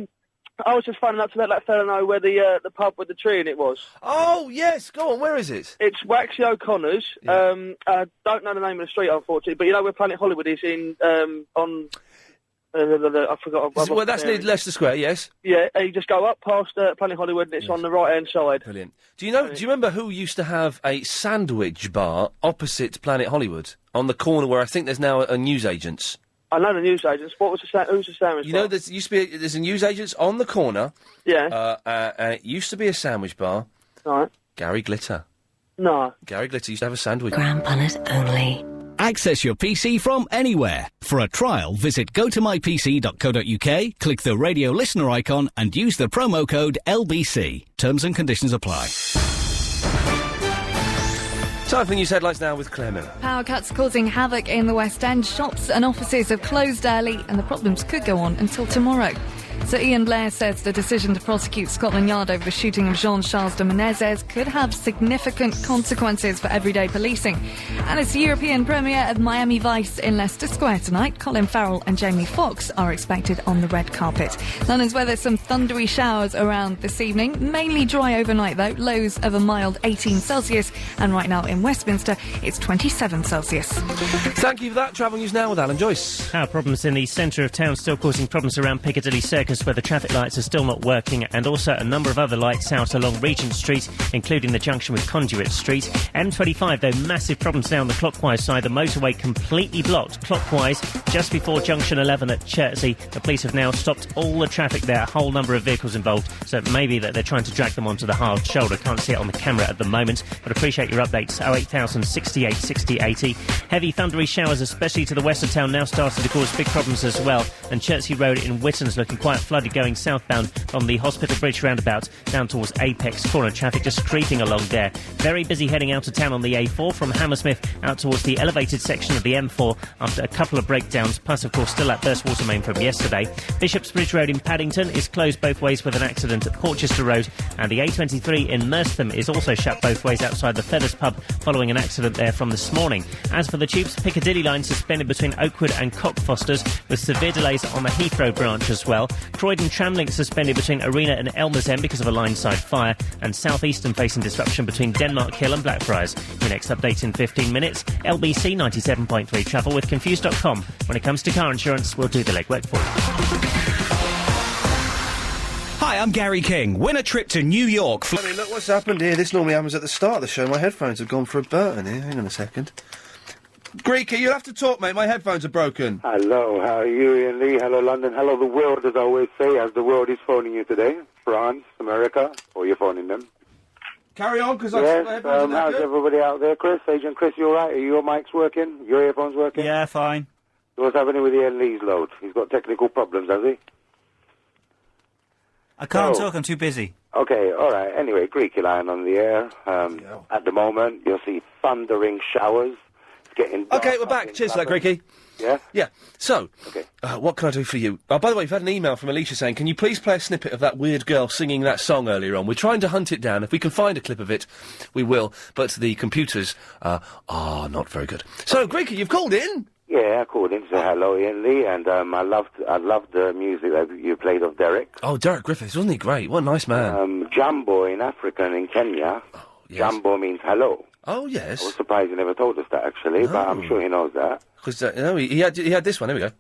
I was just finding out to let that fella know where the pub with the tree in it was. Oh, yes, go on, where is it? It's Waxy O'Connor's. Yeah. I don't know the name of the street, unfortunately, but you know where Planet Hollywood is on... I forgot. Well, that's near Leicester Square, yes? Yeah, you just go up past Planet Hollywood and it's on the right-hand side. Brilliant. Do you remember who used to have a sandwich bar opposite Planet Hollywood? On the corner where I think there's now a newsagent's. I know the newsagents. Who's the sandwich bar? There's a newsagent's on the corner. Yeah. It used to be a sandwich bar. Right. Gary Glitter. No. Gary Glitter used to have a sandwich. Graham Punnett only. Access your PC from anywhere. For a trial, visit gotomypc.co.uk, click the radio listener icon and use the promo code LBC. Terms and conditions apply. Time for news headlines now with Claire Miller. Power cuts causing havoc in the West End. Shops and offices have closed early and the problems could go on until tomorrow. Sir Ian Blair says the decision to prosecute Scotland Yard over the shooting of Jean-Charles de Menezes could have significant consequences for everyday policing. And it's the European premiere of Miami Vice in Leicester Square tonight. Colin Farrell and Jamie Foxx are expected on the red carpet. London's weather, some thundery showers around this evening. Mainly dry overnight, though. Lows of a mild 18 Celsius. And right now in Westminster, it's 27 Celsius. Thank you for that. Travel news now with Alan Joyce. Power problems in the centre of town still causing problems around Piccadilly Circus Griffiths, where the traffic lights are still not working, and also a number of other lights out along Regent Street, including the junction with Conduit Street. M25, though, massive problems down the clockwise side. The motorway completely blocked clockwise just before junction 11 at Chertsey. The police have now stopped all the traffic there, a whole number of vehicles involved, so it may be that they're trying to drag them onto the hard shoulder. Can't see it on the camera at the moment, but appreciate your updates. 08000 68 60 80. Heavy thundery showers, especially to the west of town, now starting to cause big problems as well, and Chertsey Road in Witton's looking quite flooded going southbound on the Hospital Bridge roundabout down towards Apex Corner. Traffic just creeping along there. Very busy heading out of town on the A4 from Hammersmith out towards the elevated section of the M4 after a couple of breakdowns, plus of course still that burst water main from yesterday. Bishopsbridge Road in Paddington is closed both ways with an accident at Porchester Road, and the A23 in Merstham is also shut both ways outside the Feathers pub following an accident there from this morning. As for the tubes, Piccadilly line suspended between Oakwood and Cockfosters with severe delays on the Heathrow branch as well. Croydon Tramlink suspended between Arena and Elmers End because of a line-side fire, and South Eastern facing disruption between Denmark Hill and Blackfriars. Your next update in 15 minutes. LBC 97.3 travel with Confused.com. When it comes to car insurance, we'll do the legwork for you. Hi, I'm Gary King. Win a trip to New York. I mean, look what's happened here. This normally happens at the start of the show. My headphones have gone for a burn here. Hang on a second. Greeky, you'll have to talk, mate. My headphones are broken. Hello, how are you, Ian Lee? Hello, London. Hello, the world, as I always say, as the world is phoning you today. France, America, or you're phoning them. Carry on, because yes, my headphones are how's good. everybody out there, Chris? Agent Chris, you all right? Are your mics working? Your earphones working? Yeah, fine. What's happening with Ian Lee's load? He's got technical problems, has he? I can't talk, I'm too busy. Okay, all right. Anyway, Greeky line on the air. At the moment, you'll see thundering showers. It's getting dark. Okay, we're back. Cheers for that, Greeky. Yeah? Yeah. So, what can I do for you? Oh, by the way, we've had an email from Alicia saying, can you please play a snippet of that weird girl singing that song earlier on? We're trying to hunt it down. If we can find a clip of it, we will. But the computers are not very good. So, Greeky, you've called in? Yeah, I called in to say hello, Ian Lee, and I loved the music that you played of Derek. Oh, Derek Griffiths, wasn't he great? What a nice man. Jambo in Africa and in Kenya. Yes. Jambo means hello. Oh, yes. I was surprised he never told us that, actually, but I'm sure he knows that. Because, no, he had this one. Here we go.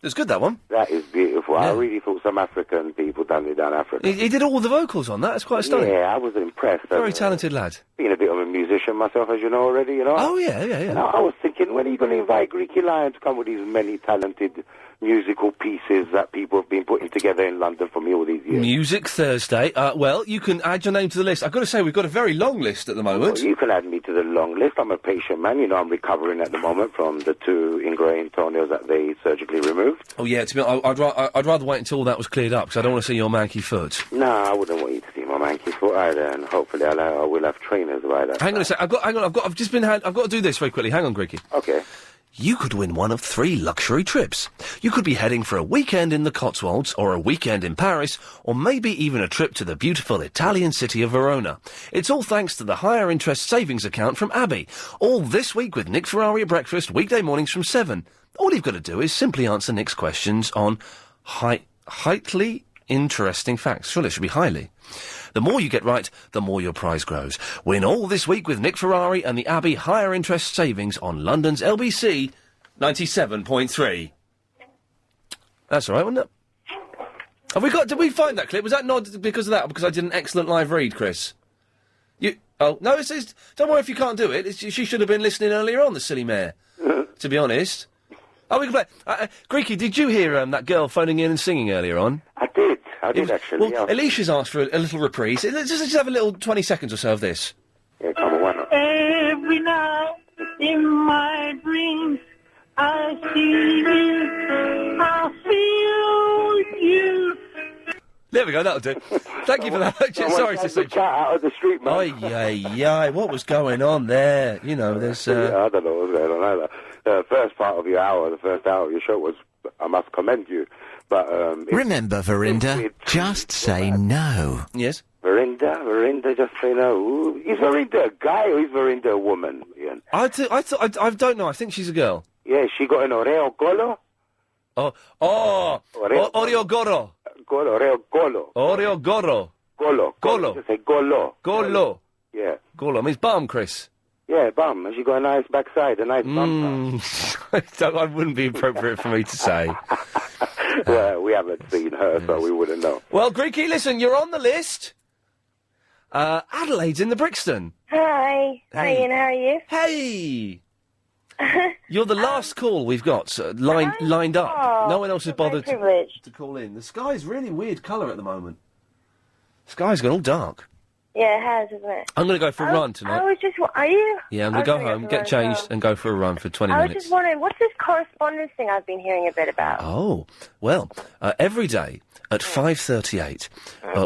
It was good, that one. That is beautiful. I really thought some African people done it down Africa. He did all the vocals on that. It's quite stunning. Yeah, I was impressed. Very talented lad. Being a bit of a musician myself, as you know already, you know. Oh, yeah. And I was thinking, when are you going to invite Greeky Lion to come with these many talented musical pieces that people have been putting together in London for me all these years? Music Thursday. Well, you can add your name to the list. I've got to say, we've got a very long list at the moment. Well, you can add me to the long list. I'm a patient man. You know, I'm recovering at the moment from the 2 ingrained toenails that they surgically removed. Oh, yeah, to be honest, I'd rather wait until all that was cleared up, because I don't want to see your manky foot. No, I wouldn't want you to see my manky foot either, and hopefully I will have trainers by that. Hang on a sec. I've got to do this very quickly. Hang on, Greeky. Okay. You could win one of 3 luxury trips. You could be heading for a weekend in the Cotswolds, or a weekend in Paris, or maybe even a trip to the beautiful Italian city of Verona. It's all thanks to the higher interest savings account from Abbey. All this week with Nick Ferrari at breakfast, weekday mornings from 7. All you've got to do is simply answer Nick's questions on highly interesting facts. Surely it should be highly. The more you get right, the more your prize grows. Win all this week with Nick Ferrari and the Abbey Higher Interest Savings on London's LBC 97.3. That's all right, wasn't it? Did we find that clip? Was that not because of that, or because I did an excellent live read, Chris? No, don't worry if you can't do it. She should have been listening earlier on, the silly mare, to be honest. Oh, we can play. Greeky, did you hear that girl phoning in and singing earlier on? I did actually. Well, Alicia's asked for a little reprise. Let's just have a little 20 seconds or so of this. Yeah, come on, why not? Every night in my dreams, I see you, I feel you. There we go, that'll do. Thank you for that. Sorry to see. Chat out of the street, man. Ay, what was going on there? You know, there's. I don't know what's going on either. The first part of your hour, the first hour of your show was, I must commend you. But remember, Verinda, just say no. Yes. Verinda, just say no. Is Verinda a guy or is Verinda a woman, Ian? I don't know. I think she's a girl. Yeah, she got an oreo golo. Oreo goro. Oreo golo. Oreo goro. Golo. Golo. Just say golo. Golo. Yeah. Call on. It's bum, Chris. Yeah, bum. Has she got a nice backside, a nice bum? I wouldn't be appropriate for me to say. Well, we haven't seen her, so we wouldn't know. Well, Greeky, listen, you're on the list. Adelaide's in the Brixton. Hi. Hi, Ian. How are you? Hey! You're the last call we've got lined up. Oh, No one else has bothered privileged. to call in. The sky's really weird colour at the moment. The sky's gone all dark. Yeah, it has, isn't it? I'm going to go for a run tonight. I was just... Are you? Yeah, I'm going to go home, get changed, and go for a run for 20 I was minutes. just wondering, what's this correspondence thing I've been hearing a bit about? Oh, well, every day at 5:38,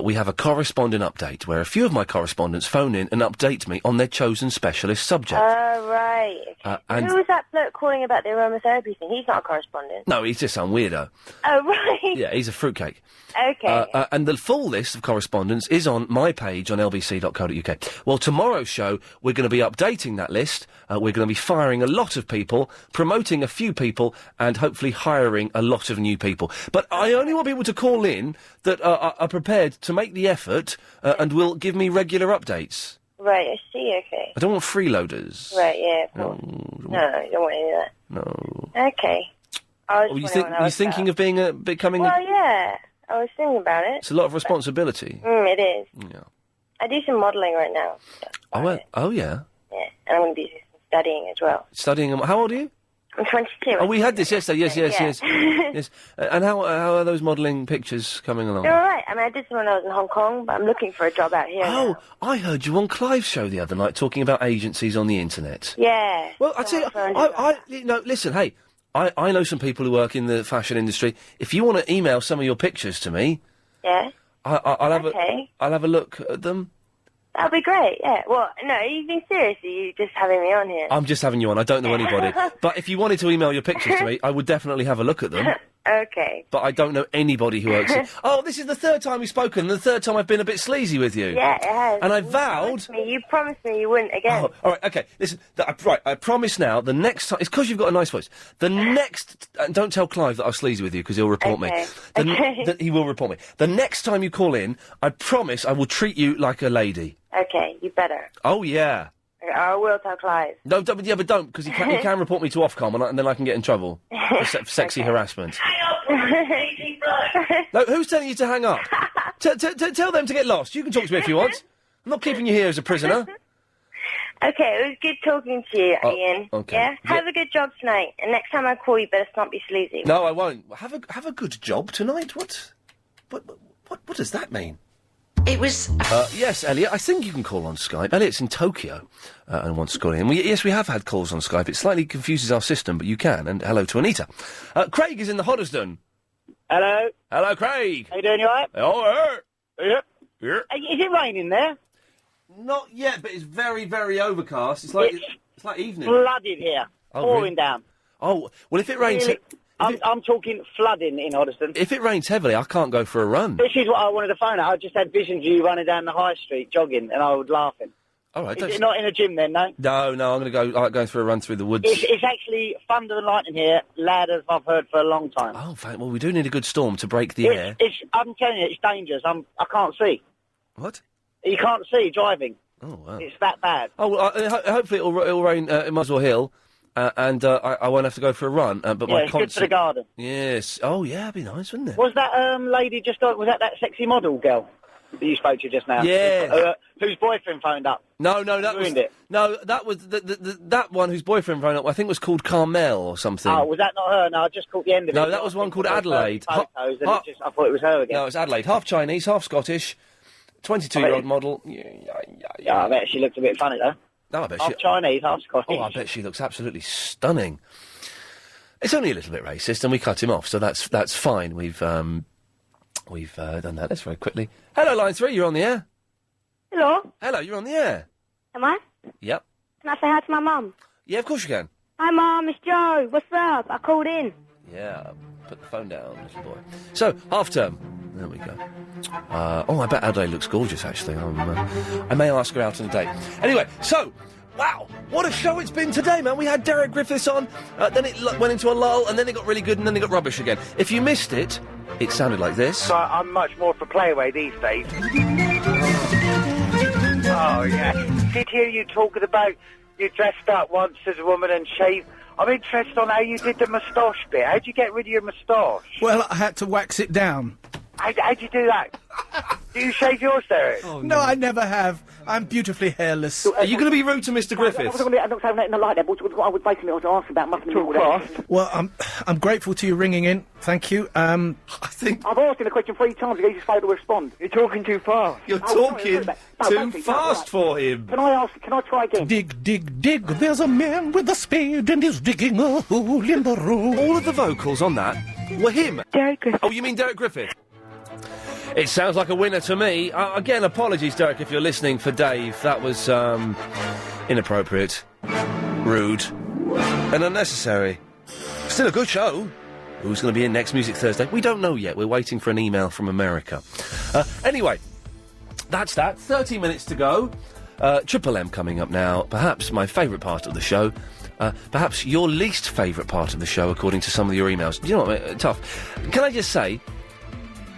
we have a correspondent update where a few of my correspondents phone in and update me on their chosen specialist subject. Oh, right. And Who was that bloke calling about the aromatherapy thing? He's not a correspondent. no, he's just some weirdo. Oh, right. Yeah, he's a fruitcake. Okay. And the full list of correspondence is on my page on lbc.co.uk. Well, tomorrow's show, we're going to be updating that list. We're going to be firing a lot of people, promoting a few people, and hopefully hiring a lot of new people. But I only want people to call in that are prepared to make the effort and will give me regular updates. Right, I see, okay. I don't want freeloaders. Right, yeah, of course. No, you don't want any of that. No. Okay. I was Oh, you wondering what that you was thinking of becoming? Well, yeah. I was thinking about it. It's a lot of responsibility. It is. Yeah. I do some modelling right now. Oh yeah. Yeah, and I'm going to be studying as well. Studying. How old are you? I'm 22. Oh, we had this yesterday. Yes. Yeah. Yes. And how are those modelling pictures coming along? They're all right. I mean, I did some when I was in Hong Kong, but I'm looking for a job out here. Oh, I heard you on Clive's show the other night talking about agencies on the internet. Yeah. Well, I tell you, listen, hey, I know some people who work in the fashion industry. If you want to email some of your pictures to me, yeah, I'll have a look at them. That'd be great, yeah. Well, no, are you being serious? Are you just having me on here? I'm just having you on. I don't know anybody. But if you wanted to email your pictures to me, I would definitely have a look at them. Okay. But I don't know anybody who works in... Oh, this is the third time we've spoken, and the third time I've been a bit sleazy with you. Yeah, it has. And I vowed... You promised me you wouldn't again. Oh, all right, okay. Listen, I promise now, the next time... It's because you've got a nice voice. The next... don't tell Clive that I was sleazy with you, because he'll report me. He will report me. The next time you call in, I promise I will treat you like a lady. Okay, you better. Oh, yeah. I will tell Clive. No, but don't, because he can report me to Ofcom, and then I can get in trouble for sexy harassment. No, who's telling you to hang up? Tell them to get lost. You can talk to me if you want. I'm not keeping you here as a prisoner. Okay, it was good talking to you, Ian. Okay. Yeah? Have a good job tonight, and next time I call you, better not be sleazy. No, I won't. Have a good job tonight? What does that mean? It was... Yes, Elliot, I think you can call on Skype. Elliot's in Tokyo and wants to call in. Yes, we have had calls on Skype. It slightly confuses our system, but you can. And hello to Anita. Craig is in the Hoddesdon. Hello. Hello, Craig. How you doing, you alright? Oh, yeah. Yeah. Is it raining there? Not yet, but it's very, very overcast. It's like evening. Flooded here. Pouring down. Oh, well, if it rains... Really, I'm talking flooding in Hoddesdon. If it rains heavily, I can't go for a run. This is what I wanted to phone out. I just had visions of you running down the high street, jogging, and I was laughing. All right. Is it not in a gym then, no? No, I'm going to go for a run through the woods. It's actually thunder and lightning here, loud as I've heard for a long time. Oh, well, we do need a good storm to break the air. I'm telling you, it's dangerous. I can't see. What? You can't see driving. Oh, wow. It's that bad. Oh, well, hopefully it'll rain in Muswell Hill. And I won't have to go for a run. But yeah, my it's good for the garden. Yes. Oh, yeah, it'd be nice, wouldn't it? Was that lady was that sexy model girl that you spoke to just now? Yeah. Whose boyfriend phoned up? No, that ruined it. No, that was that one whose boyfriend phoned up. I think was called Carmel or something. Oh, was that not her? No, I just caught the end of it. No, that was one called Adelaide. I thought it was her again. No, it's Adelaide. Half Chinese, half Scottish, 22-year-old model. Yeah, I bet she looked a bit funny though. No, I bet half Chinese, half Scottish. Oh, I bet she looks absolutely stunning. It's only a little bit racist, and we cut him off, so that's fine. We've done that. Let's very quickly. Hello, line 3. You're on the air. Hello. Hello, you're on the air. Am I? Yep. Can I say hi to my mum? Yeah, of course you can. Hi, Mum. It's Joe. What's up? I called in. Yeah. Put the phone down, little boy. So, half term. There we go. I bet Adelaide looks gorgeous, actually. I may ask her out on a date. Anyway, so, wow, what a show it's been today, man. We had Derek Griffiths on, then it went into a lull, and then it got really good, and then it got rubbish again. If you missed it, it sounded like this. So I'm much more for Playway these days. Oh, yeah. did hear you talking about you dressed up once as a woman and shaved. I'm interested on how you did the moustache bit. How'd you get rid of your moustache? Well, I had to wax it down. How'd you do that? Do you shave yours, Derek? No, I never have. I'm beautifully hairless. Are you going to be rude to Mr. Griffiths? I'm not saying anything like that, but what I would basically want to ask about must be all that. Well, I'm grateful to you ringing in. Thank you. I think I've asked him a question 3 times ago. He's just failed to respond. You're talking too fast. You're talking too fast for him. Can I try again? Dig, dig, dig. There's a man with a spade and he's digging a hole in the road. All of the vocals on that were him. Derek Griffiths. Oh, you mean Derek Griffith? It sounds like a winner to me. Again, apologies, Derek, if you're listening, for Dave. That was, inappropriate, rude, and unnecessary. Still a good show. Who's going to be in next Music Thursday? We don't know yet. We're waiting for an email from America. Anyway, that's that. 30 minutes to go. Triple M coming up now. Perhaps my favourite part of the show. Perhaps your least favourite part of the show, according to some of your emails. Do you know what? Tough. Can I just say...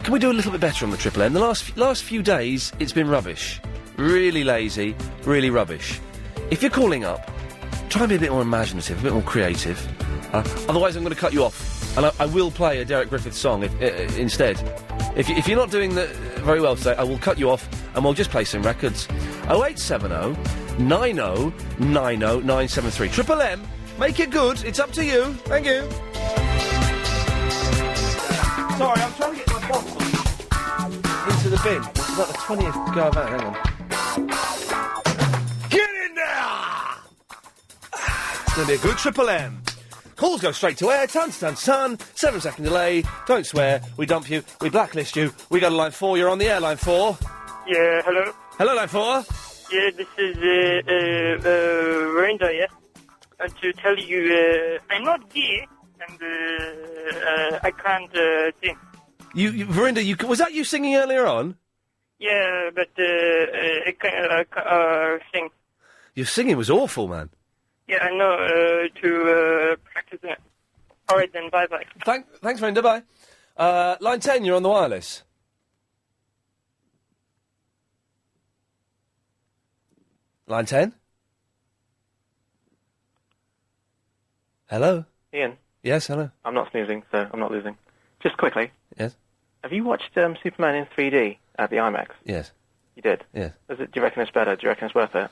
Can we do a little bit better on the Triple M? The last few days, it's been rubbish. Really lazy, really rubbish. If you're calling up, try and be a bit more imaginative, a bit more creative. Otherwise, I'm going to cut you off. And I will play a Derek Griffiths song instead. If you're not doing very well today, I will cut you off and we'll just play some records. 0870 90 90 973. Triple M, make it good. It's up to you. Thank you. Sorry, I'm trying to get my bottle into the bin. It's about the 20th go of that. Hang on. Get in there! It's going to be a good Triple M. Calls go straight to air. Ton. 7-second delay. Don't swear. We dump you. We blacklist you. We go to line 4. You're on the air, line 4. Yeah, hello. Hello, line 4. Yeah, this is Miranda, yeah? And to tell you, I'm not gay. And I can't sing. Verinda, was that you singing earlier on? Yeah, but I can't sing. Your singing was awful, man. Yeah, I know, to practice it. All right, then, bye-bye. Thanks, Verinda, bye. Line 10, you're on the wireless. Line 10? Hello? Ian? Yes, hello. I'm not snoozing, so I'm not losing. Just quickly. Yes? Have you watched Superman in 3D at the IMAX? Yes. You did? Yes. Do you reckon it's better? Do you reckon it's worth it?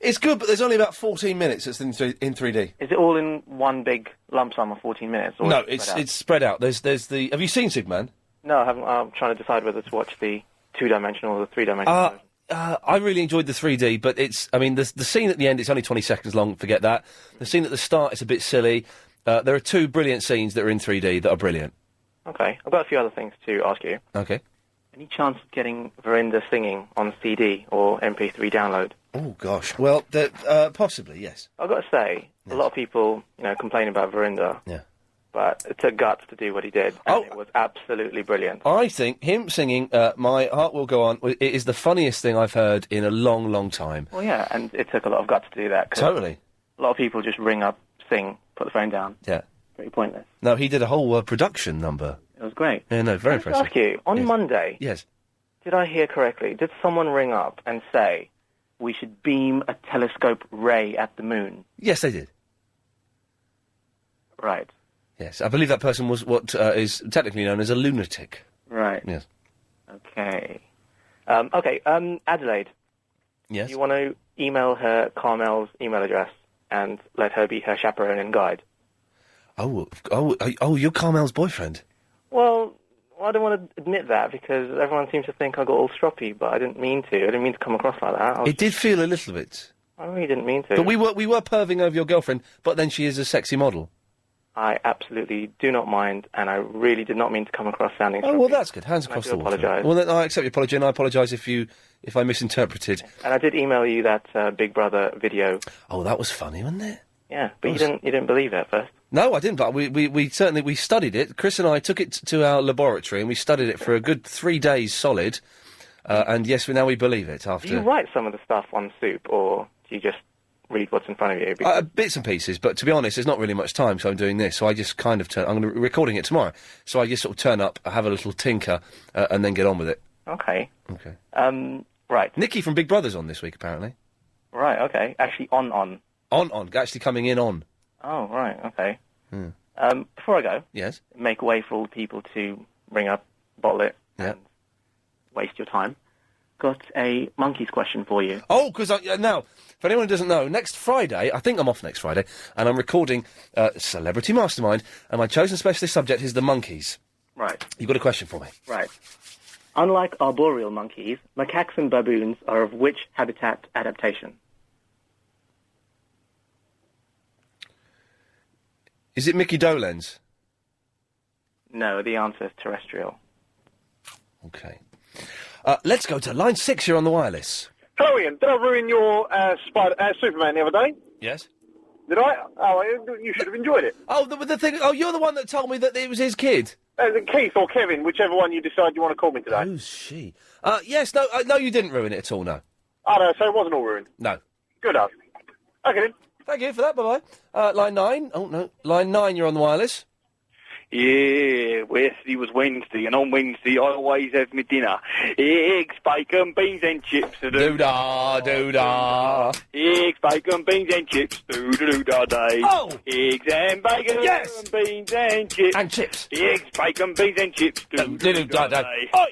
It's good, but there's only about 14 minutes that's in 3D. Is it all in one big lump sum of 14 minutes? Or No, it's spread out. There's the... Have you seen Superman? No, I haven't. I'm trying to decide whether to watch the 2-dimensional or the 3-dimensional version. I really enjoyed the 3D, but it's... I mean, the scene at the end, it's only 20 seconds long, forget that. The scene at the start is a bit silly. There are 2 brilliant scenes that are in 3D that are brilliant. Okay. I've got a few other things to ask you. Okay. Any chance of getting Verinda singing on CD or MP3 download? Oh, gosh. Well, possibly, yes. I've got to say, a lot of people, complain about Verinda. Yeah. But it took guts to do what he did, and it was absolutely brilliant. I think him singing My Heart Will Go On, it is the funniest thing I've heard in a long, long time. Well, yeah, and it took a lot of guts to do that. Totally. A lot of people just ring up, sing, put the phone down. Yeah. Pretty pointless. No, he did a whole production number. It was great. Yeah, no, very impressive. Can I ask you, on Monday, yes, did I hear correctly? Did someone ring up and say we should beam a telescope ray at the moon? Yes, they did. Right. Yes, I believe that person was what is technically known as a lunatic. Right. Yes. Okay. Adelaide. Yes? You want to email her Carmel's email address and let her be her chaperone and guide? Oh, you're Carmel's boyfriend? Well, I don't want to admit that because everyone seems to think I got all stroppy, but I didn't mean to. I didn't mean to come across like that. It did feel a little bit. I really didn't mean to. But we were perving over your girlfriend, but then she is a sexy model. I absolutely do not mind, and I really did not mean to come across sounding stroppy. Oh, well, that's good. Hands across the water. I apologise. Well, then I accept your apology, and I apologise if I misinterpreted. And I did email you that Big Brother video. Oh, that was funny, wasn't it? Yeah, but you didn't believe it at first. No, I didn't, but we certainly studied it. Chris and I took it to our laboratory and we studied it for a good 3 days solid. And yes, now we believe it after... Do you write some of the stuff on Soup, or do you just read what's in front of you? Bits and pieces, but to be honest, there's not really much time, so I'm doing this. So I just kind of I'm recording it tomorrow. So I just sort of turn up, have a little tinker, and then get on with it. Okay. Okay. Right. Nikki from Big Brother's on this week, apparently. Right, okay. Actually, on. On. Actually coming in on. Oh, right, okay. Hmm. Before I go, Yes. make way for all the people to ring up, bottle it, Yeah. and waste your time. Got a Monkeys question for you. Oh, because now, for anyone who doesn't know, next Friday, I think I'm off next Friday, and I'm recording Celebrity Mastermind, and my chosen specialist subject is the monkeys. Right. You've got a question for me? Right. Unlike arboreal monkeys, macaques and baboons are of which habitat adaptation? Is it Mickey Dolenz? No, the answer is terrestrial. Okay. Let's go to line 6. You're on the wireless. Hello, Ian. Did I ruin your Superman the other day? Yes. Did I? Oh, you should have enjoyed it. Oh, the thing. Oh, you're the one that told me that it was his kid. Keith or Kevin, whichever one you decide you want to call me today. Who's she? Yes. No. No, you didn't ruin it at all. No. Oh, no, so it wasn't all ruined. No. Good up. Okay, then. Thank you for that. Bye bye. Line 9. Oh no. Line 9. You're on the wireless. Yeah, yesterday was Wednesday, and on Wednesday I always have my dinner. Eggs, bacon, beans and chips. Doo-dah, doo-dah. Eggs, bacon, beans and chips. Doo-doo-dah day. Oh! Eggs and bacon, yes! Beans and chips. And chips. Eggs, bacon, beans and chips. Doo-doo-dah day. Oi!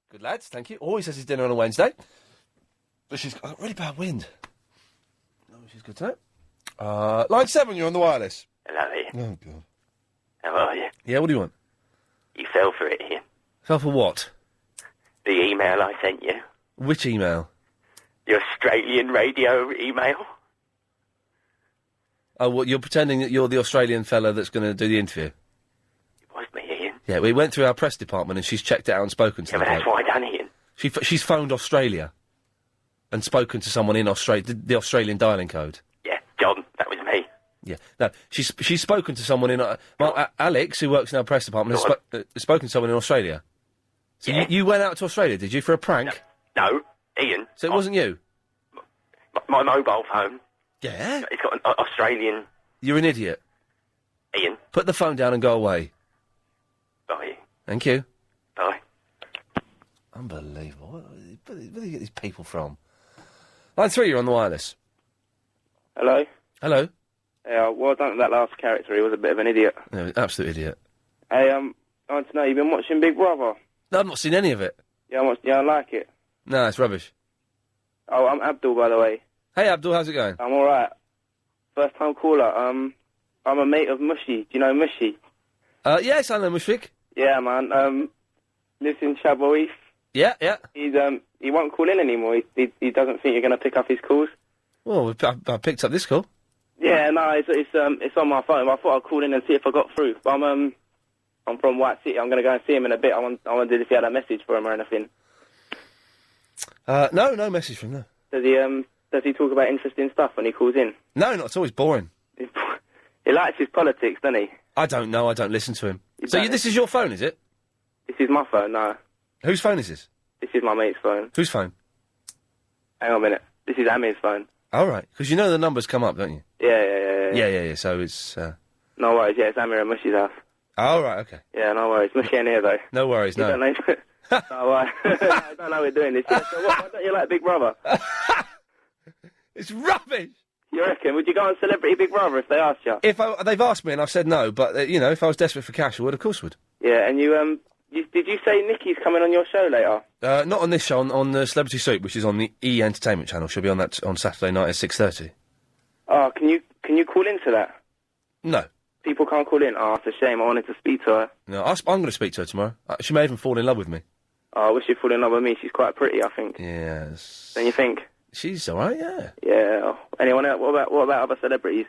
Good lads, thank you. Always has his dinner on a Wednesday. But she's got a really bad wind. No, she's good tonight. Line 7, you're on the wireless. Hello, Ian. Oh, God. How are you? Yeah, what do you want? You fell for it, Ian. Fell for what? The email I sent you. Which email? The Australian radio email. Oh, what, you're pretending that you're the Australian fella that's going to do the interview? It was me, Ian. Yeah, we went through our press department and she's checked it out and spoken to Yeah, the but that's bloke. what I done, Ian. She's phoned Australia and spoken to someone in Australia, the Australian dialing code. Yeah, John, that was me. Yeah, no, she's spoken to someone in... Alex, who works in our press department, has spoken to someone in Australia. So Yeah. you went out to Australia, did you, for a prank? No, Ian. So it wasn't you? My mobile phone. Yeah? It's got an Australian... You're an idiot. Ian. Put the phone down and go away. Bye. Thank you. Bye. Unbelievable. Where do you get these people from? Line 3, you're on the wireless. Hello? Hello? Yeah, well done to that last character. He was a bit of an idiot. No, absolute idiot. Hey, I want to know, you've been watching Big Brother? No, I've not seen any of it. Yeah, I like it. No, it's rubbish. Oh, I'm Abdul, by the way. Hey, Abdul, how's it going? I'm alright. First time caller. I'm a mate of Mushy. Do you know Mushy? Yes, I know Mushfik. Yeah, man. Lives in Chabo East. Yeah, yeah. He won't call in anymore. He doesn't think you're going to pick up his calls. Well, I picked up this call. Yeah, no, it's on my phone. I thought I'd call in and see if I got through. But I'm from White City. I'm going to go and see him in a bit. I wondered if he had a message for him or anything. No message from him. No. Does he talk about interesting stuff when he calls in? No, not at all. He's boring. He likes his politics, doesn't he? I don't know. I don't listen to him. This is your phone, is it? This is my phone, no. Whose phone is this? This is my mate's phone. Whose phone? Hang on a minute. This is Amir's phone. All right, because you know the numbers come up, don't you? Yeah. So it's. No worries. Yeah, it's Amir and Mushy's house. All right. Okay. Yeah, no worries. Mushy ain't here though. No worries. You No. don't know. No, I don't know we're doing this. Yeah, so why don't you like Big Brother? It's rubbish. You reckon? Would you go on Celebrity Big Brother if they asked you? They've asked me and I've said no, but if I was desperate for cash, I would. Of course, would. Yeah, and did you say Nikki's coming on your show later? Not on this show. On the Celebrity Soup, which is on the E Entertainment channel. She'll be on that on Saturday night at 6:30. Oh, can you call into that? No. People can't call in. Oh, it's a shame. I wanted to speak to her. No, I'm going to speak to her tomorrow. She may even fall in love with me. Oh, I wish she'd fall in love with me. She's quite pretty, I think. Yes. Don't you think? She's all right, yeah. Yeah. Anyone else? What about other celebrities?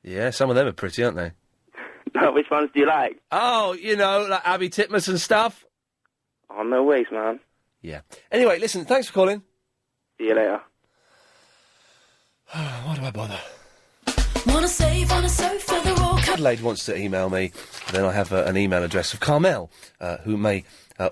Yeah, some of them are pretty, aren't they? No, which ones do you like? Oh, like Abby Titmus and stuff. Oh, no ways, man. Yeah. Anyway, listen, thanks for calling. See you later. Why do I bother? Wanna save on a sofa, they're all Adelaide wants to email me. Then I have an email address of Carmel, who may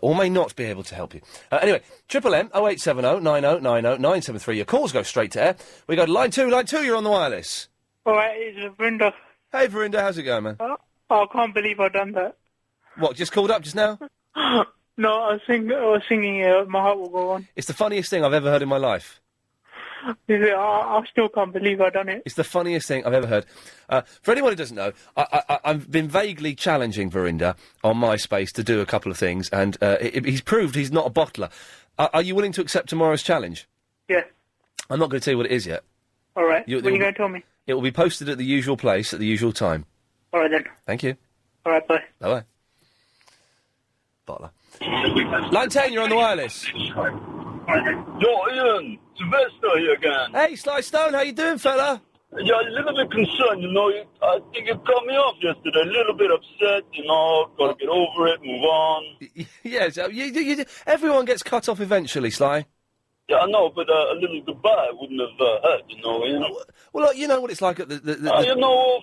or may not be able to help you. Anyway, Triple M 0870 9090 973. Your calls go straight to air. We go to line 2. Line 2, you're on the wireless. All right, it's Verinda. Hey, Verinda, how's it going, man? I can't believe I've done that. What, just called up just now? No, I was singing My Heart Will Go On. It's the funniest thing I've ever heard in my life. I still can't believe I've done it. It's the funniest thing I've ever heard. For anyone who doesn't know, I've been vaguely challenging Verinda on MySpace to do a couple of things, and he's proved he's not a bottler. Are you willing to accept tomorrow's challenge? Yeah. I'm not going to tell you what it is yet. All right. When are you going to tell me? It will be posted at the usual place at the usual time. All right, then. Thank you. All right, bye. Bye-bye. Bottler. Line 10, you're on the wireless. Yo, Ian, Sylvester here again. Hey, Sly Stone, how you doing, fella? Yeah, a little bit concerned, I think you cut me off yesterday. A little bit upset, Gotta get over it, move on. Yes, everyone gets cut off eventually, Sly. Yeah, I know, but a little goodbye wouldn't have hurt, Ian. Well, look, you know what it's like at the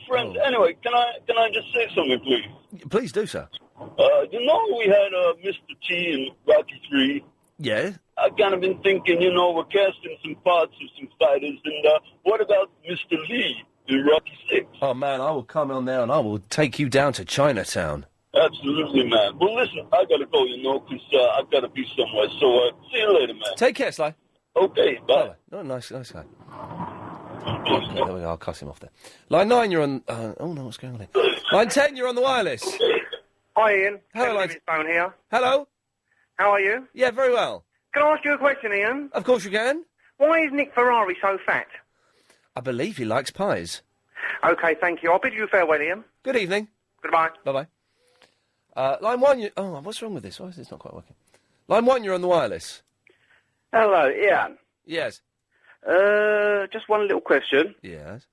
friend. Anyway, can I just say something, please? Please do, sir. We had Mr. T in Rocky 3. Yeah? I've kind of been thinking, we're casting some parts of some fighters, and what about Mr. Lee in Rocky 6? Oh, man, I will come on there and I will take you down to Chinatown. Absolutely, man. Well, listen, I gotta go, because I've gotta be somewhere, so see you later, man. Take care, Sly. Okay, bye. Oh, nice guy. Okay, there we go, I'll cuss him off there. Line 9, you're on... oh, no, what's going on here? Line 10, you're on the wireless. Hi, Ian. Hello, Line... Phone here. Hello? How are you? Yeah, very well. Can I ask you a question, Ian? Of course you can. Why is Nick Ferrari so fat? I believe he likes pies. OK, thank you. I'll bid you farewell, Ian. Good evening. Goodbye. Bye-bye. Line 1, you... Oh, what's wrong with this? Why is this not quite working? Line 1, you're on the wireless. Hello, Ian. Yes. Just one little question. Yes.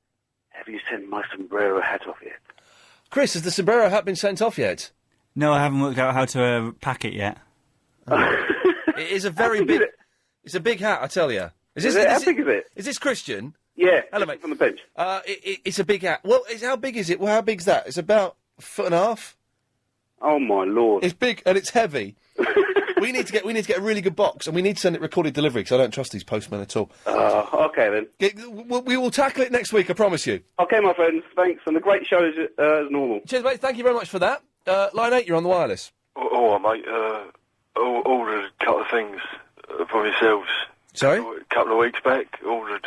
Have you sent my sombrero hat off yet? Chris, has the sombrero hat been sent off yet? No, I haven't worked out how to pack it yet. It is a very big... It's a big hat, I tell you. How big is it? Is this Christian? Yeah. Hello, mate. On the bench. It's a big hat. Well, how big is it? Well, how big's that? It's about a foot and a half. Oh, my Lord. It's big and it's heavy. we need to get a really good box, and we need to send it recorded delivery, because I don't trust these postmen at all. OK, then. We will tackle it next week, I promise you. OK, my friends. Thanks. And the great show as normal. Cheers, mate. Thank you very much for that. Line 8, you're on the wireless. Oh, mate. Ordered a couple of things from yourselves. Sorry? A couple of weeks back. Ordered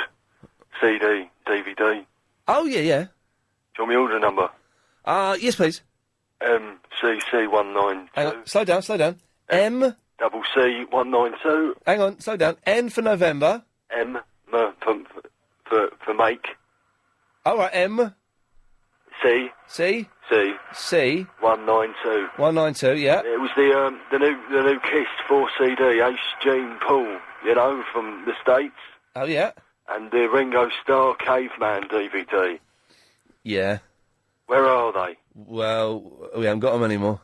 CD, DVD. Oh, yeah. Do you want me order number? Yes, please. MCC192. Hang on, slow down. M... Double C192. Hang on, slow down. N for November. M for make. All right, M. C. 192. 192, yeah. It was the new Kiss 4 CD, Ace Gene Paul, from the States. Oh, yeah. And the Ringo Starr Caveman DVD. Yeah. Where are they? Well, we haven't got them anymore.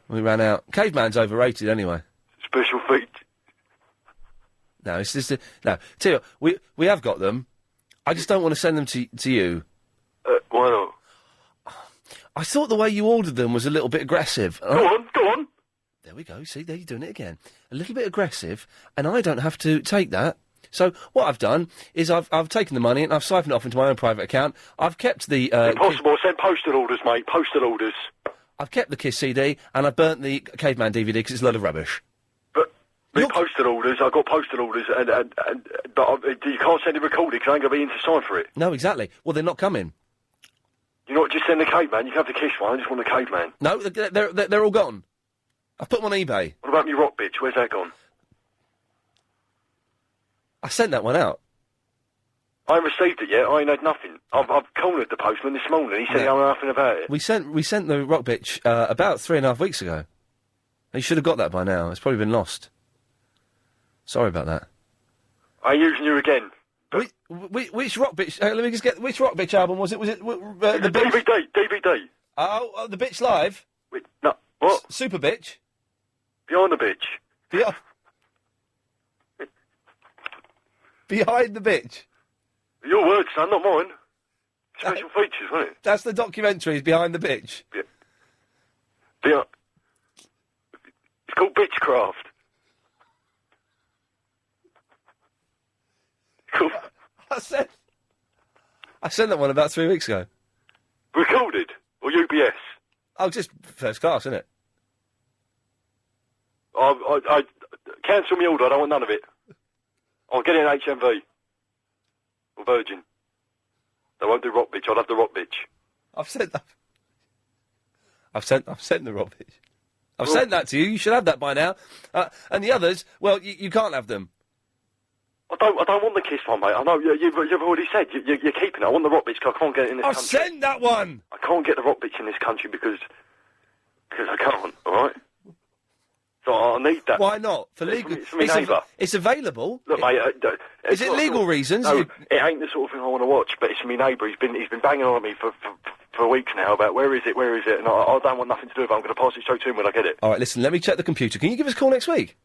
We ran out. Caveman's overrated anyway. Special feature. No, it's just... no, tell you what, we have got them. I just don't want to send them to you. Why not? I thought the way you ordered them was a little bit aggressive. Go on. There we go. See, there you're doing it again. A little bit aggressive, and I don't have to take that. So what I've done is I've taken the money and I've siphoned it off into my own private account. I've kept the... Impossible. Send postal orders, mate. Postal orders. I've kept the Kiss CD, and I've burnt the Caveman DVD because it's a load of rubbish. But postal orders, I've got postal orders, but you can't send it recorded because I ain't going to be in to sign for it. No, exactly. Well, they're not coming. You know what, just send the Caveman. You can have the Kiss one, I just want the Caveman. No, they're all gone. I've put them on eBay. What about me rock bitch? Where's that gone? I sent that one out. I ain't received it yet. I ain't had nothing. I've cornered the postman this morning. He said he know nothing about it. We sent the rock bitch about 3.5 weeks ago. You should have got that by now. It's probably been lost. Sorry about that. I ain't using you again. Which rock bitch? Let me just get. Which rock bitch album was it? Was it the DVD? Oh, the bitch live. No, what? Super bitch. Behind the bitch. Behind the bitch. Your words, son, not mine. Special features, wasn't it? That's the documentaries Behind the Bitch. Yeah. It's called Bitchcraft. Cool. I sent that one about 3 weeks ago. Recorded? Or UPS? Oh, just first class, isn't it? I cancel my order, I don't want none of it. I'll get it in HMV. Or Virgin. They won't do rock bitch. I'll have the rock bitch. I've sent that. I've sent the rock bitch. I've sent that to you. You should have that by now. And the others, well, you can't have them. I don't want the kiss one, mate. I know you've already said you're keeping it. I want the rock bitch because I can't get it in this country. I've sent that one. I can't get the rock bitch in this country because I can't. All right. So I need that. Why not? For legal. It's my neighbour. It's available. Look, mate. Is it legal reasons? No, it ain't the sort of thing I want to watch. But it's my neighbour. He's been banging on at me for weeks now about where is it, and I don't want nothing to do with it. I'm going to pass it straight to him when I get it. All right, listen. Let me check the computer. Can you give us a call next week?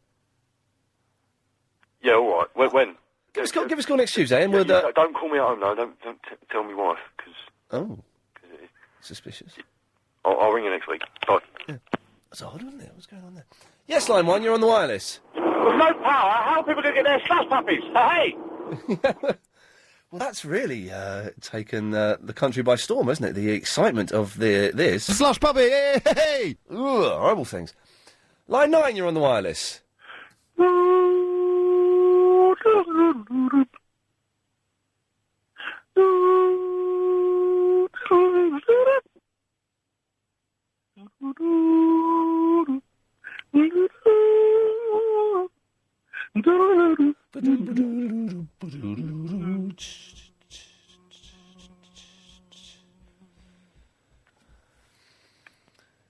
Yeah, all right. When? Give us a call next Tuesday, and we'll. Don't call me at home, though. Don't tell me wife, because. Oh. Suspicious. I'll ring you next week. Bye. Yeah. That's odd, wasn't it? What's going on there? Yes, line 1. You're on the wireless. With no power, how are people going to get their slush puppies? Hey! Well, that's really taken the country by storm, hasn't it? The excitement of this. Slush puppy! Hey, hey, hey! Ugh, horrible things. Line 9, you're on the wireless.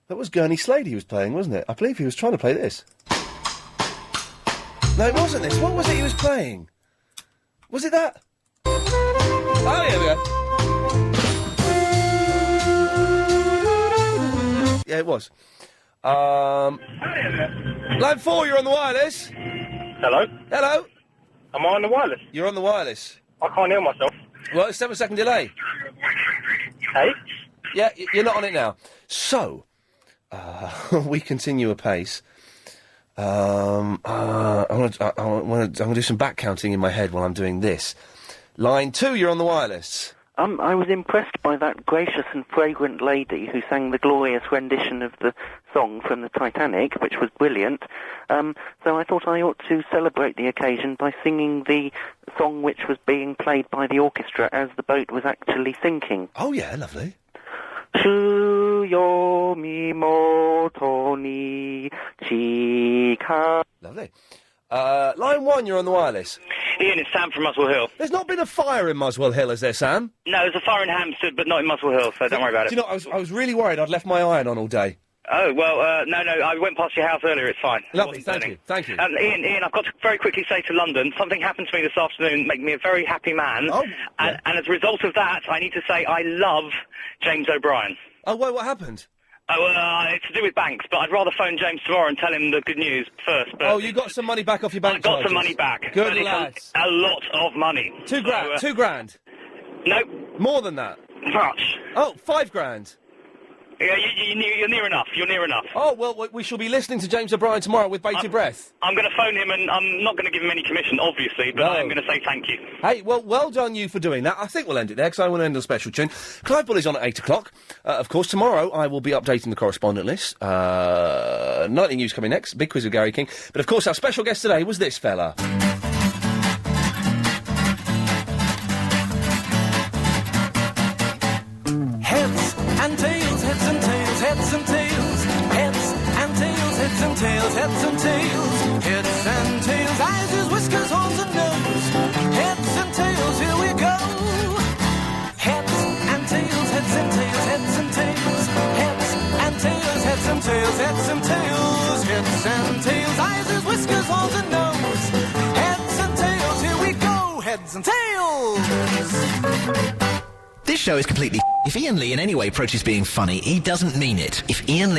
That was Gurney Slade he was playing, wasn't it? I believe he was trying to play this. No, it wasn't this. What was it he was playing? Was it that? Oh, here we go. Yeah, it was. Line 4, you're on the wireless. Hello? Hello? Am I on the wireless? You're on the wireless. I can't hear myself. Well, it's 7-second delay. Hey? Yeah, you're not on it now. So, we continue apace. I'm going to do some back counting in my head while I'm doing this. Line 2, you're on the wireless. I was impressed by that gracious and fragrant lady who sang the glorious rendition of the song from the Titanic, which was brilliant. So I thought I ought to celebrate the occasion by singing the song which was being played by the orchestra as the boat was actually sinking. Oh, yeah, lovely. Tsuyomi moto ni chika. Lovely. Line 1, you're on the wireless. Ian, it's Sam from Muswell Hill. There's not been a fire in Muswell Hill, has there, Sam? No, there's a fire in Hampstead, but not in Muswell Hill, so don't worry about it. Do you know, I was really worried I'd left my iron on all day. Oh, well, no, I went past your house earlier, it's fine. Lovely, thank you. Ian, I've got to very quickly say to London, something happened to me this afternoon, making me a very happy man. Oh, and as a result of that, I need to say I love James O'Brien. Oh, wait, what happened? Oh, it's to do with banks, but I'd rather phone James tomorrow and tell him the good news first. But oh, you got some money back off your bank I got charges. some money back. Good But lads. A lot of money. $2 grand. $2 grand. Nope. More than that. Much. Oh, $5 grand. Yeah, you're near enough. You're near enough. Oh, well, we shall be listening to James O'Brien tomorrow with bated breath. I'm going to phone him, and I'm not going to give him any commission, obviously, but I'm going to say thank you. Hey, well done you for doing that. I think we'll end it there, because I want to end on a special tune. Clive Bully's on at 8 o'clock. Of course, tomorrow I will be updating the correspondent list. Nightly news coming next, big quiz with Gary King. But, of course, our special guest today was this fella. Heads and tails, heads and tails, heads and tails, heads and tails, heads and tails, heads and tails, heads and tails, eyes, ears, whiskers, horns and nose, heads and tails, here we go. Heads and tails, heads and tails, heads and tails, heads and tails, heads and tails, heads and tails, heads and tails, eyes, ears, whiskers, horns and nose, heads and tails, here we go. Heads and tails. This show is completely. If Ian Lee in any way approaches being funny, he doesn't mean it. If Ian Lee